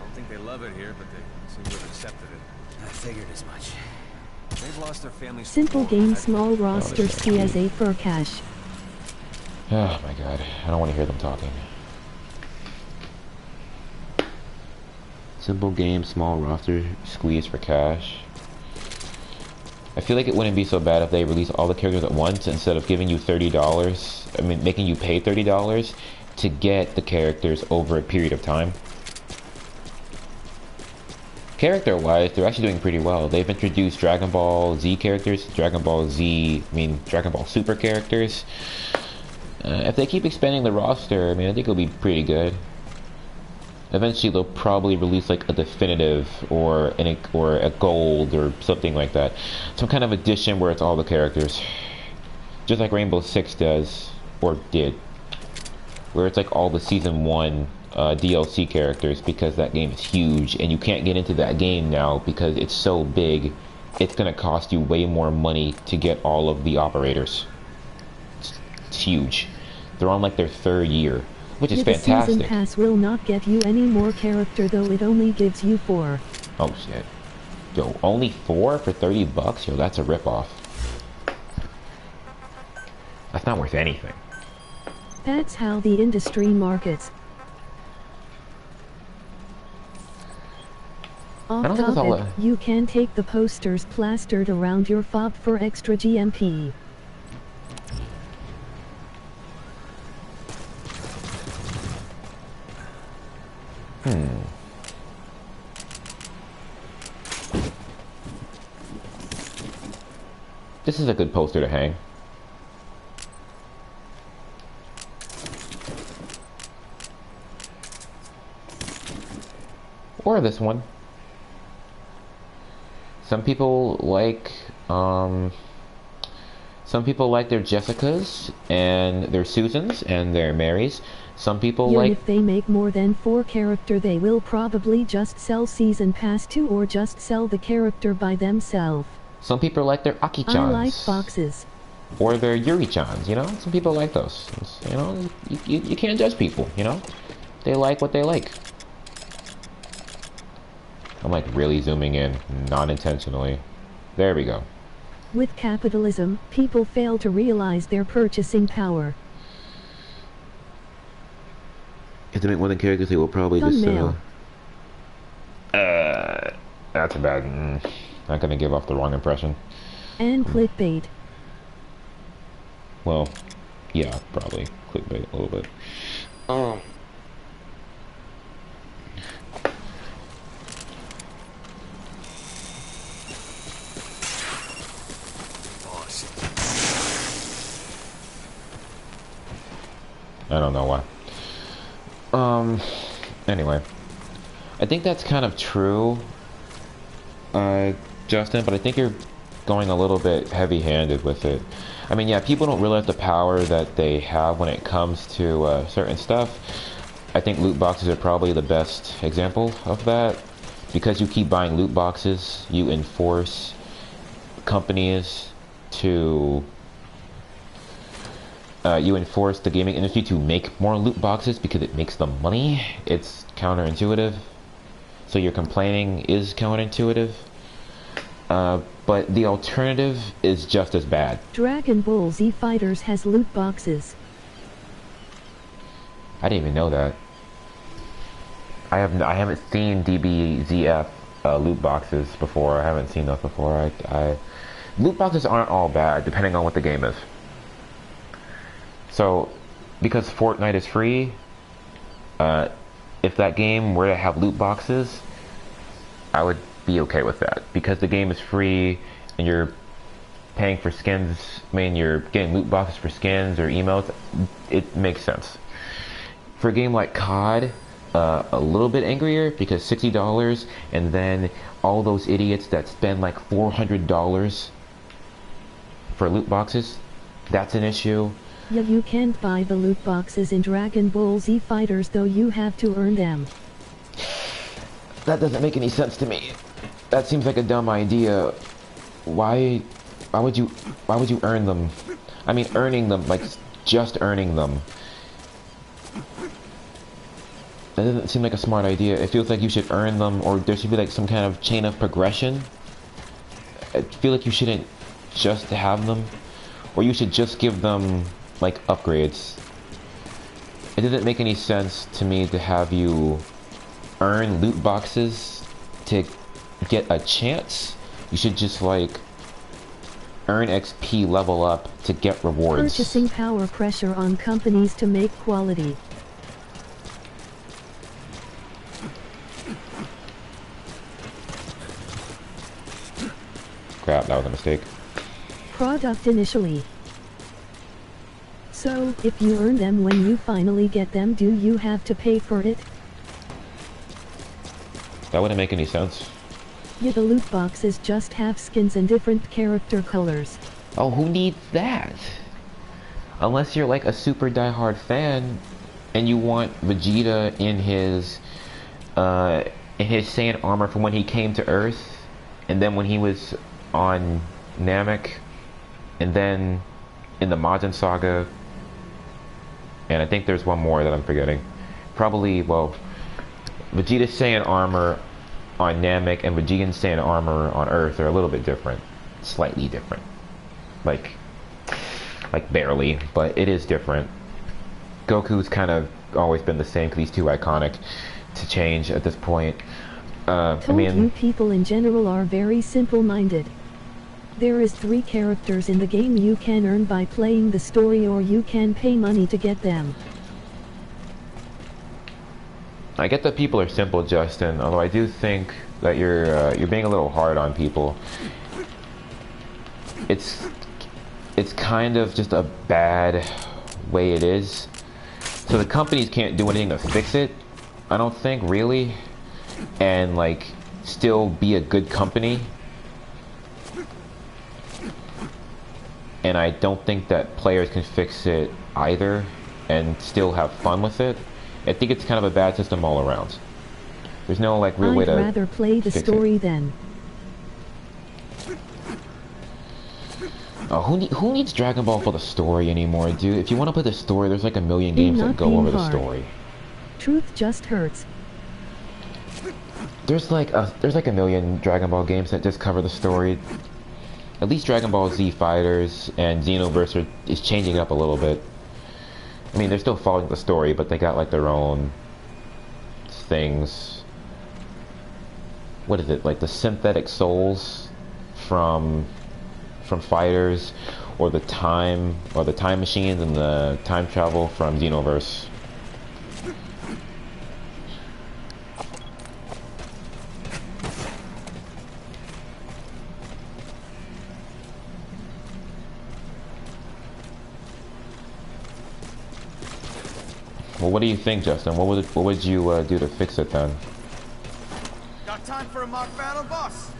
I'll think they love it here, but they seem to have accepted it. I figured as much. They've lost their families. Simple game, small roster, ski as a for cash. Oh my god, I don't want to hear them talking. Simple game, small roster, squeeze for cash. I feel like it wouldn't be so bad if they release all the characters at once instead of giving you $30. I mean, making you pay $30 to get the characters over a period of time. Character-wise, they're actually doing pretty well. They've introduced Dragon Ball Z characters, Dragon Ball Super characters. If they keep expanding the roster, I mean, I think it'll be pretty good. Eventually, they'll probably release like a definitive or a gold or something like that. Some kind of edition where it's all the characters. Just like Rainbow Six does, or did. Where it's like all the Season 1 DLC characters, because that game is huge and you can't get into that game now because it's so big. It's going to cost you way more money to get all of the operators. It's huge. They're on like their 3rd year. Which is fantastic. The season pass will not get you any more character, though it only gives you 4. Oh shit. Yo, only 4 for $30? Yo, that's a ripoff. That's not worth anything. That's how the industry markets. Off topic, you can take the posters plastered around your fob for extra GMP. This is a good poster to hang. Or this one. Some people like their Jessicas and their Susans and their Marys. Some people Yeah, like... if they make more than 4 character, they will probably just sell Season Pass 2 or just sell the character by themselves. Some people like their Aki-chans. I like boxes. Or their Yuri-chans, you know? Some people like those. You know, you can't judge people, you know? They like what they like. I'm like really zooming in, non-intentionally. There we go. With capitalism, people fail to realize their purchasing power. If they make more than characters, they will probably Thumbnail. just that's a bad... not gonna give off the wrong impression. And clickbait. Well, yeah, probably. Clickbait a little bit. Oh, I don't know why. Anyway. I think that's kind of true, Justin, but I think you're going a little bit heavy-handed with it. I mean, yeah, people don't realize the power that they have when it comes to certain stuff. I think loot boxes are probably the best example of that. Because you keep buying loot boxes, you enforce companies to... you enforce the gaming industry to make more loot boxes because it makes them money. It's counterintuitive. So your complaining is counterintuitive. But the alternative is just as bad. Dragon Ball Z Fighters has loot boxes. I didn't even know that. I haven't seen DBZF loot boxes before. I haven't seen those before. Loot boxes aren't all bad, depending on what the game is. So, because Fortnite is free, if that game were to have loot boxes, I would be okay with that. Because the game is free, and you're paying for skins, I mean, you're getting loot boxes for skins or emotes, it makes sense. For a game like COD, a little bit angrier, because $60, and then all those idiots that spend like $400 for loot boxes, that's an issue. Yeah, you can't buy the loot boxes in Dragon Ball Z Fighters, though you have to earn them. That doesn't make any sense to me. That seems like a dumb idea. Why would you earn them? I mean, earning them, like, just earning them. That doesn't seem like a smart idea. It feels like you should earn them, or there should be like some kind of chain of progression. I feel like you shouldn't just have them, or you should just give them like upgrades. It didn't make any sense to me to have you earn loot boxes to get a chance. You should just like earn XP, level up to get rewards. Purchasing power pressure on companies to make quality. Crap, that was a mistake. Product initially. So, if you earn them when you finally get them, do you have to pay for it? That wouldn't make any sense. Yeah, the loot boxes just have skins and different character colors. Oh, who needs that? Unless you're like a super diehard fan and you want Vegeta in his Saiyan armor from when he came to Earth, and then when he was on Namek, and then in the Majin Saga, and I think there's one more that I'm forgetting. Probably, well, Vegeta's Saiyan armor on Namek and Vegeta's Saiyan armor on Earth are a little bit different. Slightly different. Like barely, but it is different. Goku's kind of always been the same because he's too iconic to change at this point. I mean, you people in general are very simple-minded. There is 3 characters in the game you can earn by playing the story, or you can pay money to get them. I get that people are simple, Justin, although I do think that you're being a little hard on people. It's kind of just a bad way it is. So the companies can't do anything to fix it, I don't think, really, and like still be a good company. And I don't think that players can fix it either and still have fun with it. I think it's kind of a bad system all around. There's no like real way to I'd rather play the story then. Oh, who needs Dragon Ball for the story anymore, dude? If you want to play the story, there's like a million games that go over the story. Truth just hurts. There's like a million Dragon Ball games that just cover the story. At least Dragon Ball Z Fighters and Xenoverse is changing it up a little bit. I mean, they're still following the story, but they got like their own things. What is it, like the synthetic souls from Fighters, or the time machines and the time travel from Xenoverse. Well, what do you think, Justin? What would you do to fix it then? Got time for a mock battle, boss?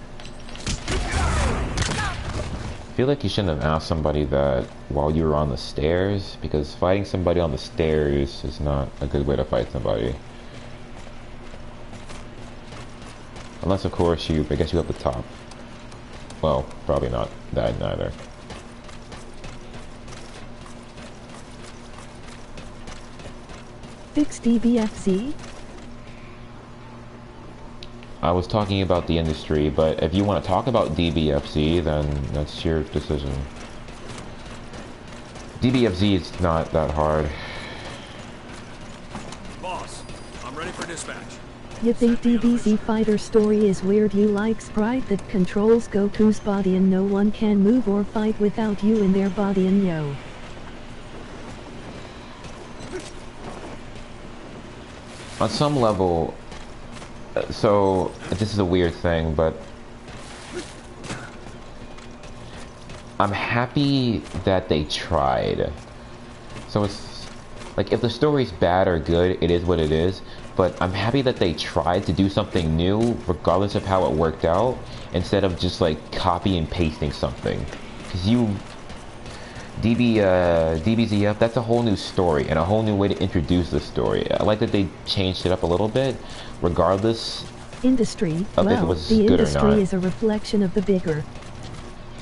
I feel like you shouldn't have asked somebody that while you were on the stairs, because fighting somebody on the stairs is not a good way to fight somebody. Unless, of course, I guess you have the top. Well, probably not that neither. Fix DBFZ? I was talking about the industry, but if you want to talk about DBFZ, then that's your decision. DBFZ is not that hard. Boss, I'm ready for dispatch. You think DBZ Fighter story is weird? You like Sprite that controls Goku's body and no one can move or fight without you in their body, and yo. On some level, so this is a weird thing, but I'm happy that they tried. So it's like, if the story's bad or good, it is what it is, but I'm happy that they tried to do something new regardless of how it worked out, instead of just like copy and pasting something. Because DBZF, that's a whole new story and a whole new way to introduce the story. I like that they changed it up a little bit, regardless Industry, of if it well, was the good or industry not. is a reflection of the bigger.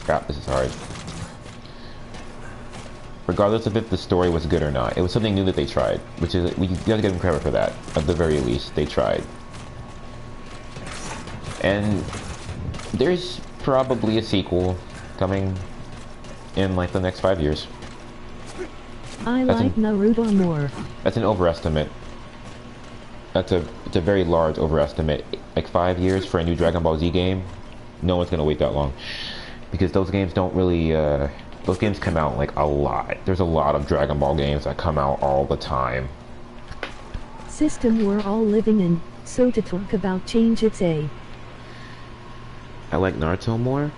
Crap, this is hard. regardless of if the story was good or not. It was something new that they tried, which is you gotta give them credit for that. At the very least, they tried. And there's probably a sequel coming in like the next 5 years. I like Naruto more. That's an overestimate. It's a very large overestimate. Like 5 years for a new Dragon Ball Z game, no one's gonna wait that long, because those games don't really. Those games come out like a lot. There's a lot of Dragon Ball games that come out all the time. System we're all living in, so to talk about change it's a I like Naruto more.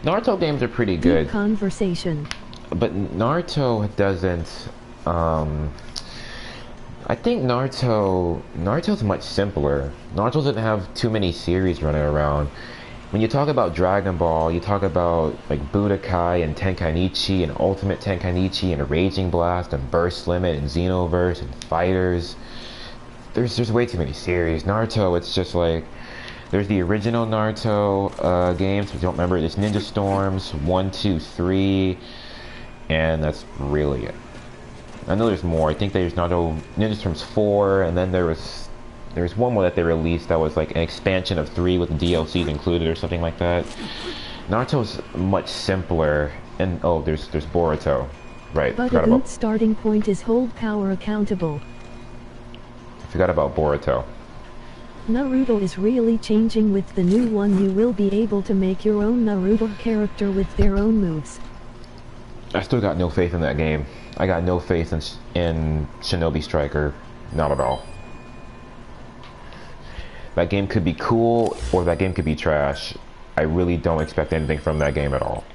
Naruto games are pretty good. deep conversation. But Naruto doesn't, I think Naruto's much simpler. Naruto doesn't have too many series running around. When you talk about Dragon Ball, you talk about like Budokai and Tenkaichi and Ultimate Tenkaichi and Raging Blast and Burst Limit and Xenoverse and Fighters. There's way too many series. Naruto, it's just like, there's the original Naruto games, if you don't remember, it's Ninja Storms 1, 2, 3, and that's really it. I know there's more. I think there's Ninja Storms 4, and then there's one more that they released that was like an expansion of 3 with DLCs included or something like that. Naruto's much simpler, and oh, there's Boruto, right? But a good starting point is hold power accountable. I forgot about Boruto. Naruto is really changing with the new one. You will be able to make your own Naruto character with their own moves. I still got no faith in that game. I got no faith in Shinobi Striker. Not at all. That game could be cool, or that game could be trash. I really don't expect anything from that game at all.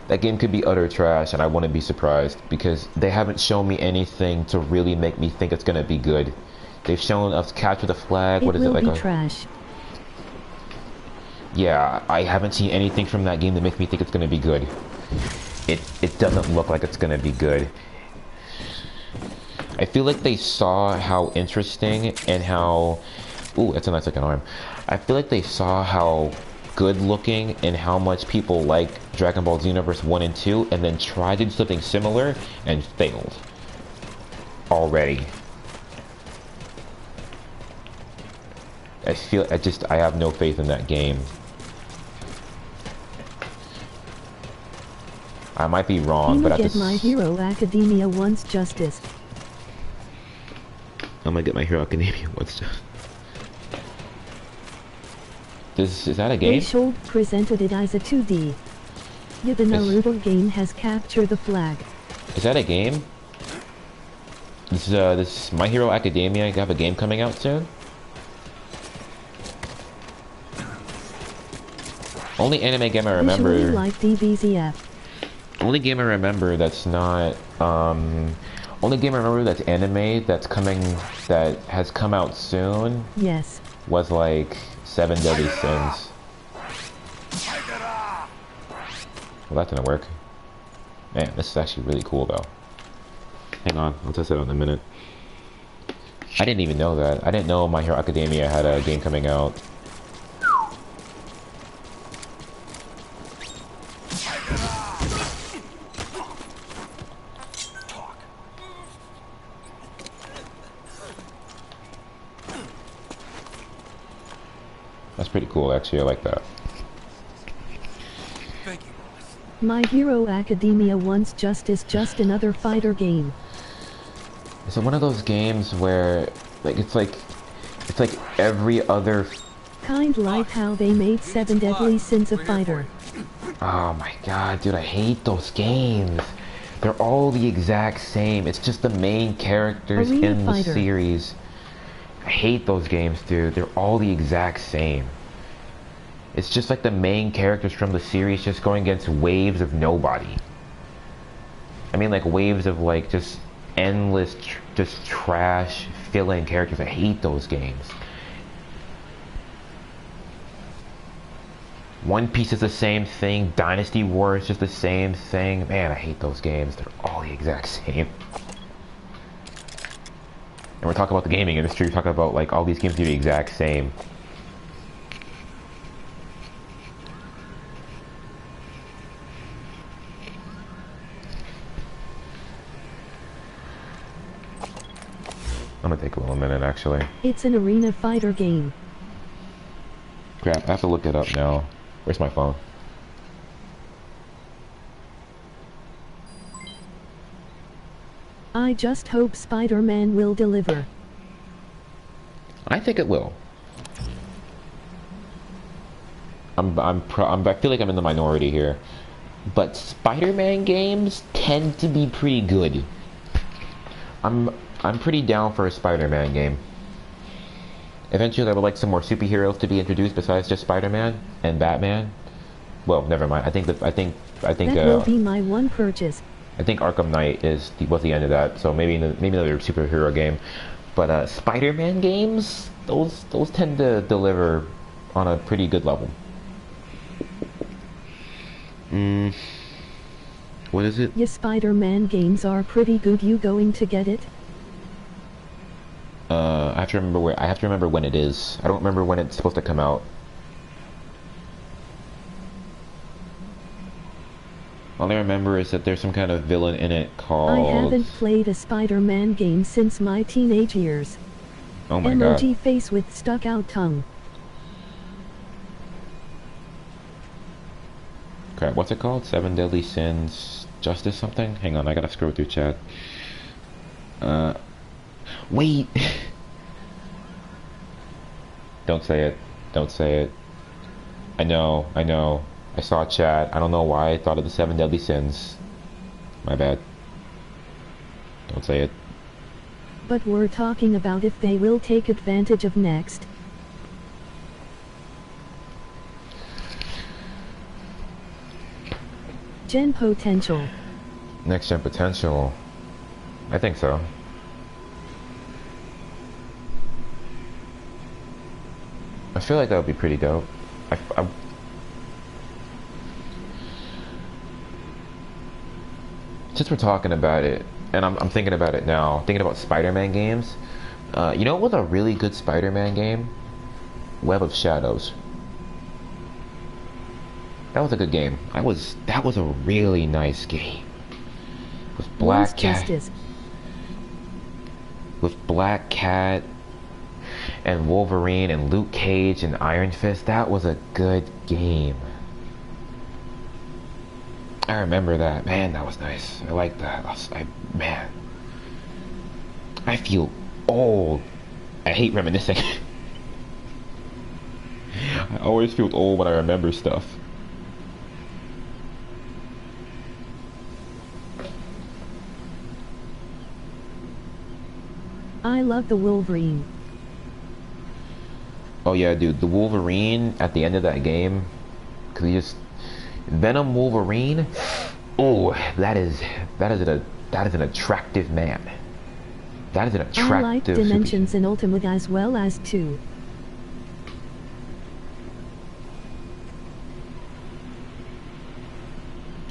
That game could be utter trash, and I wouldn't be surprised, because they haven't shown me anything to really make me think it's gonna be good. They've shown us capture the flag. What is it like? It will be trash. Yeah, I haven't seen anything from that game that makes me think it's gonna be good. It doesn't look like it's gonna be good. I feel like they saw how interesting and how... Ooh, that's a nice looking arm. I feel like they saw how good looking and how much people like Dragon Ball Xenoverse 1 and 2, and then tried to do something similar and failed. Already. I have no faith in that game. I might be wrong, but get My Hero Academia wants justice. I'm gonna get My Hero Academia wants justice. Is that a game? They showed presented it as a 2D. Yeah, the Naruto game has captured the flag. Is that a game? This My Hero Academia, you have a game coming out soon? Only anime game I remember. Visually like DBZF. Only game I remember that's not only game I remember that's anime that has come out soon. Yes. Was like 7 Deadly Sins. Well, that didn't work. Man, this is actually really cool though. Hang on, I'll test it out in a minute. I didn't even know that. I didn't know My Hero Academia had a game coming out. That's pretty cool, actually. I like that. Thank you. My Hero Academia wants justice, just another fighter game. Is it one of those games where, it's like every other... Kind like how they made 7 Deadly Sins a fighter. Oh my god, dude, I hate those games. They're all the exact same. It's just the main characters in the series. I hate those games, dude. They're all the exact same. It's just like the main characters from the series just going against waves of nobody. I mean, like waves of like just endless, just trash fill-in characters. I hate those games. One Piece is the same thing. Dynasty War is just the same thing. Man, I hate those games. They're all the exact same. And we're talking about the gaming industry. We're talking about like all these games are the exact same. I'm gonna take a little minute actually. It's an arena fighter game. Crap, I have to look it up now. Where's my phone? I just hope Spider-Man will deliver. I think it will. I feel like I'm in the minority here, but Spider-Man games tend to be pretty good. I'm pretty down for a Spider-Man game. Eventually, I would like some more superheroes to be introduced besides just Spider-Man and Batman. Well, never mind. I think That will be my one purchase. I think Arkham Knight was the end of that. So maybe another superhero game. But Spider-Man games, those tend to deliver on a pretty good level. What is it? Your Spider-Man games are pretty good. You going to get it? I have to remember when it is. I don't remember when it's supposed to come out. All I remember is that there's some kind of villain in it called... I haven't played a Spider-Man game since my teenage years. Oh my Emoji god. face with stuck out tongue. Crap, what's it called? Seven Deadly Sins... Justice something? Hang on, I gotta scroll through chat. Wait! Don't say it. Don't say it. I know. I saw chat. I don't know why I thought of the Seven Deadly Sins. My bad. Don't say it. But we're talking about if they will take advantage of next. Gen potential. Next gen potential. I think so. I feel like that would be pretty dope. Since we're talking about it, and I'm thinking about it now, thinking about Spider-Man games. You know what was a really good Spider-Man game? Web of Shadows. That was a good game. That was a really nice game. With Black Cat. With Black Cat and Wolverine and Luke Cage and Iron Fist. That was a good game. I remember that. Man, that was nice. I like that. Man. I feel old. I hate reminiscing. I always feel old when I remember stuff. I love the Wolverine. Oh yeah, dude, the Wolverine at the end of that game, cause he just Venom Wolverine. Oh, that is an attractive man. That is an attractive. I like Dimensions in Ultimate as well as 2.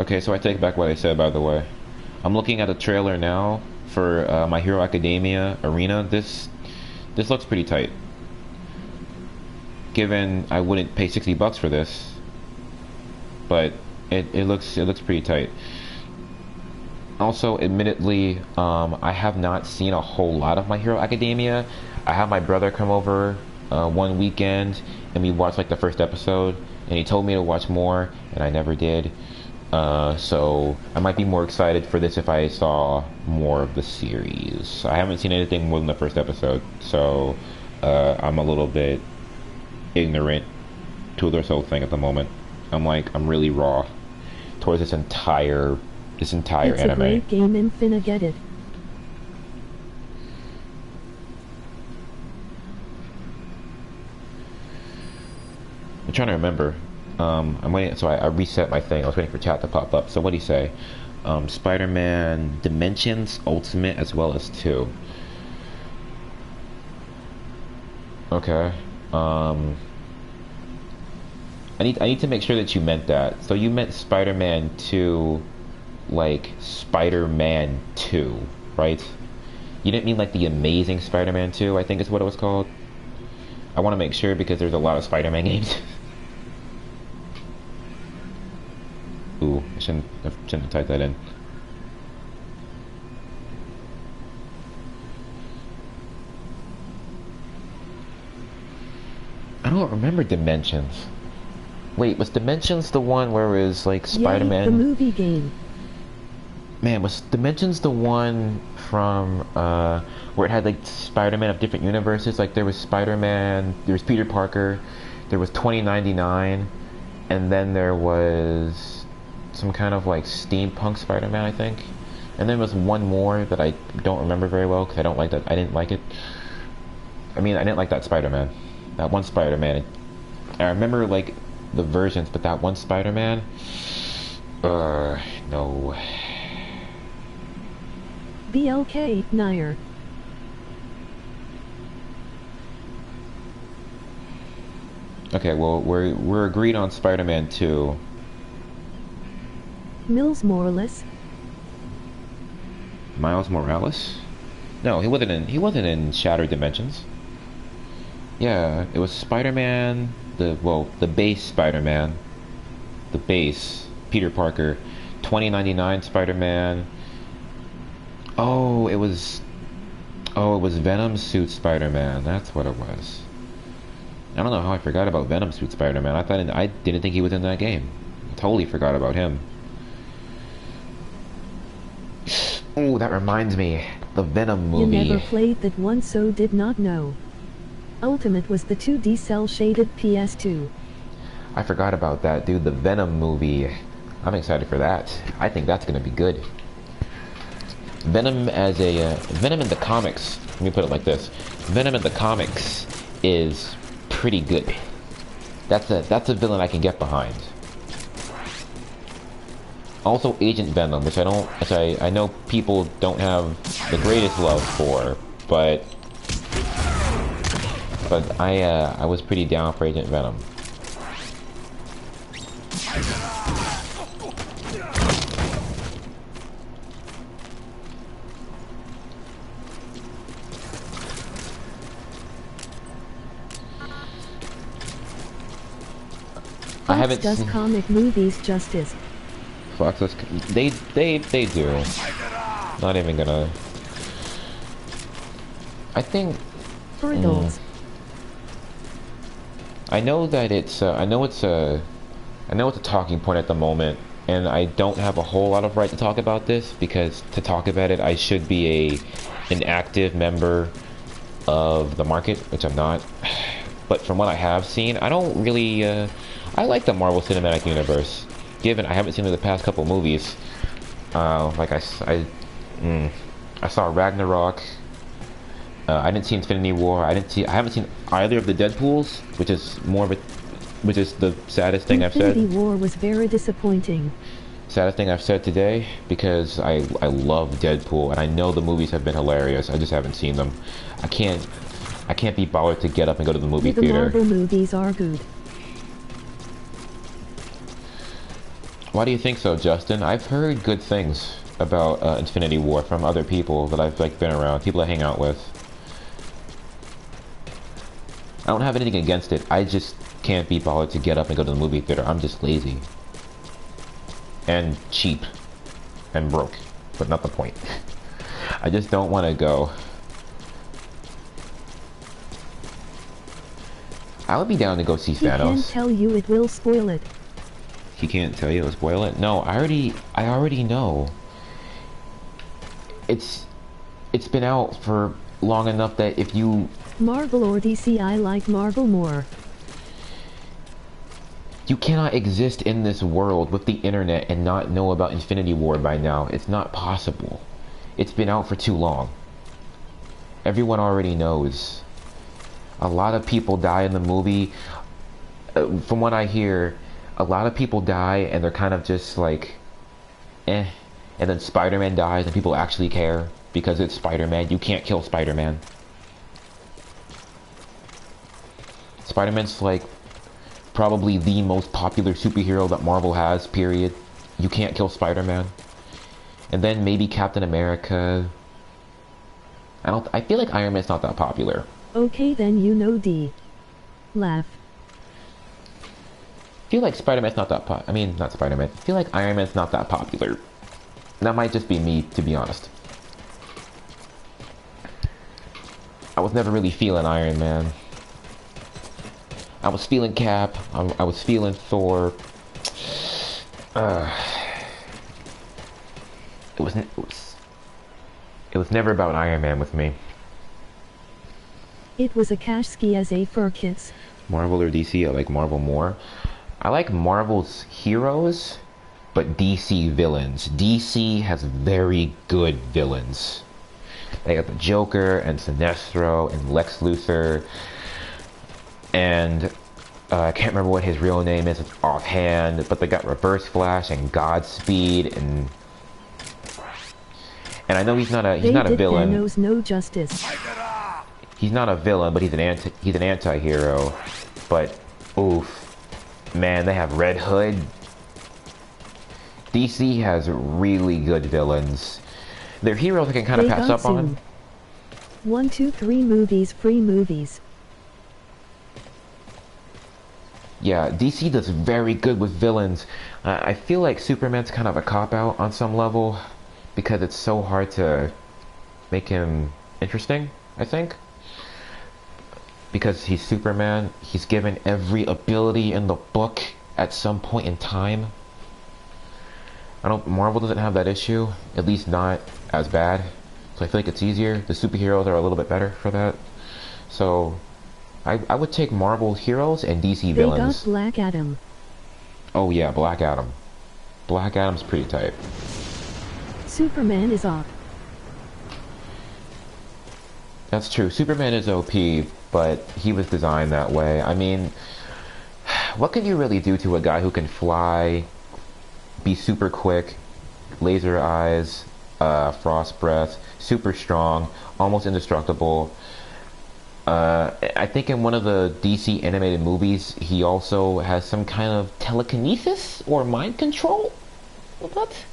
Okay, so I take back what I said. By the way, I'm looking at a trailer now for My Hero Academia Arena. This looks pretty tight. Given I wouldn't pay $60 for this, but it looks pretty tight. Also, admittedly, I have not seen a whole lot of My Hero Academia. I had my brother come over one weekend, and we watched like the first episode, and he told me to watch more, and I never did. So I might be more excited for this if I saw more of the series. I haven't seen anything more than the first episode, so I'm a little bit ignorant to this whole thing at the moment. I'm really raw towards this entire it's anime. A great game and finna get it. I'm trying to remember. I'm waiting, so I reset my thing. I was waiting for chat to pop up. So what do you say? Spider-Man Dimensions Ultimate as well as 2. Okay. I need to make sure that you meant that. So you meant Spider-Man 2, like Spider-Man 2, right? You didn't mean like the Amazing Spider-Man 2, I think is what it was called. I want to make sure because there's a lot of Spider-Man games. Ooh, I shouldn't have typed that in. I don't remember Dimensions. Wait, was Dimensions the one where it was like Spider-Man? Yay, the movie game. Man, was Dimensions the one from where it had like Spider-Man of different universes? Like there was Spider-Man, there was Peter Parker, there was 2099, and then there was some kind of like steampunk Spider-Man, I think. And then there was one more that I don't remember very well because I don't like that. I didn't like it. I mean, I didn't like that Spider-Man. That one Spider-Man. I remember like the versions, but that one Spider-Man, no. BLK, Nair. Okay, well we're agreed on Spider-Man 2. Mills Morales. Miles Morales? No, he wasn't in Shattered Dimensions. Yeah, it was Spider-Man, the base Spider-Man. The base Peter Parker, 2099 Spider-Man. Oh, it was Venom suit Spider-Man. That's what it was. I don't know how I forgot about Venom suit Spider-Man. I didn't think he was in that game. I totally forgot about him. Oh, that reminds me. The Venom movie. You never played that one, so did not know. Ultimate was the 2D cel-shaded PS2. I forgot about that, dude. The Venom movie. I'm excited for that. I think that's gonna be good. Venom as a Venom in the comics. Let me put it like this: Venom in the comics is pretty good. That's a villain I can get behind. Also, Agent Venom, which I know people don't have the greatest love for, but I was pretty down for Agent Venom. I haven't does seen comic movies justice. Fox does, they do. Not even gonna. I think For adults. I know that I know it's a talking point at the moment, and I don't have a whole lot of right to talk about this because to talk about it I should be an active member of the market, which I'm not. But from what I have seen, I don't really I like the Marvel Cinematic Universe. Given I haven't seen the past couple movies, like I saw Ragnarok. I didn't see Infinity War. I haven't seen either of the Deadpools, which is the saddest thing I've said. Infinity War was very disappointing. Saddest thing I've said today, because I love Deadpool and I know the movies have been hilarious. I just haven't seen them. I can't be bothered to get up and go to the movie The theater. Marvel movies are good. Why do you think so, Justin? I've heard good things about Infinity War from other people that I've been around, people I hang out with. I don't have anything against it. I just can't be bothered to get up and go to the movie theater. I'm just lazy. And cheap. And broke. But not the point. I just don't want to go. I would be down to go see He Thanos. can't tell you, it will spoil it. He can't tell you, it'll spoil it? No, I already know. It's been out for long enough that if you... Marvel or DC, I like Marvel more. You cannot exist in this world with the internet and not know about Infinity War by now. It's not possible. It's been out for too long. Everyone already knows. A lot of people die in the movie. From what I hear, a lot of people die and they're kind of just like, eh. And then Spider-Man dies and people actually care because it's Spider-Man. You can't kill Spider-Man. Spider-Man's like probably the most popular superhero that Marvel has, period. You can't kill Spider-Man. And then maybe Captain America. I feel like Iron Man's not that popular. Okay then you know D. Laugh. I feel like Spider-Man's not that I mean, not Spider-Man. I feel like Iron Man's not that popular. That might just be me, to be honest. I was never really feeling Iron Man. I was feeling Cap. I was feeling Thor. It was never about Iron Man with me. It was a cash ski as a fur kiss. Marvel or DC? I like Marvel more. I like Marvel's heroes, but DC villains. DC has very good villains. They got the Joker and Sinestro and Lex Luthor, and I can't remember what his real name is offhand, but they got Reverse Flash and Godspeed, and I know he's not a villain. Thanos no justice. He's not a villain, but he's an anti-hero. But oof, man, they have Red Hood. DC has really good villains. They're heroes I can kind of pass up on. 1, 2, 3 movies, free movies. Yeah, DC does very good with villains. I feel like Superman's kind of a cop-out on some level, because it's so hard to make him interesting, I think. Because he's Superman, he's given every ability in the book at some point in time. Marvel doesn't have that issue, at least not as bad. So I feel like it's easier. The superheroes are a little bit better for that. So I would take Marvel heroes and DC villains. They got Black Adam. Oh yeah, Black Adam. Black Adam's pretty tight. Superman is off. That's true. Superman is OP, but he was designed that way. I mean, what can you really do to a guy who can fly, be super quick, laser eyes, frost breath, super strong, almost indestructible? I think in one of the DC animated movies, he also has some kind of telekinesis or mind control. What?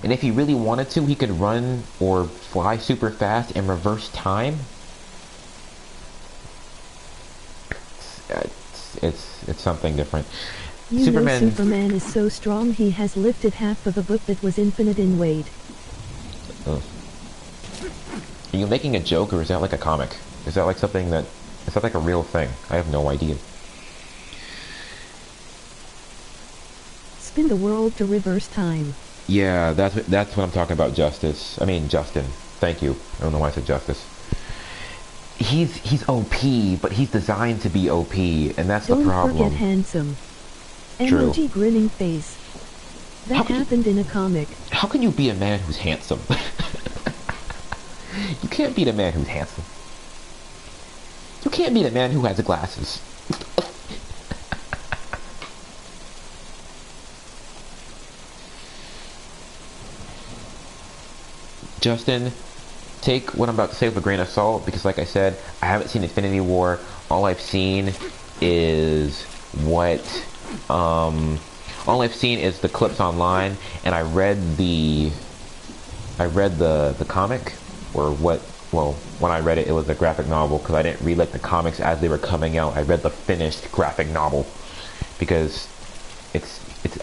And if he really wanted to, he could run or fly super fast and reverse time. It's something different. You know Superman is so strong he has lifted half of a book that was infinite in weight. Are you making a joke, or is that like a comic? Is that like something that... Is that like a real thing? I have no idea. Spin the world to reverse time. Yeah, that's what I'm talking about, Justice. I mean, Justin. Thank you. I don't know why I said Justice. He's OP, but he's designed to be OP, and that's the problem. Don't forget handsome. True. Emoji grinning face. That happened in a comic. How can you be a man who's handsome? You can't beat a man who's handsome. You can't beat a man who has glasses. Justin, take what I'm about to say with a grain of salt, because like I said, I haven't seen Infinity War. All I've seen is all I've seen is the clips online, and I read the comic, or when I read it, it was a graphic novel, because I didn't read like the comics as they were coming out. I read the finished graphic novel, because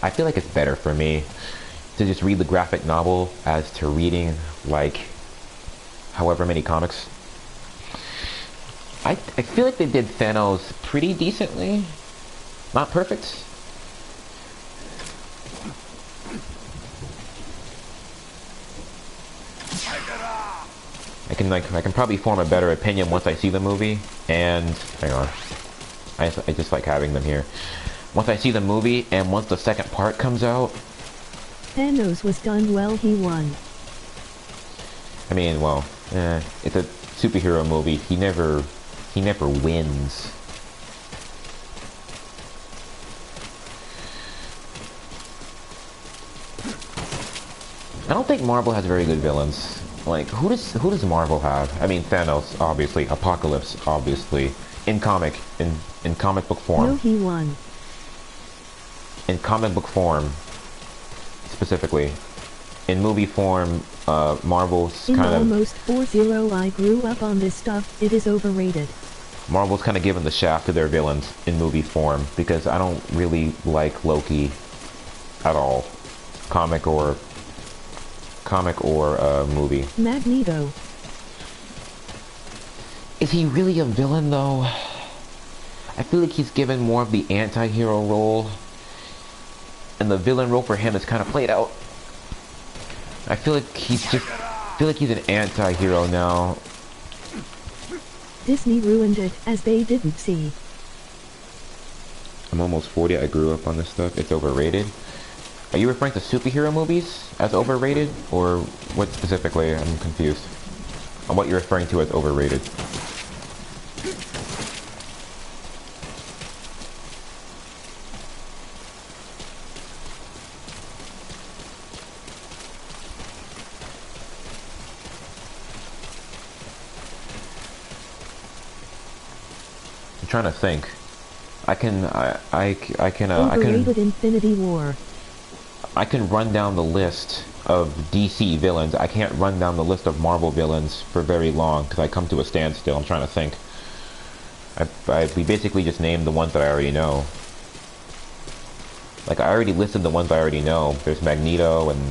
I feel like it's better for me to just read the graphic novel as to reading like however many comics. I feel like they did Thanos pretty decently. Not perfect. I can probably form a better opinion once I see the movie, and hang on. I just like having them here. Once I see the movie, and once the second part comes out. Thanos was done well, he won. I mean, well, it's a superhero movie. He never wins. I don't think Marvel has very good villains. Like, who does Marvel have? I mean, Thanos, obviously. Apocalypse, obviously. In comic book form. No, he won. In comic book form, specifically. in movie form, Marvel's In kind of almost 4-0 I grew up on this stuff, it is overrated. Marvel's kind of given the shaft to their villains in movie form because I don't really like Loki at all, comic or movie. Magneto. Is he really a villain though? I feel like he's given more of the anti-hero role, and the villain role for him is kind of played out. I feel like he's an anti-hero now. Disney ruined it, as they didn't see. I'm almost 40, I grew up on this stuff. It's overrated. Are you referring to superhero movies as overrated? Or what specifically? I'm confused. On what you're referring to as overrated. I'm trying to think. Overrated Infinity War. I can run down the list of DC villains. I can't run down the list of Marvel villains for very long because I come to a standstill. I'm trying to think. We basically just named the ones that I already know. Like, I already listed the ones I already know. There's Magneto and...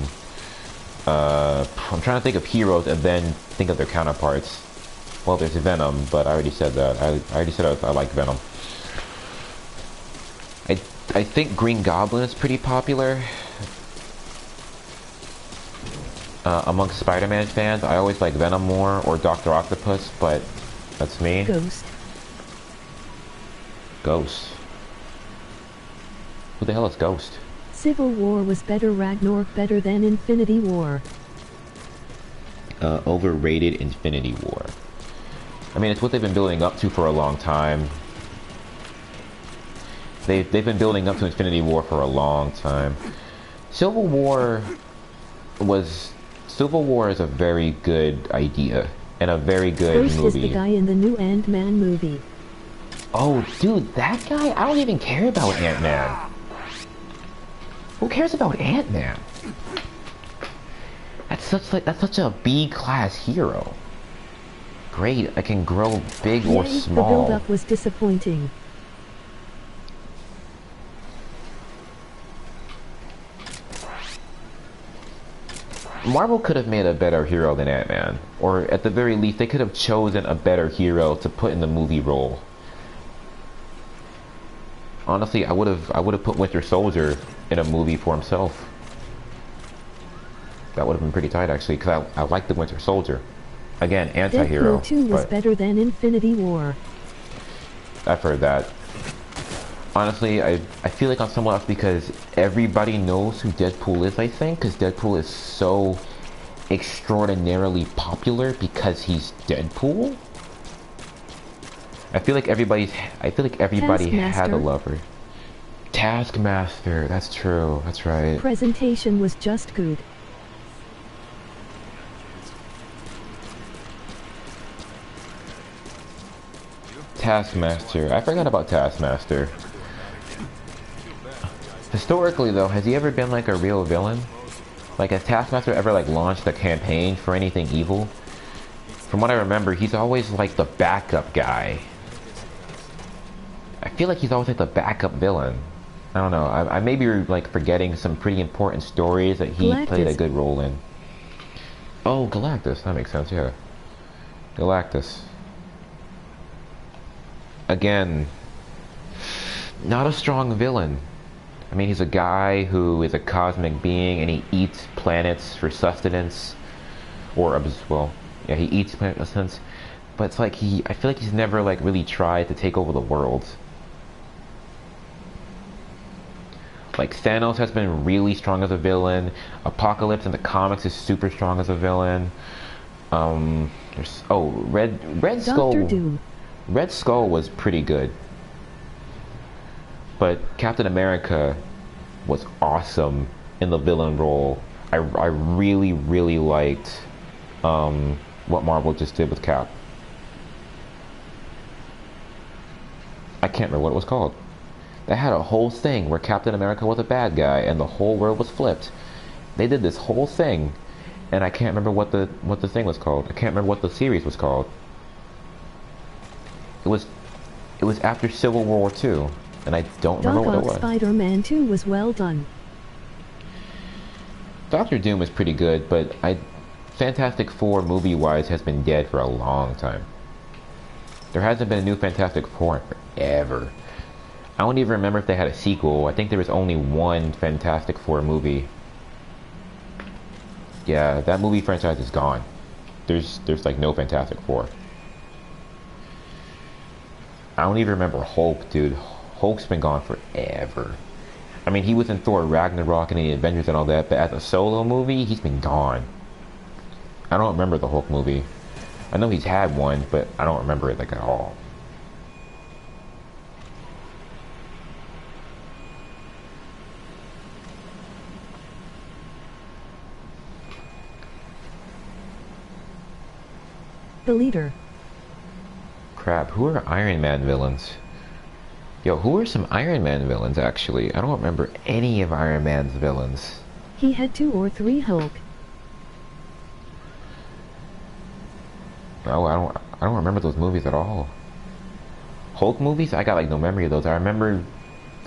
I'm trying to think of heroes and then think of their counterparts. Well, there's Venom, but I already said that. I already said I like Venom. I think Green Goblin is pretty popular amongst Spider-Man fans. I always like Venom more, or Dr. Octopus, but that's me. Ghost. Ghost. Who the hell is Ghost? Civil War was better, Ragnarok better than Infinity War. Overrated Infinity War. I mean, it's what they've been building up to for a long time. They've been building up to Infinity War for a long time. Civil War is a very good idea and a very good Ghost movie. is the guy in the new Ant-Man movie. Oh, dude, that guy? I don't even care about Ant-Man. Who cares about Ant-Man? That's such a B-class hero. Great, I can grow big or small. The build-up was disappointing. Marvel could have made a better hero than Ant-Man. Or at the very least, they could have chosen a better hero to put in the movie role. Honestly, I would have put Winter Soldier in a movie for himself. That would have been pretty tight, actually, because I like the Winter Soldier. Again, anti-hero. Deadpool 2 was better than Infinity War. I've heard that. Honestly, I feel like I'm somewhat off because everybody knows who Deadpool is, I think, because Deadpool is so extraordinarily popular because he's Deadpool. I feel like everybody had a lover. Taskmaster, that's true, that's right. Presentation was just good. Taskmaster, I forgot about Taskmaster. Historically though, has he ever been like a real villain? Like, has Taskmaster ever like launched a campaign for anything evil? From what I remember, he's always like the backup guy. I feel like he's always like the backup villain. I don't know, I may be like forgetting some pretty important stories that he played a good role in. Oh, Galactus, that makes sense, yeah. Galactus. Again, not a strong villain. I mean, he's a guy who is a cosmic being and he eats planets for sustenance. Or, well, yeah, he eats planets for sustenance. But it's like I feel like he's never like really tried to take over the world. Like, Thanos has been really strong as a villain. Apocalypse in the comics is super strong as a villain. Red Skull. Dr. Doom. Red Skull was pretty good. But Captain America was awesome in the villain role. I really, really liked what Marvel just did with Cap. I can't remember what it was called. They had a whole thing where Captain America was a bad guy and the whole world was flipped. They did this whole thing, and I can't remember what the thing was called. I can't remember what the series was called. It was after Civil War II, and I don't remember what it was. Spider-Man 2 was well done. Doctor Doom was pretty good, but Fantastic Four movie-wise has been dead for a long time. There hasn't been a new Fantastic Four in forever. I don't even remember if they had a sequel. I think there was only one Fantastic Four movie. Yeah, that movie franchise is gone. There's like no Fantastic Four. I don't even remember Hulk, dude. Hulk's been gone forever. I mean, he was in Thor Ragnarok and the Avengers and all that, but as a solo movie, he's been gone. I don't remember the Hulk movie. I know he's had one, but I don't remember it like at all. The leader. Crap, who are Iron Man villains? Yo, who are some Iron Man villains, actually? I don't remember any of Iron Man's villains. He had 2 or 3 Hulk. Oh, I don't remember those movies at all. Hulk movies? I got like no memory of those. I remember,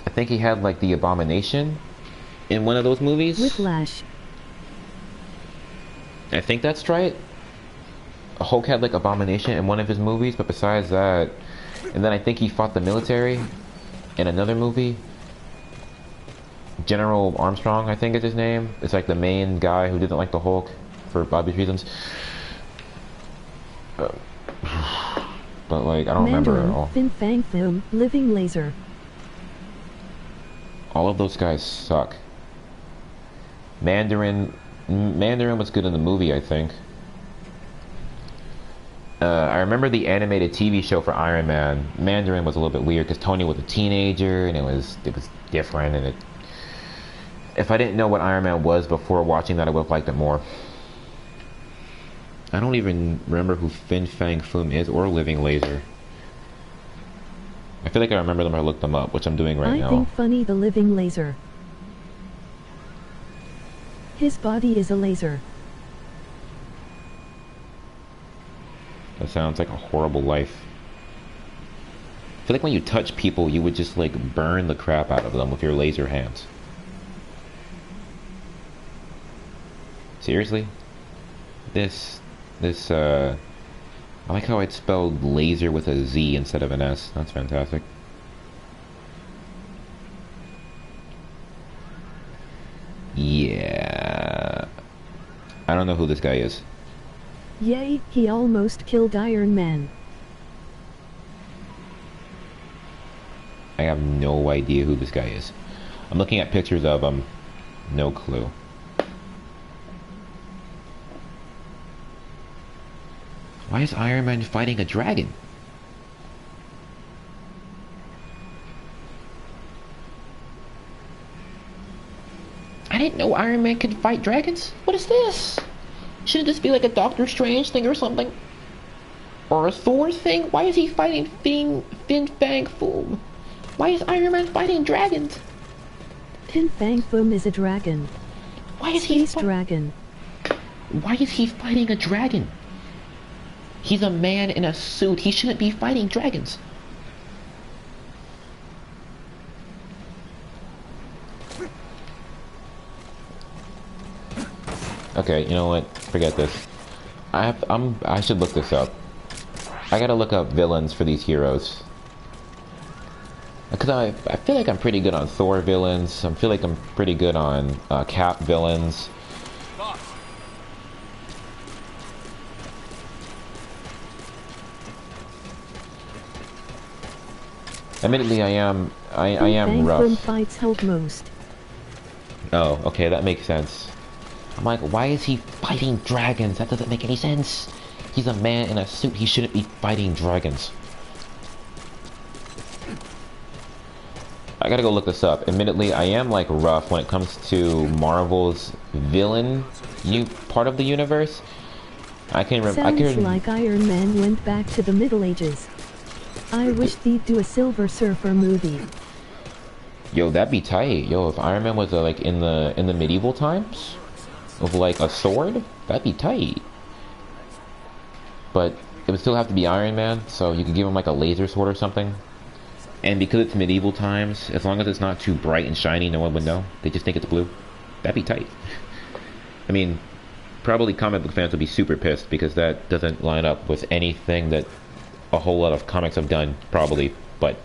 I think he had like the Abomination in one of those movies. Whiplash. I think that's right. Hulk had like Abomination in one of his movies, but besides that, and then I think he fought the military in another movie. General Armstrong, I think is his name. It's like the main guy who didn't like the Hulk for obvious reasons. But like, I don't remember at all. Fin Fang Foom, Living Laser. All of those guys suck. Mandarin was good in the movie, I think. I remember the animated TV show for Iron Man. Mandarin was a little bit weird because Tony was a teenager and it was different, and if I didn't know what Iron Man was before watching that, I would have liked it more. I don't even remember who Fin Fang Foom is or Living Laser. I feel like I remember them or I looked them up, which I'm doing right now. I think funny the Living Laser. His body is a laser. That sounds like a horrible life. I feel like when you touch people, you would just like burn the crap out of them with your laser hands. Seriously? I like how I'd spelled laser with a Z instead of an S. That's fantastic. Yeah. I don't know who this guy is. Yay, he almost killed Iron Man. I have no idea who this guy is. I'm looking at pictures of him. No clue. Why is Iron Man fighting a dragon? I didn't know Iron Man could fight dragons. What is this? Shouldn't this be like a Doctor Strange thing or something? Or a Thor thing? Why is he fighting Fin Fang Foom? Why is Iron Man fighting dragons? Fin Fang Foom is a dragon. Why is he dragon? Why is he fighting a dragon? He's a man in a suit. He shouldn't be fighting dragons. Okay, you know what? Forget this. I should look this up. I gotta look up villains for these heroes. Because I feel like I'm pretty good on Thor villains. I feel like I'm pretty good on Cap villains. Admittedly, I am rough. Fights Hulk most. Oh, okay, that makes sense. I'm like, why is he fighting dragons? That doesn't make any sense. He's a man in a suit. He shouldn't be fighting dragons. I gotta go look this up. Admittedly, I am like rough when it comes to Marvel's villain part of the universe. Sounds like Iron Man went back to the Middle Ages. I wish they'd do a Silver Surfer movie. Yo, that'd be tight. Yo, if Iron Man was like in the medieval times, of like a sword, that'd be tight. But it would still have to be Iron Man, so you could give him like a laser sword or something. And because it's medieval times, as long as it's not too bright and shiny, no one would know. They just think it's blue. That'd be tight. I mean, probably comic book fans would be super pissed because that doesn't line up with anything that a whole lot of comics have done, probably. But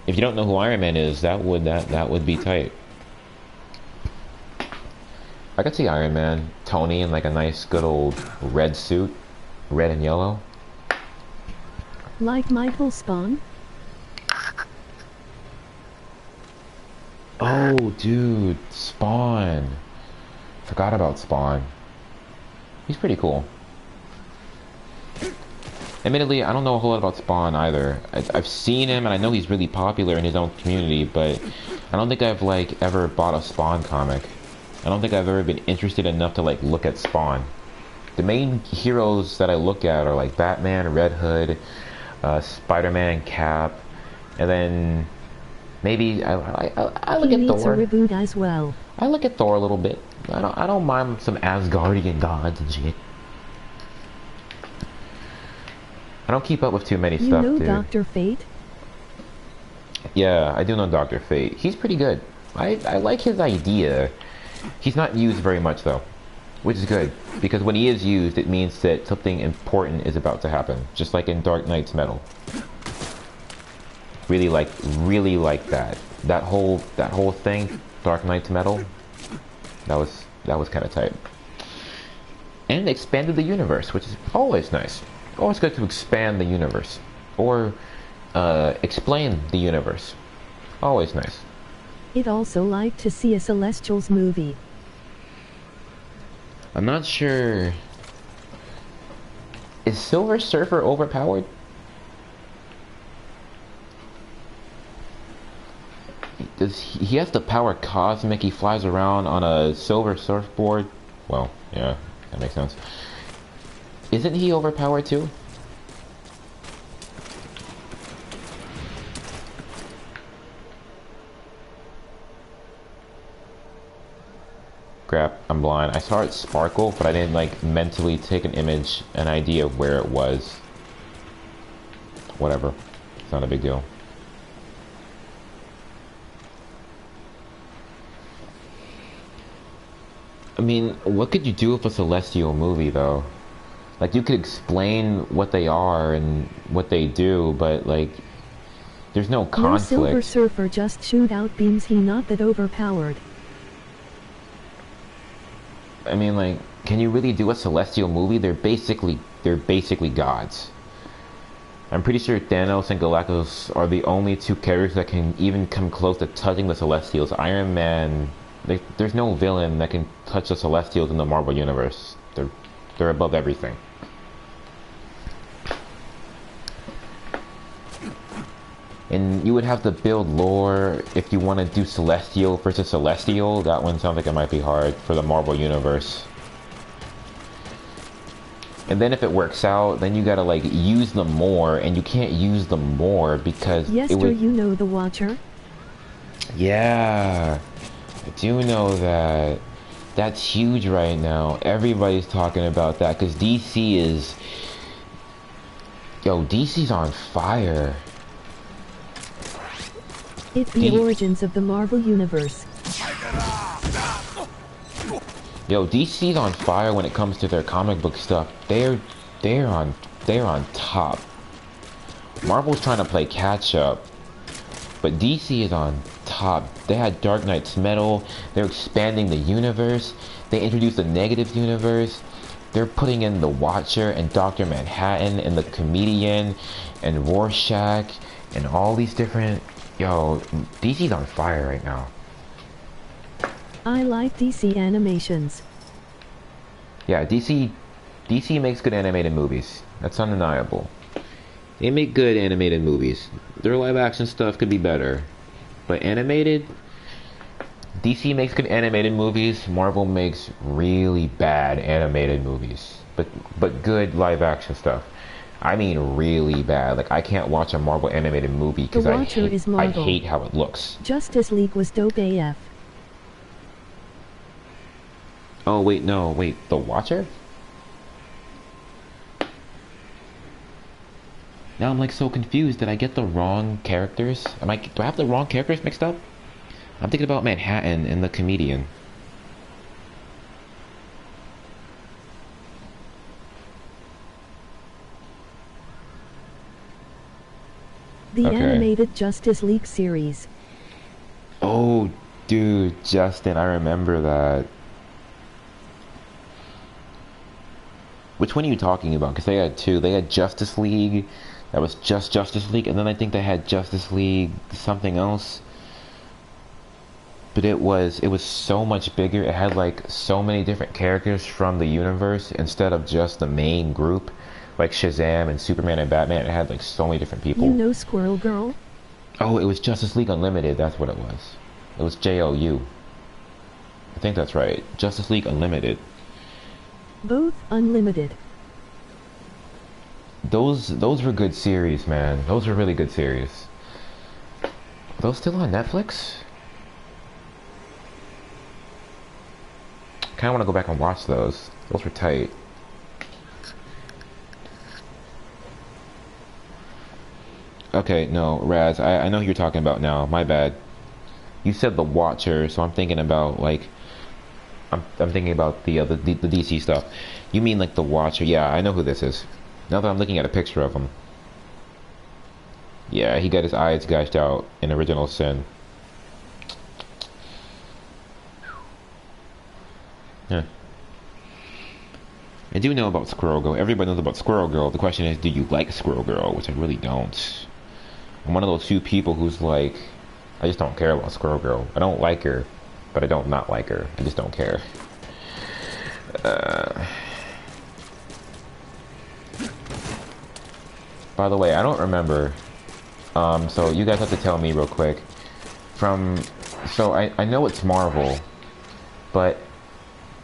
if you don't know who Iron Man is, that would be tight. I could see Iron Man, Tony in like a nice good old red suit, red and yellow. Like Michael Spawn? Oh, dude, Spawn. Forgot about Spawn. He's pretty cool. Admittedly, I don't know a whole lot about Spawn either. I've seen him and I know he's really popular in his own community, but I don't think I've like ever bought a Spawn comic. I don't think I've ever been interested enough to like look at Spawn. The main heroes that I look at are like Batman, Red Hood, Spider-Man, Cap, and then maybe I look He at needs Thor. a reboot as well. I look at Thor a little bit. I don't mind some Asgardian gods and shit. I don't keep up with too many You stuff, know dude. Dr. Fate? Yeah, I do know Dr. Fate. He's pretty good. I like his idea. He's not used very much though, which is good because when he is used, it means that something important is about to happen. Just like in Dark Knight's Metal. Really like that. That whole thing, Dark Knight's Metal. That was kind of tight. And expanded the universe, which is always nice. Always good to expand the universe or explain the universe. Always nice. I'd also like to see a Celestials movie. I'm not sure. Is Silver Surfer overpowered? He has the power cosmic? He flies around on a silver surfboard? Well, yeah, that makes sense. Isn't he overpowered too? Crap, I'm blind. I saw it sparkle, but I didn't like mentally take an image, an idea of where it was. Whatever. It's not a big deal. I mean, what could you do with a Celestial movie, though? Like, you could explain what they are and what they do, but, like, there's no conflict. No Silver Surfer just shoot out beams, he not that overpowered. I mean, like, can you really do a Celestial movie? They're basically gods. I'm pretty sure Thanos and Galactus are the only two characters that can even come close to touching the Celestials. Iron Man, there's no villain that can touch the Celestials in the Marvel Universe. They're above everything. And you would have to build lore if you want to do Celestial versus Celestial. That one sounds like it might be hard for the Marvel Universe. And then if it works out, then you gotta like use them more, and you can't use them more because Yester, you know the Watcher? Yeah, I do know that. That's huge right now. Everybody's talking about that because DC is... Yo, DC's on fire. It's the origins of the Marvel Universe. Yo, DC's on fire when it comes to their comic book stuff. They're on top. Marvel's trying to play catch up, but DC is on top. They had Dark Knight's Metal. They're expanding the universe. They introduced the negative universe. They're putting in the Watcher and Dr. Manhattan and the Comedian and Rorschach and all these different... Yo, DC's on fire right now. I like DC animations. Yeah, DC makes good animated movies. That's undeniable. They make good animated movies. Their live action stuff could be better. But animated, DC makes good animated movies. Marvel makes really bad animated movies. But good live action stuff. I mean really bad. Like, I can't watch a Marvel animated movie because I hate how it looks. Justice League was dope AF. Oh wait, no, wait, the Watcher? Now I'm like so confused. Did I get the wrong characters? Do I have the wrong characters mixed up? I'm thinking about Manhattan and the comedian. The Okay. animated Justice League series. Oh, dude, Justin, I remember that. Which one are you talking about? Because they had two. They had Justice League, that was just Justice League, and then I think they had Justice League something else. But it was so much bigger. It had like so many different characters from the universe instead of just the main group, like Shazam and Superman and Batman. It had like so many different people. You know Squirrel Girl? Oh, it was Justice League Unlimited. That's what it was. It was JLU. I think that's right. Justice League Unlimited. Both unlimited. Those were good series, man. Those were really good series. Are those still on Netflix? Kind of want to go back and watch those. Those were tight. Okay, no, Raz, I know who you're talking about now. My bad. You said the Watcher, so I'm thinking about like I'm thinking about the DC stuff. You mean like the Watcher? Yeah, I know who this is. Now that I'm looking at a picture of him. Yeah, he got his eyes gouged out in Original Sin. Yeah. I do know about Squirrel Girl. Everybody knows about Squirrel Girl. The question is, do you like Squirrel Girl? Which I really don't. I'm one of those few people who's like, I just don't care about Squirrel Girl. I don't like her, but I don't not like her. I just don't care. By the way, I don't remember. So you guys have to tell me real quick. So I know it's Marvel, but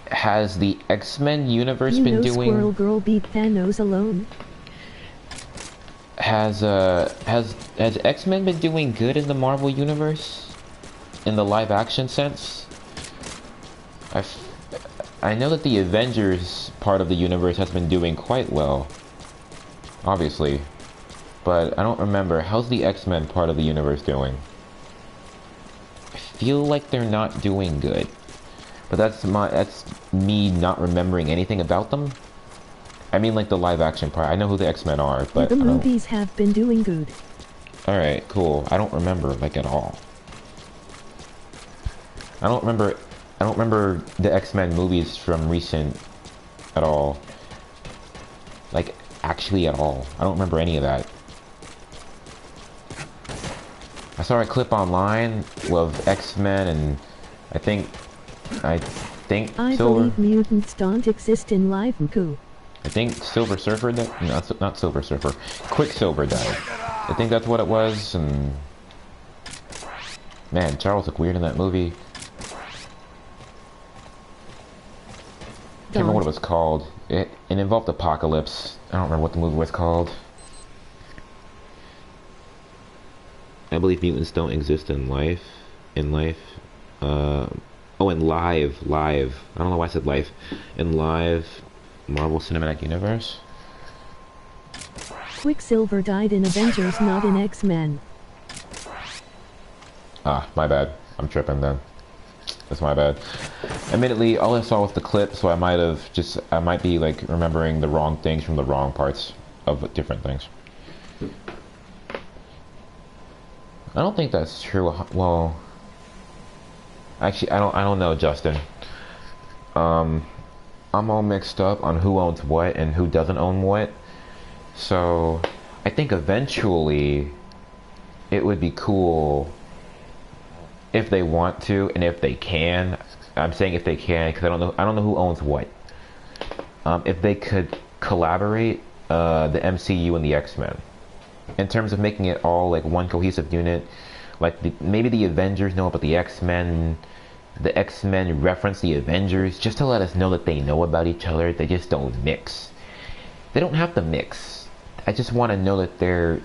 has the X-Men universe You been know doing? Squirrel Girl beat Thanos alone? Has X-Men been doing good in the Marvel universe? In the live action sense? I know that the Avengers part of the universe has been doing quite well. Obviously. But I don't remember. How's the X-Men part of the universe doing? I feel like they're not doing good. But that's me not remembering anything about them. I mean like the live action part. I know who the X-Men are, but The I don't... movies have been doing good. Alright, cool. I don't remember like at all. I don't remember the X-Men movies from recent at all. Like actually at all. I don't remember any of that. I saw a clip online of X-Men and I think I Silver... believe mutants don't exist in live Mku. I think Silver Surfer died. No, not Silver Surfer. Quicksilver died. I think that's what it was. And man, Charles looked weird in that movie. Can't remember what it was called. It involved Apocalypse. I don't remember what the movie was called. I believe mutants don't exist in life. In life. Oh, in live. I don't know why I said life. In live Marvel Cinematic Universe. Quicksilver died in Avengers, not in X-Men. Ah, my bad. I'm tripping then. That's my bad. Admittedly, all I saw was the clip, so I might be like remembering the wrong things from the wrong parts of different things. I don't think that's true. Well, actually, I don't know, Justin. I'm all mixed up on who owns what and who doesn't own what. So, I think eventually it would be cool if they want to and if they can. I'm saying if they can because I don't know who owns what. If they could collaborate the MCU and the X-Men in terms of making it all like one cohesive unit, like maybe the Avengers know about the X-Men reference the Avengers just to let us know that they know about each other. They just don't mix. They don't have to mix. I just want to know that they're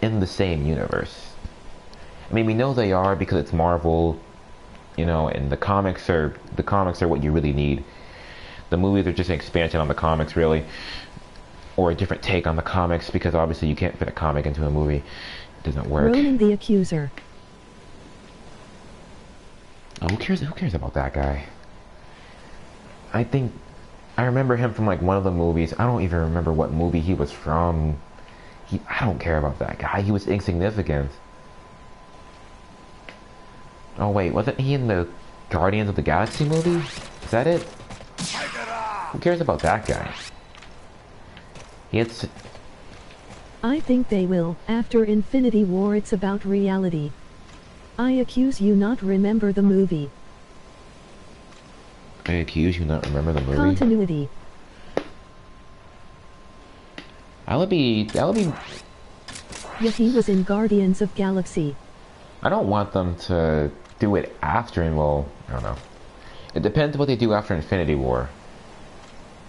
in the same universe. I mean, we know they are because it's Marvel, you know, and the comics are what you really need. The movies are just an expansion on the comics, really, or a different take on the comics, because obviously you can't fit a comic into a movie. It doesn't work. Ronan the Accuser. Oh, who cares? Who cares about that guy? I think I remember him from like one of the movies. I don't even remember what movie he was from. I don't care about that guy. He was insignificant. Oh wait, wasn't he in the Guardians of the Galaxy movie? Is that it? Who cares about that guy? It's... I think they will. After Infinity War, it's about reality. I accuse you not remember the movie. I accuse you not remember the movie? Continuity. That would be... Yet he was in Guardians of Galaxy. I don't want them to do it after, and well, I don't know. It depends what they do after Infinity War.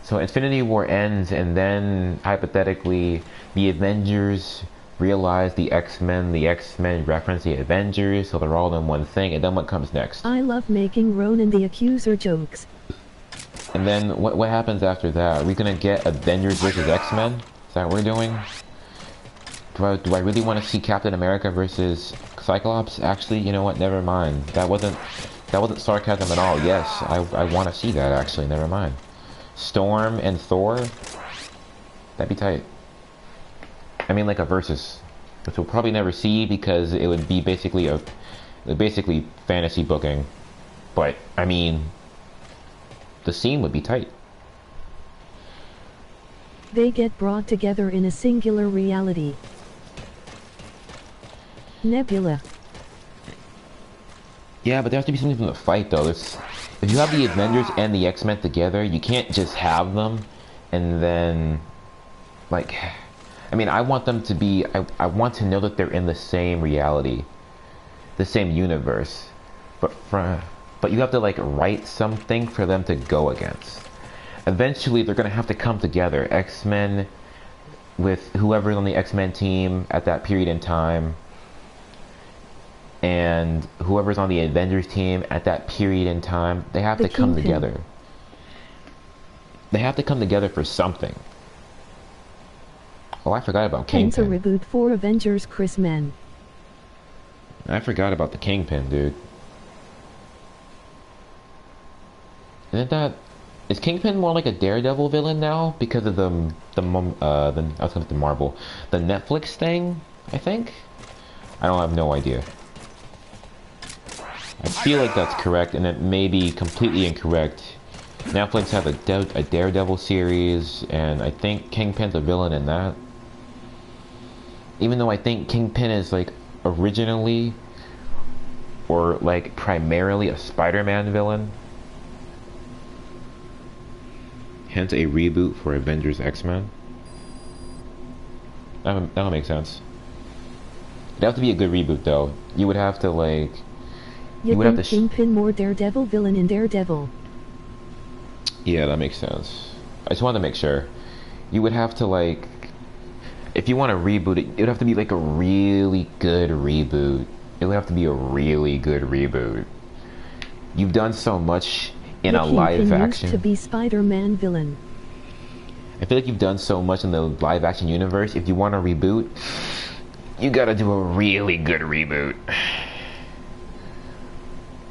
So Infinity War ends, and then, hypothetically, the Avengers realize the X-Men reference the Avengers, so they're all in one thing, and then what comes next? I love making Ronan the Accuser jokes. And then, what happens after that? Are we gonna get Avengers versus X-Men? Is that what we're doing? Do I really want to see Captain America versus Cyclops? Actually, you know what? Never mind. That wasn't sarcasm at all. Yes, I want to see that, actually. Never mind. Storm and Thor? That'd be tight. I mean, like a versus, which we'll probably never see because it would be basically fantasy booking. But I mean, the scene would be tight. They get brought together in a singular reality. Nebula. Yeah, but there has to be something from the fight, though. If you have the Avengers and the X-Men together, you can't just have them and then, like, I mean, I want them to be, I want to know that they're in the same reality, the same universe, but you have to, like, write something for them to go against. Eventually, they're going to have to come together. X-Men with whoever's on the X-Men team at that period in time, and whoever's on the Avengers team at that period in time, they have to come together. They have to come together for something. Oh, I forgot about Kingpin. Hence a reboot for Avengers Chris Men. I forgot about the Kingpin, dude. Is Kingpin more like a Daredevil villain now because of the Netflix thing? I think. I don't have no idea. I feel like that's correct, and it may be completely incorrect. Netflix has a Daredevil series, and I think Kingpin's a villain in that. Even though I think Kingpin is like originally or like primarily a Spider-Man villain. Hence a reboot for Avengers X-Men. That'll make sense. It'd have to be a good reboot though. You would have to like... You would have to Kingpin more Daredevil villain in Daredevil. Yeah, that makes sense. I just wanted to make sure. You would have to like... If you want to reboot it, it would have to be like a really good reboot. It would have to be a really good reboot. You've done so much in a live action. Used to be Spider-Man villain. I feel like you've done so much in the live action universe. If you want to reboot, you gotta do a really good reboot.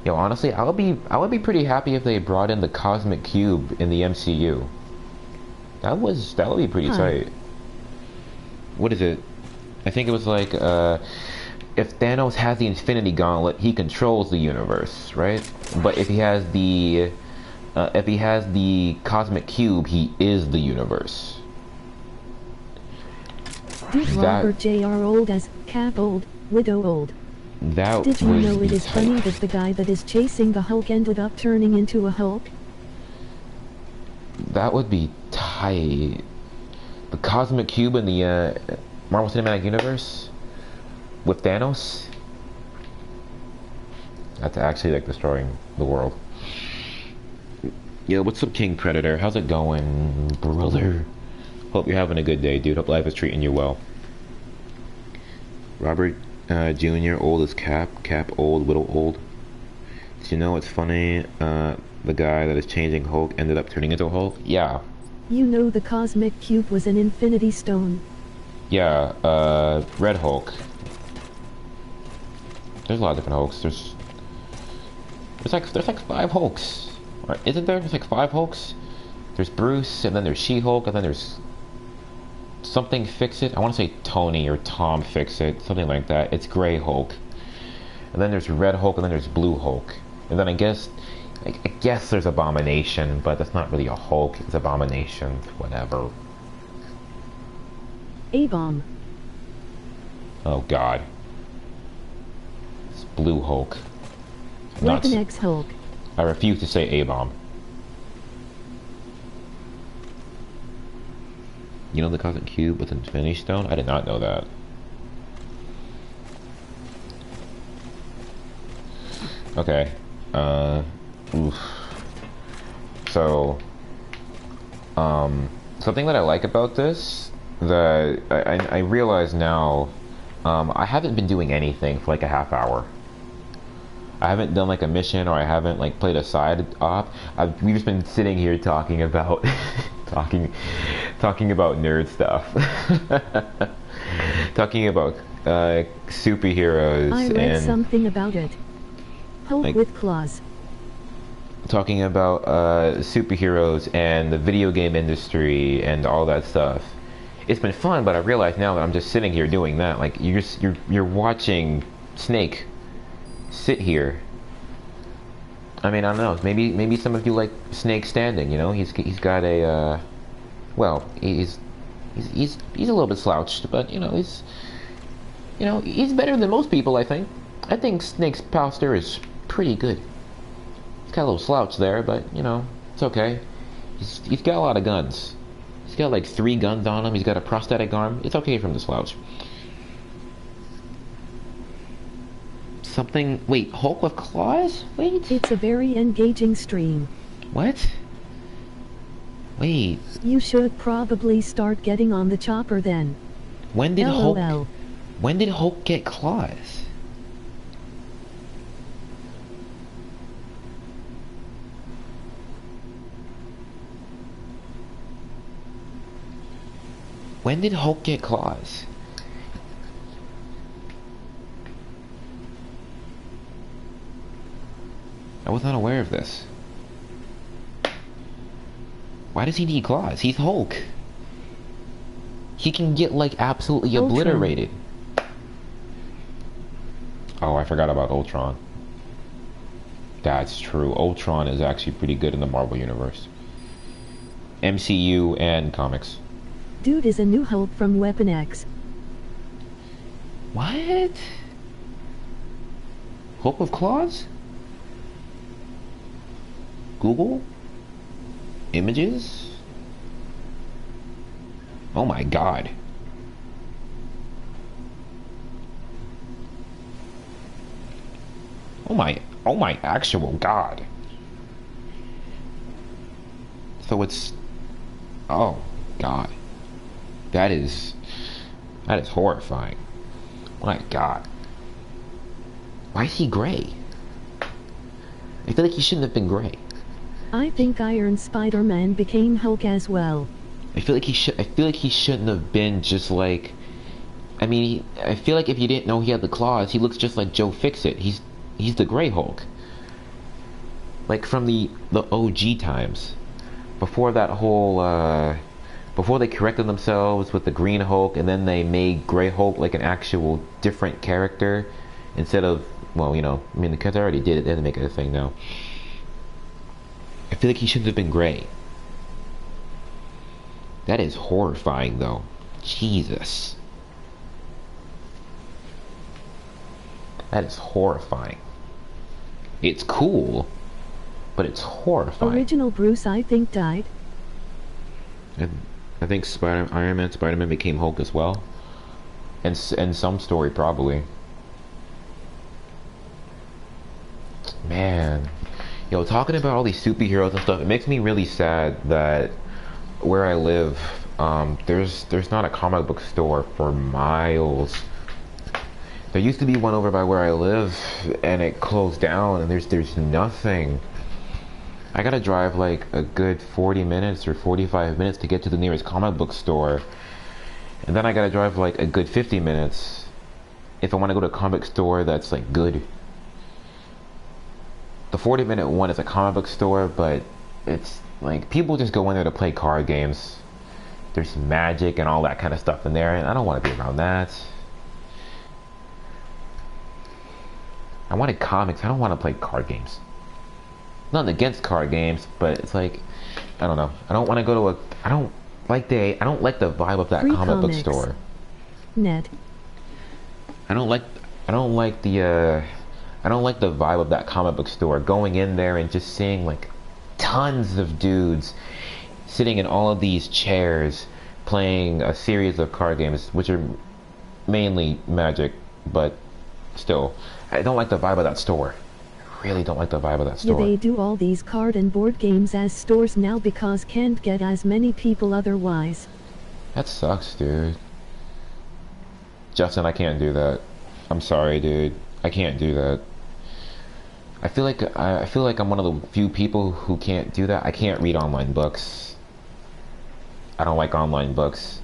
Yo, honestly, I would be pretty happy if they brought in the Cosmic Cube in the MCU. That would be pretty tight. What is it? I think it was like, if Thanos has the Infinity Gauntlet, he controls the universe, right? But if he has the Cosmic Cube, he is the universe. Dude, Robert J.R. old as Cap old, Widow old. Did you know it is funny that the guy that is chasing the Hulk ended up turning into a Hulk? That would be tight. The Cosmic Cube in the Marvel Cinematic Universe with Thanos. That's actually like destroying the world. Yo, what's up, King Predator? How's it going, brother? Hope you're having a good day, dude. Hope life is treating you well. Robert Jr. old as Cap. Cap old, Widow old. Do you know what's funny? The guy that is changing Hulk ended up turning into Hulk? Yeah. You know the cosmic cube was an infinity stone. Yeah, Red Hulk. There's a lot of different Hulks. There's like 5 Hulks. Right, isn't there? There's like 5 Hulks. There's Bruce, and then there's She-Hulk, and then there's something Fix-It. I want to say Tony or Tom Fix-It, something like that. It's Gray Hulk. And then there's Red Hulk, and then there's Blue Hulk. And then I guess there's Abomination, but that's not really a Hulk. It's Abomination, whatever. A-bomb. Oh God. It's Blue Hulk. Weapon X Hulk. I refuse to say A-bomb. You know the cosmic cube with Infinity Stone? I did not know that. Okay. Oof. So, something that I like about this, that I realize now, I haven't been doing anything for like a half hour. I haven't done like a mission, or I haven't like played a side op. We've just been sitting here talking about talking about nerd stuff. Talking about superheroes. I read and something about it. Hulk like, with claws. talking about superheroes and the video game industry and all that stuff. It's been fun, but I realize now that I'm just sitting here doing that. Like you're watching Snake sit here. I mean, I don't know. Maybe some of you like Snake standing. You know, he's got a well, he's a little bit slouched, but you know he's better than most people. I think Snake's posture is pretty good. He's got a little slouch there, but you know it's okay. He's got a lot of guns. He's got like 3 guns on him. He's got a prosthetic arm. It's okay from the slouch. Something. Wait, Hulk with claws? Wait. It's a very engaging stream. What? Wait. You should probably start getting on the chopper then. When did LOL. Hulk get claws? When did Hulk get claws? I was not aware of this. Why does he need claws? He's Hulk. He can get like absolutely Ultron. obliterated. Oh, I forgot about Ultron. That's true. Ultron is actually pretty good in the Marvel Universe. MCU and comics. Dude is a new Hulk from Weapon X. What? Hulk with claws? Google? Images? Oh my God. Oh my actual God. So it's, oh God. That is horrifying. My God. Why is he gray? I feel like he shouldn't have been gray. I think Iron Spider-Man became Hulk as well. I feel like he shouldn't have been just like. I mean, I feel like if you didn't know he had the claws, he looks just like Joe Fixit. He's the Gray Hulk. Like from the OG times, before that whole before they corrected themselves with the Green Hulk, and then they made Gray Hulk like an actual different character instead of, well, you know, I mean, because they already did it, they had to make it a thing now. I feel like he shouldn't have been gray. That is horrifying, though. Jesus. That is horrifying. It's cool, but it's horrifying. Original Bruce, I think, died. And I think Iron Man, Spider-Man became Hulk as well. And some story, probably. Man. Yo, talking about all these superheroes and stuff, it makes me really sad that where I live, there's not a comic book store for miles. There used to be one over by where I live, and it closed down, and there's nothing. I gotta drive like a good 40 minutes or 45 minutes to get to the nearest comic book store. And then I gotta drive like a good 50 minutes if I want to go to a comic store that's like good. The 40-minute one is a comic book store, but it's like people just go in there to play card games. There's magic and all that kind of stuff in there, and I don't want to be around that. I wanted comics. I don't want to play card games. Nothing against card games, but it's like, I don't know. I don't want to go to a. I don't like the vibe of that Free comic book comics. store. Net. I don't like the vibe of that comic book store. Going in there and just seeing like tons of dudes sitting in all of these chairs playing a series of card games, which are mainly Magic, but still, I don't like the vibe of that store. I really don't like the vibe of that Yeah, store. they do all these card and board games as stores now because can't get as many people otherwise. That sucks, dude. Justin, I can't do that. I'm sorry, dude. I can't do that. I feel like I'm one of the few people who can't do that. I can't read online books. I don't like online books.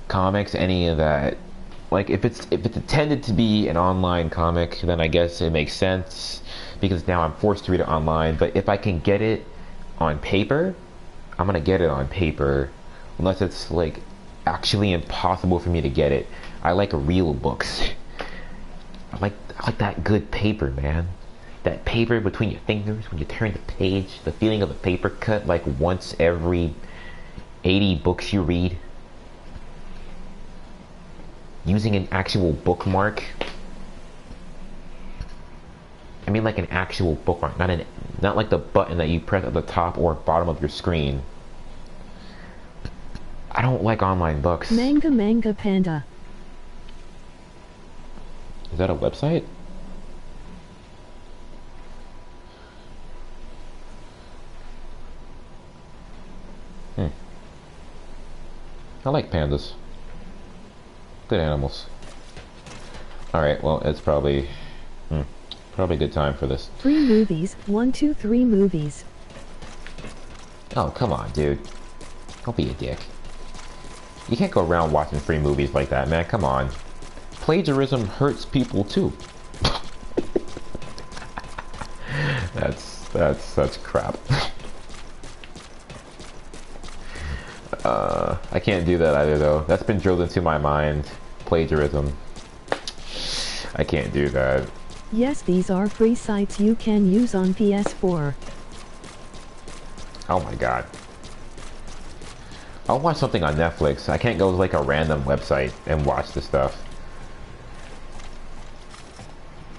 Comics, any of that. Like if it's intended to be an online comic, then I guess it makes sense because now I'm forced to read it online. But if I can get it on paper, I'm gonna get it on paper, unless it's like actually impossible for me to get it. I like real books. I like that good paper, man. That paper between your fingers when you turn the page, the feeling of the paper cut like once every 80 books you read. Using an actual bookmark. I mean like an actual bookmark, not like the button that you press at the top or bottom of your screen. I don't like online books. Manga Panda. Is that a website? I like pandas. Good animals. Alright, well, it's probably a good time for this. Free movies. 1, 2, 3 movies. Oh, come on, dude. Don't be a dick. You can't go around watching free movies like that, man. Come on. Plagiarism hurts people too. That's crap. I can't do that either though. That's been drilled into my mind. Plagiarism. I can't do that. Yes, these are free sites you can use on PS4. Oh my god. I'll watch something on Netflix. I can't go to like a random website and watch the stuff.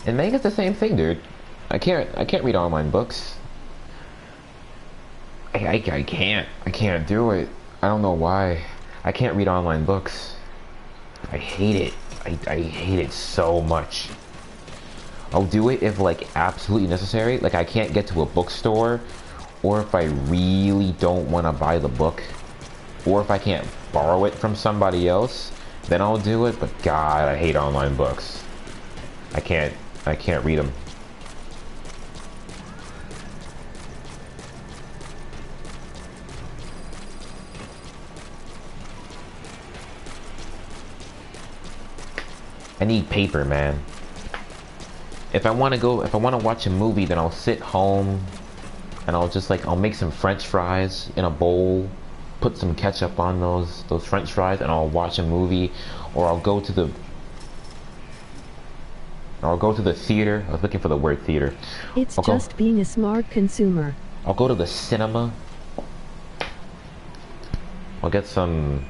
And manga's the same thing, dude. I can't read online books. I can't do it. I don't know why. I can't read online books. I hate it. I hate it so much. I'll do it if like absolutely necessary. Like I can't get to a bookstore, or if I really don't want to buy the book, or if I can't borrow it from somebody else, then I'll do it. But God, I hate online books. I can't read them. I need paper, man. If I want to watch a movie, then I'll sit home and I'll make some French fries in a bowl, put some ketchup on those French fries, and I'll watch a movie, or I'll go to the theater. I was looking for the word theater. It's just being a smart consumer. I'll go to the cinema. I'll get some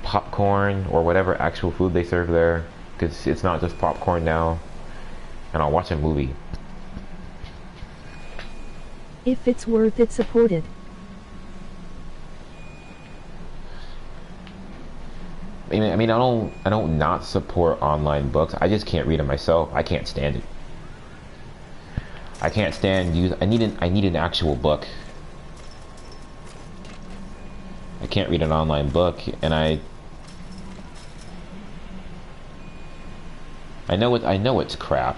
popcorn or whatever actual food they serve there, because it's not just popcorn now. And I'll watch a movie. If it's worth it, support it. I mean, I don't not support online books. I just can't read them myself. I can't stand it. I can't stand I need an actual book. I can't read an online book, and I know it's crap.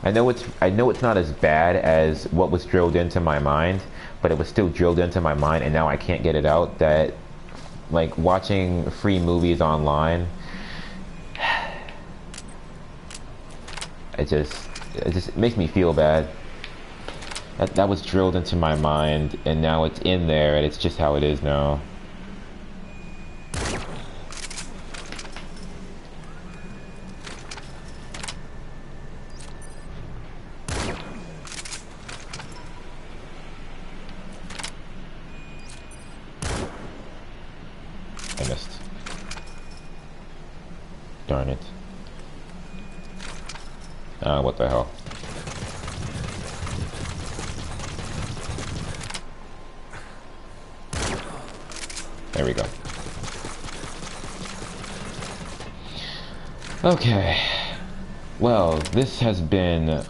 I know it's not as bad as what was drilled into my mind, but it was still drilled into my mind, and now I can't get it out. That, like, watching free movies online, it just makes me feel bad. That was drilled into my mind, and now it's in there, and it's just how it is now. I missed. Darn it. What the hell? There we go. Okay. Well, this has been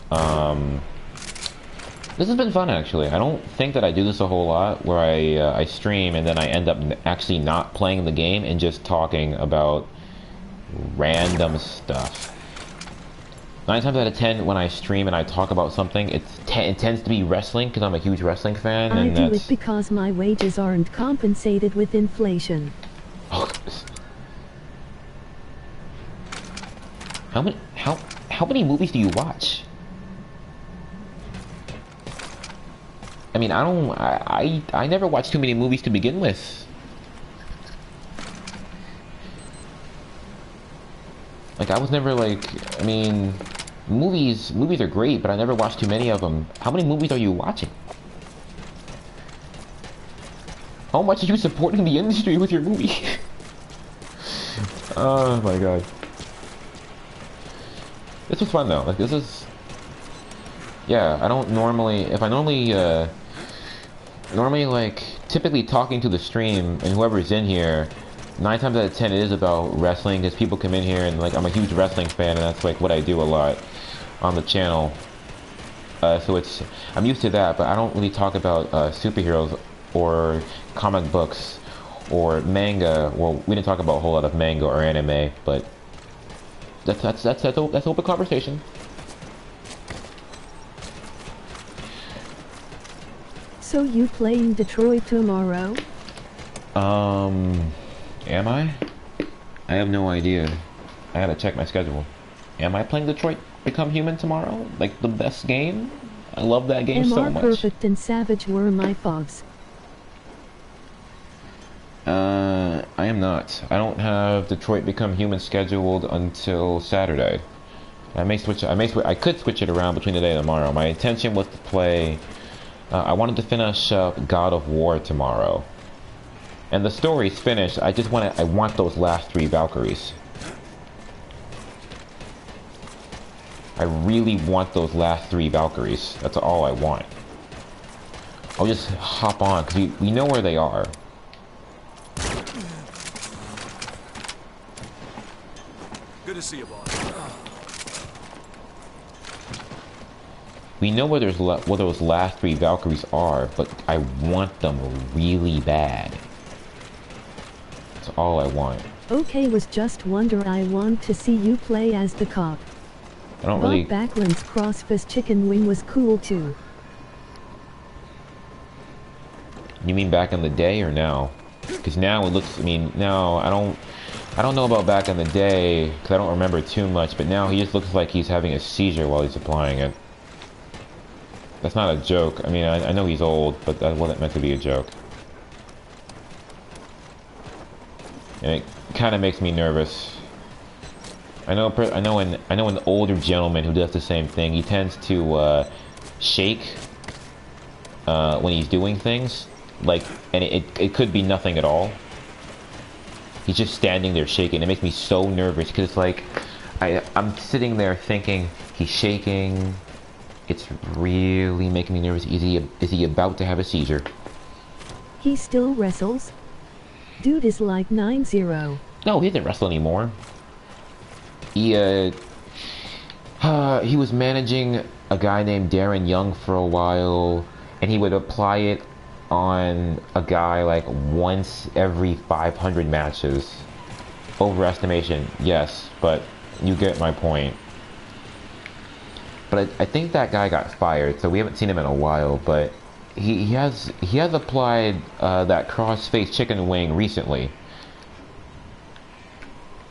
fun actually. I don't think that I do this a whole lot, where I stream and then I end up actually not playing the game and just talking about random stuff. 9 times out of 10, when I stream and I talk about something, it tends to be wrestling, because I'm a huge wrestling fan. I and do that's... it because my wages aren't compensated with inflation. Oh, how many movies do you watch? I mean, I never watch too many movies to begin with. Like, I was never like, I mean, movies are great, but I never watch too many of them. How many movies are you watching? How much are you supporting the industry with your movie? Oh my god. This was fun though. Like, this is... Yeah, I don't normally... If I normally, like, typically talking to the stream, and whoever's in here, 9 times out of 10 it is about wrestling, because people come in here and, like, I'm a huge wrestling fan, and that's, like, what I do a lot on the channel. So it's... I'm used to that, but I don't really talk about superheroes or comic books or manga. Well, we didn't talk about a whole lot of manga or anime, but that's open conversation. So you playing Detroit tomorrow? Am I? I have no idea. I gotta check my schedule. Am I playing Detroit Become Human tomorrow? Like, the best game? I love that game so MR much. Perfect and Savage were my faves. I am not. I don't have Detroit Become Human scheduled until Saturday. I could switch it around between today and tomorrow. My intention was to play... I wanted to finish up God of War tomorrow. And the story's finished. I want those last 3 Valkyries. I really want those last 3 Valkyries. That's all I want. I'll just hop on, because we know where they are. Good to see you, boss. We know where those last 3 Valkyries are, but I want them really bad. That's all I want. Okay, was just wonder I want to see you play as the cop. I don't Bob really... Backlund's Crossfist Chicken Wing was cool too. You mean back in the day or now? Because now it looks... I mean, now I don't know about back in the day, because I don't remember too much, but now he just looks like he's having a seizure while he's applying it. That's not a joke. I mean, I know he's old, but that wasn't meant to be a joke. And it kind of makes me nervous. I know an older gentleman who does the same thing. He tends to shake when he's doing things, like, and it could be nothing at all. He's just standing there shaking. It makes me so nervous, because it's like I'm sitting there thinking he's shaking. It's really making me nervous. Is he about to have a seizure? He still wrestles? Dude is like 9-0. No, he doesn't wrestle anymore. He was managing a guy named Darren Young for a while, and he would apply it on a guy like once every 500 matches. Overestimation, yes, but You get my point. But I think that guy got fired, so we haven't seen him in a while. But he has applied that cross-face chicken wing recently.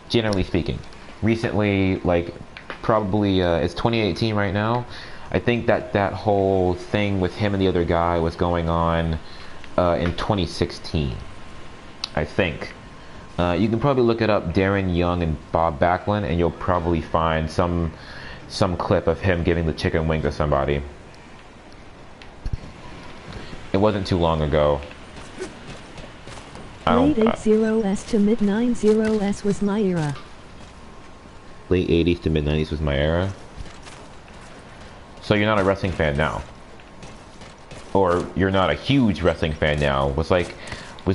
Generally speaking, recently, like probably it's 2018 right now. I think that whole thing with him and the other guy was going on in 2016. I think. You can probably look it up, Darren Young and Bob Backlund, and you'll probably find some clip of him giving the chicken wing to somebody. It wasn't too long ago. Late 80s to mid 90s was my era. Late 80s to mid 90s was my era. So you're not a wrestling fan now, or you're not a huge wrestling fan now. Was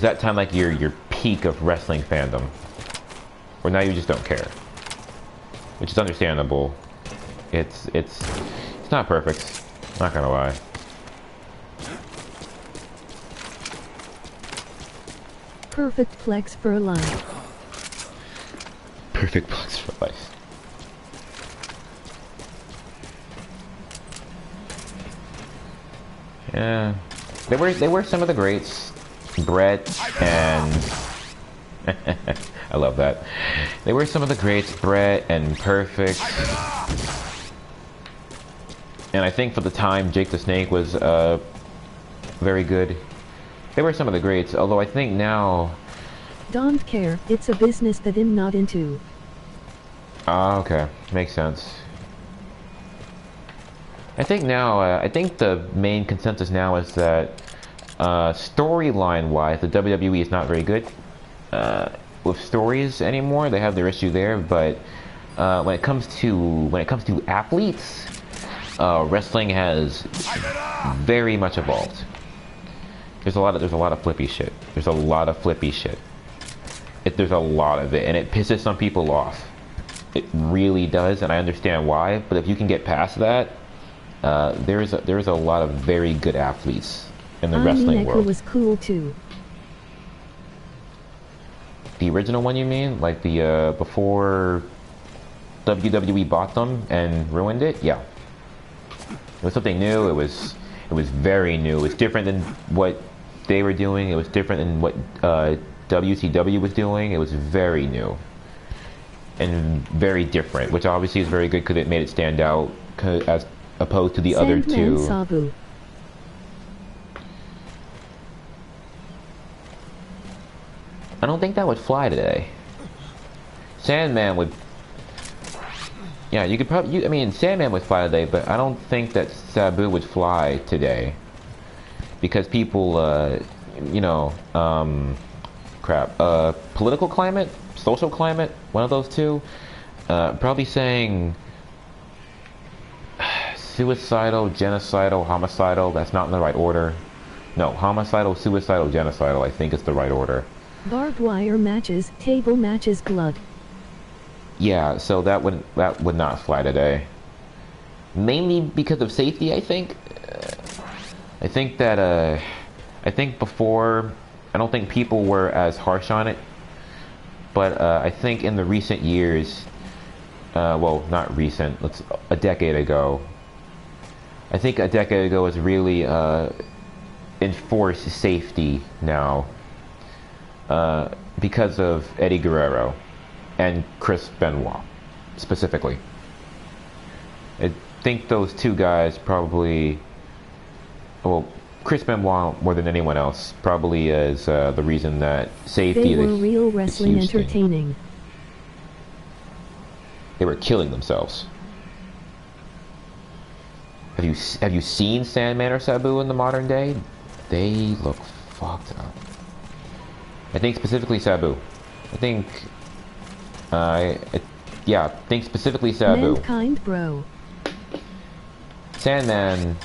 that time like your peak of wrestling fandom, or now you just don't care, which is understandable. It's not perfect. Not gonna lie. Perfect flex for life. Perfect flex for life. Yeah, they were some of the greats. Brett and I love that. They were some of the greats, Brett and Perfect. And I think for the time, Jake the Snake was very good. They were some of the greats, although I think now... Don't care, it's a business that I'm not into. Ah, okay. Makes sense. I think now, I think the main consensus now is that storyline-wise, the WWE is not very good with stories anymore. They have their issue there, but when it comes to athletes, wrestling has very much evolved. There's a lot of flippy shit. There's a lot of flippy shit. There's a lot of it, and it pisses some people off. It really does, and I understand why. But if you can get past that, there's a lot of very good athletes in the wrestling world. Was cool too. The original one, you mean? Like the before WWE bought them and ruined it? Yeah. It was something new. It was very new. It was different than what they were doing. It was different than what WCW was doing. It was very new and very different, which obviously is very good because it made it stand out as opposed to the other two. Sabu. I don't think that would fly today. Sandman would. Yeah, you could probably. I mean, Sandman would fly today, but I don't think that Sabu would fly today because people, you know, crap. Political climate, social climate, one of those two. Probably saying suicidal, genocidal, homicidal. That's not in the right order. No, homicidal, suicidal, genocidal. I think is the right order. Barbed wire matches, table matches, blood. Yeah, so that would not fly today. Mainly because of safety, I think. I think that I think before, I don't think people were as harsh on it. But I think in the recent years, well, not recent, a decade ago. I think a decade ago was really enforced safety now. Because of Eddie Guerrero and Chris Benoit, specifically. I think those two guys probably, well, Chris Benoit more than anyone else, probably is the reason that safety... They were real wrestling entertaining. They were killing themselves. Have you seen Sandman or Sabu in the modern day? They look fucked up. I think specifically Sabu. I think, yeah, think specifically Sabu. Mankind, bro. Sandman.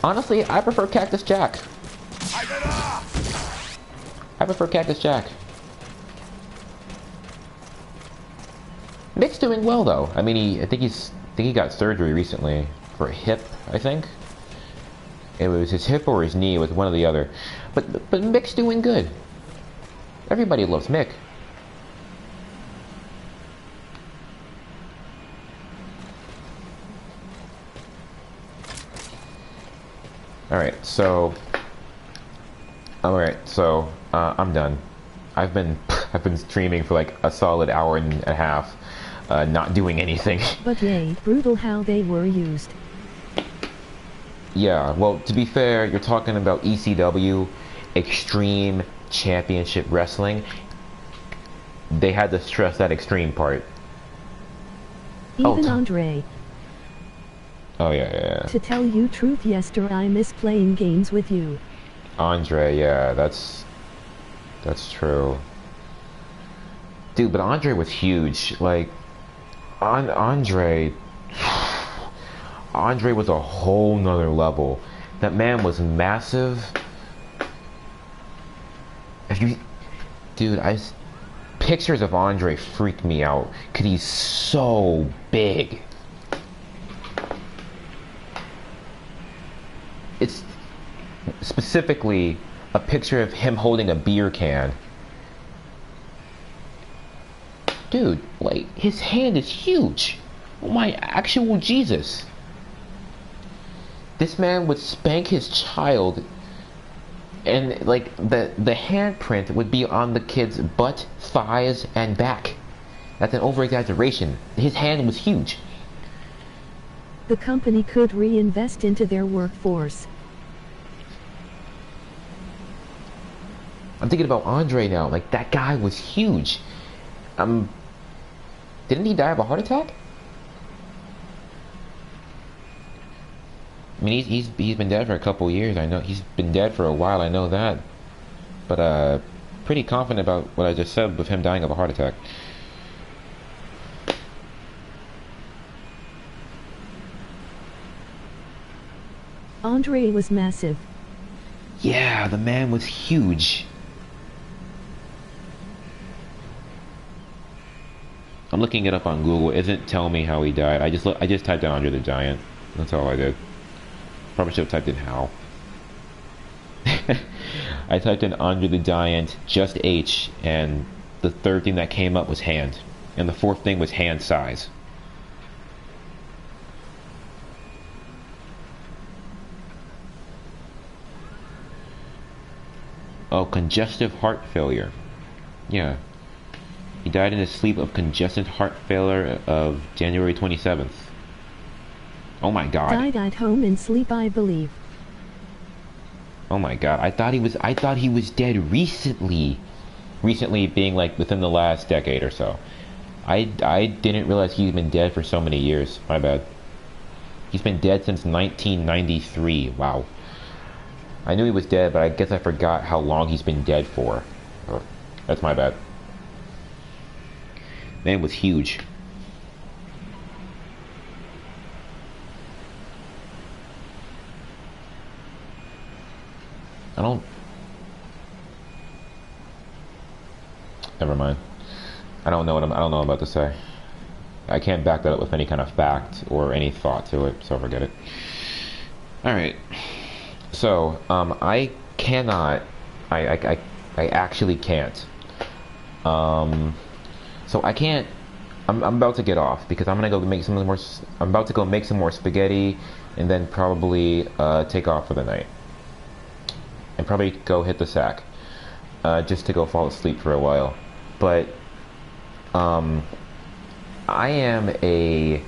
Honestly, I prefer Cactus Jack. I prefer Cactus Jack. Mick's doing well though. I mean, I think he got surgery recently for a hip, I think. It was his hip or his knee, it was one or the other. But Mick's doing good. Everybody loves Mick. Alright, so I'm done. I've been I've been streaming for like a solid hour and a half, not doing anything. But yay, brutal how they were used. Yeah, well, to be fair, you're talking about ECW, Extreme Championship Wrestling. They had to stress that extreme part. Even Andre. Oh yeah. To tell you truth, Yester, I miss playing games with you. Andre, yeah, that's true. Dude, but Andre was huge. Like, Andre was a whole nother level. That man was massive. Dude, pictures of Andre freak me out, 'cause he's so big. It's specifically a picture of him holding a beer can. Dude, like, his hand is huge. Oh my actual Jesus. This man would spank his child, and like the handprint would be on the kid's butt, thighs, and back. That's an over-exaggeration. His hand was huge. The company could reinvest into their workforce. I'm thinking about Andre now. Like, that guy was huge. Didn't he die of a heart attack? I mean, he's been dead for a couple years. I know he's been dead for a while. I know that, but pretty confident about what I just said with him dying of a heart attack. Andre was massive. Yeah, the man was huge. I'm looking it up on Google. It isn't telling me how he died. I just typed in Andre the Giant. That's all I did. Probably should have typed in how. I typed in Andre the Giant, just H, and the third thing that came up was hand. And the fourth thing was hand size. Oh, congestive heart failure. Yeah. He died in his sleep of congestive heart failure of January 27th. Oh my god. Died at home in sleep, I believe. Oh my god. I thought he was dead recently. Recently being like within the last decade or so. I didn't realize he's been dead for so many years. My bad. He's been dead since 1993. Wow. I knew he was dead, but I guess I forgot how long he's been dead for. That's my bad. Man was huge. Never mind. I don't know what I'm about to say. I can't back that up with any kind of fact or any thought to it, so forget it. Alright. So, I actually can't. So I can't. I'm about to get off because I'm gonna go make some more. I'm about to go make some more spaghetti, and then probably take off for the night, and probably go hit the sack, just to go fall asleep for a while. But I'm a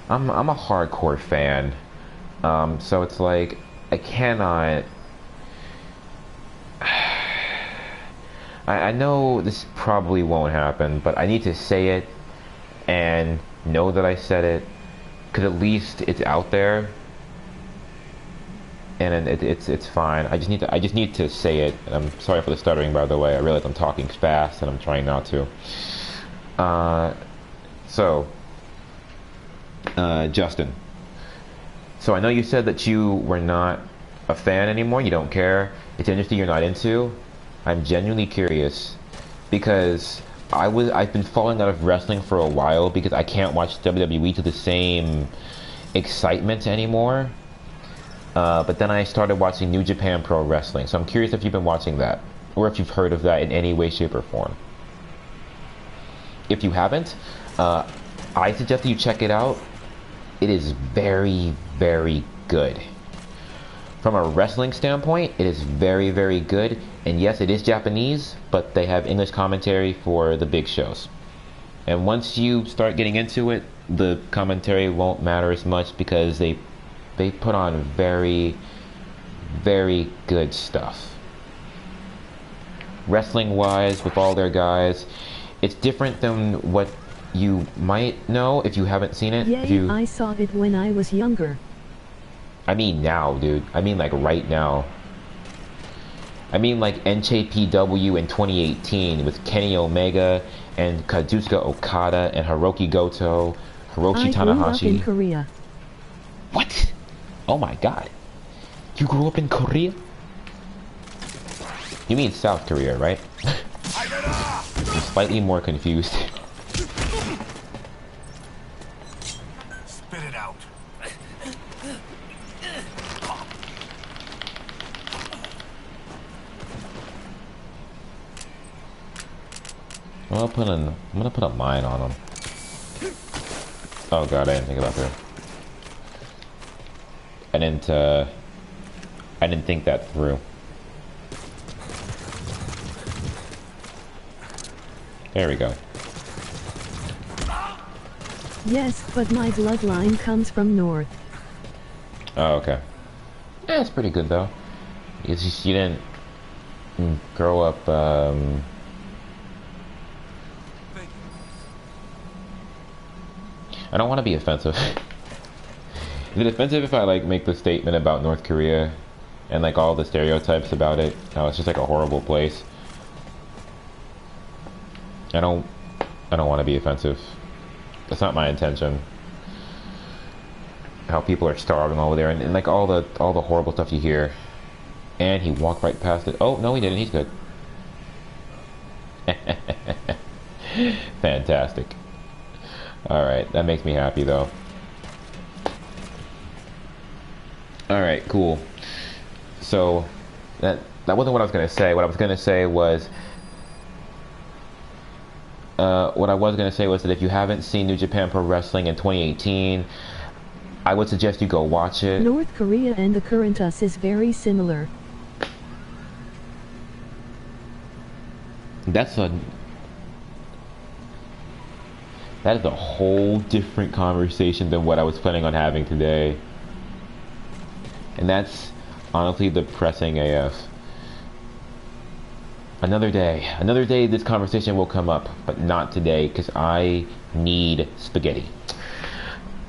hardcore fan, so it's like I cannot. I know this probably won't happen, but I need to say it and know that I said it, because at least it's out there, and it's fine. I just need to say it. And I'm sorry for the stuttering, by the way. I realize I'm talking fast, and I'm trying not to. Justin. So I know you said that you were not a fan anymore. You don't care. It's an industry you're not into. I'm genuinely curious because I've been falling out of wrestling for a while because I can't watch WWE to the same excitement anymore. But then I started watching New Japan Pro Wrestling, so I'm curious if you've been watching that or if you've heard of that in any way, shape, or form. If you haven't, I suggest that you check it out. It is very, very good. from a wrestling standpoint, it is very, very good. And yes, it is Japanese, but they have English commentary for the big shows. And once you start getting into it, the commentary won't matter as much because they put on very, very good stuff. Wrestling wise, with all their guys, it's different than what you might know if you haven't seen it. Yay, I saw it when I was younger. I mean now, dude. I mean like right now. I mean like NJPW in 2018 with Kenny Omega and Kazuchika Okada and Hiroki Goto, Hiroshi I Tanahashi. grew up in Korea. What? Oh my god. You grew up in Korea? You mean South Korea, right? I'm slightly more confused. Spit it out. I'm gonna put a mine on him. Oh god, I didn't think about that. I didn't think that through. There we go. Yes, but my bloodline comes from north. Oh, okay. Yeah, it's pretty good though. It's just you didn't grow up. I don't want to be offensive. Is it offensive if I like make the statement about North Korea and like all the stereotypes about it? How it's just like a horrible place. I don't want to be offensive. That's not my intention. How people are starving over there and like all the horrible stuff you hear. And he walked right past it. Oh no, he didn't. He's good. Fantastic. Alright, that makes me happy though. Alright, cool. So, that wasn't what I was going to say. What I was going to say was... that if you haven't seen New Japan Pro Wrestling in 2018, I would suggest you go watch it. North Korea and the current us is very similar. That is a whole different conversation than what I was planning on having today. And that's honestly depressing AF. Another day this conversation will come up, but not today because I need spaghetti.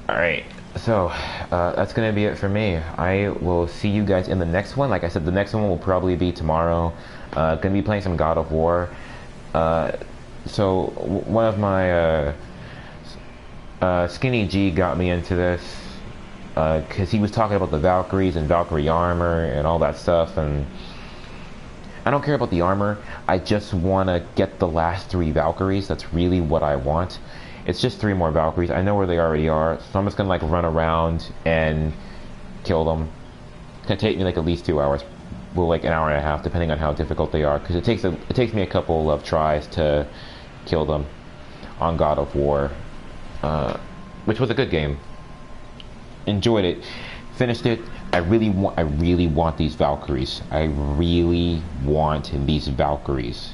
Alright, so that's gonna be it for me. I will see you guys in the next one. Like I said, the next one will probably be tomorrow. Gonna be playing some God of War. So one of my Skinny G got me into this because he was talking about the Valkyries and Valkyrie armor and all that stuff, and I don't care about the armor. I just want to get the last 3 Valkyries. That's really what I want. It's just 3 more Valkyries. I know where they already are, so I'm just gonna like run around and kill them. It's gonna take me like at least 2 hours, well, like an hour and a half, depending on how difficult they are. Because it takes me a couple of tries to kill them on God of War. Which was a good game. Enjoyed it. Finished it. I really want these Valkyries. I really want these Valkyries.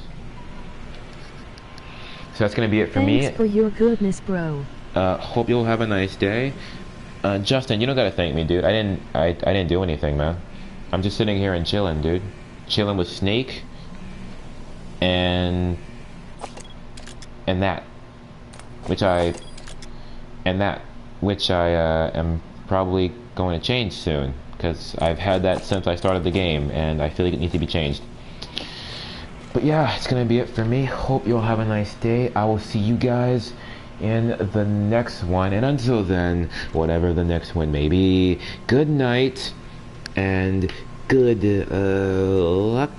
So that's gonna be it for me. Thanks for your goodness, bro. Hope you'll have a nice day. Justin, you don't gotta thank me, dude. I didn't do anything, man. I'm just sitting here and chilling, dude. Chilling with Snake and that, which I am probably going to change soon, because I've had that since I started the game, and I feel like it needs to be changed. But yeah, it's going to be it for me. Hope you'll have a nice day. I will see you guys in the next one, and until then, whatever the next one may be, good night, and good luck.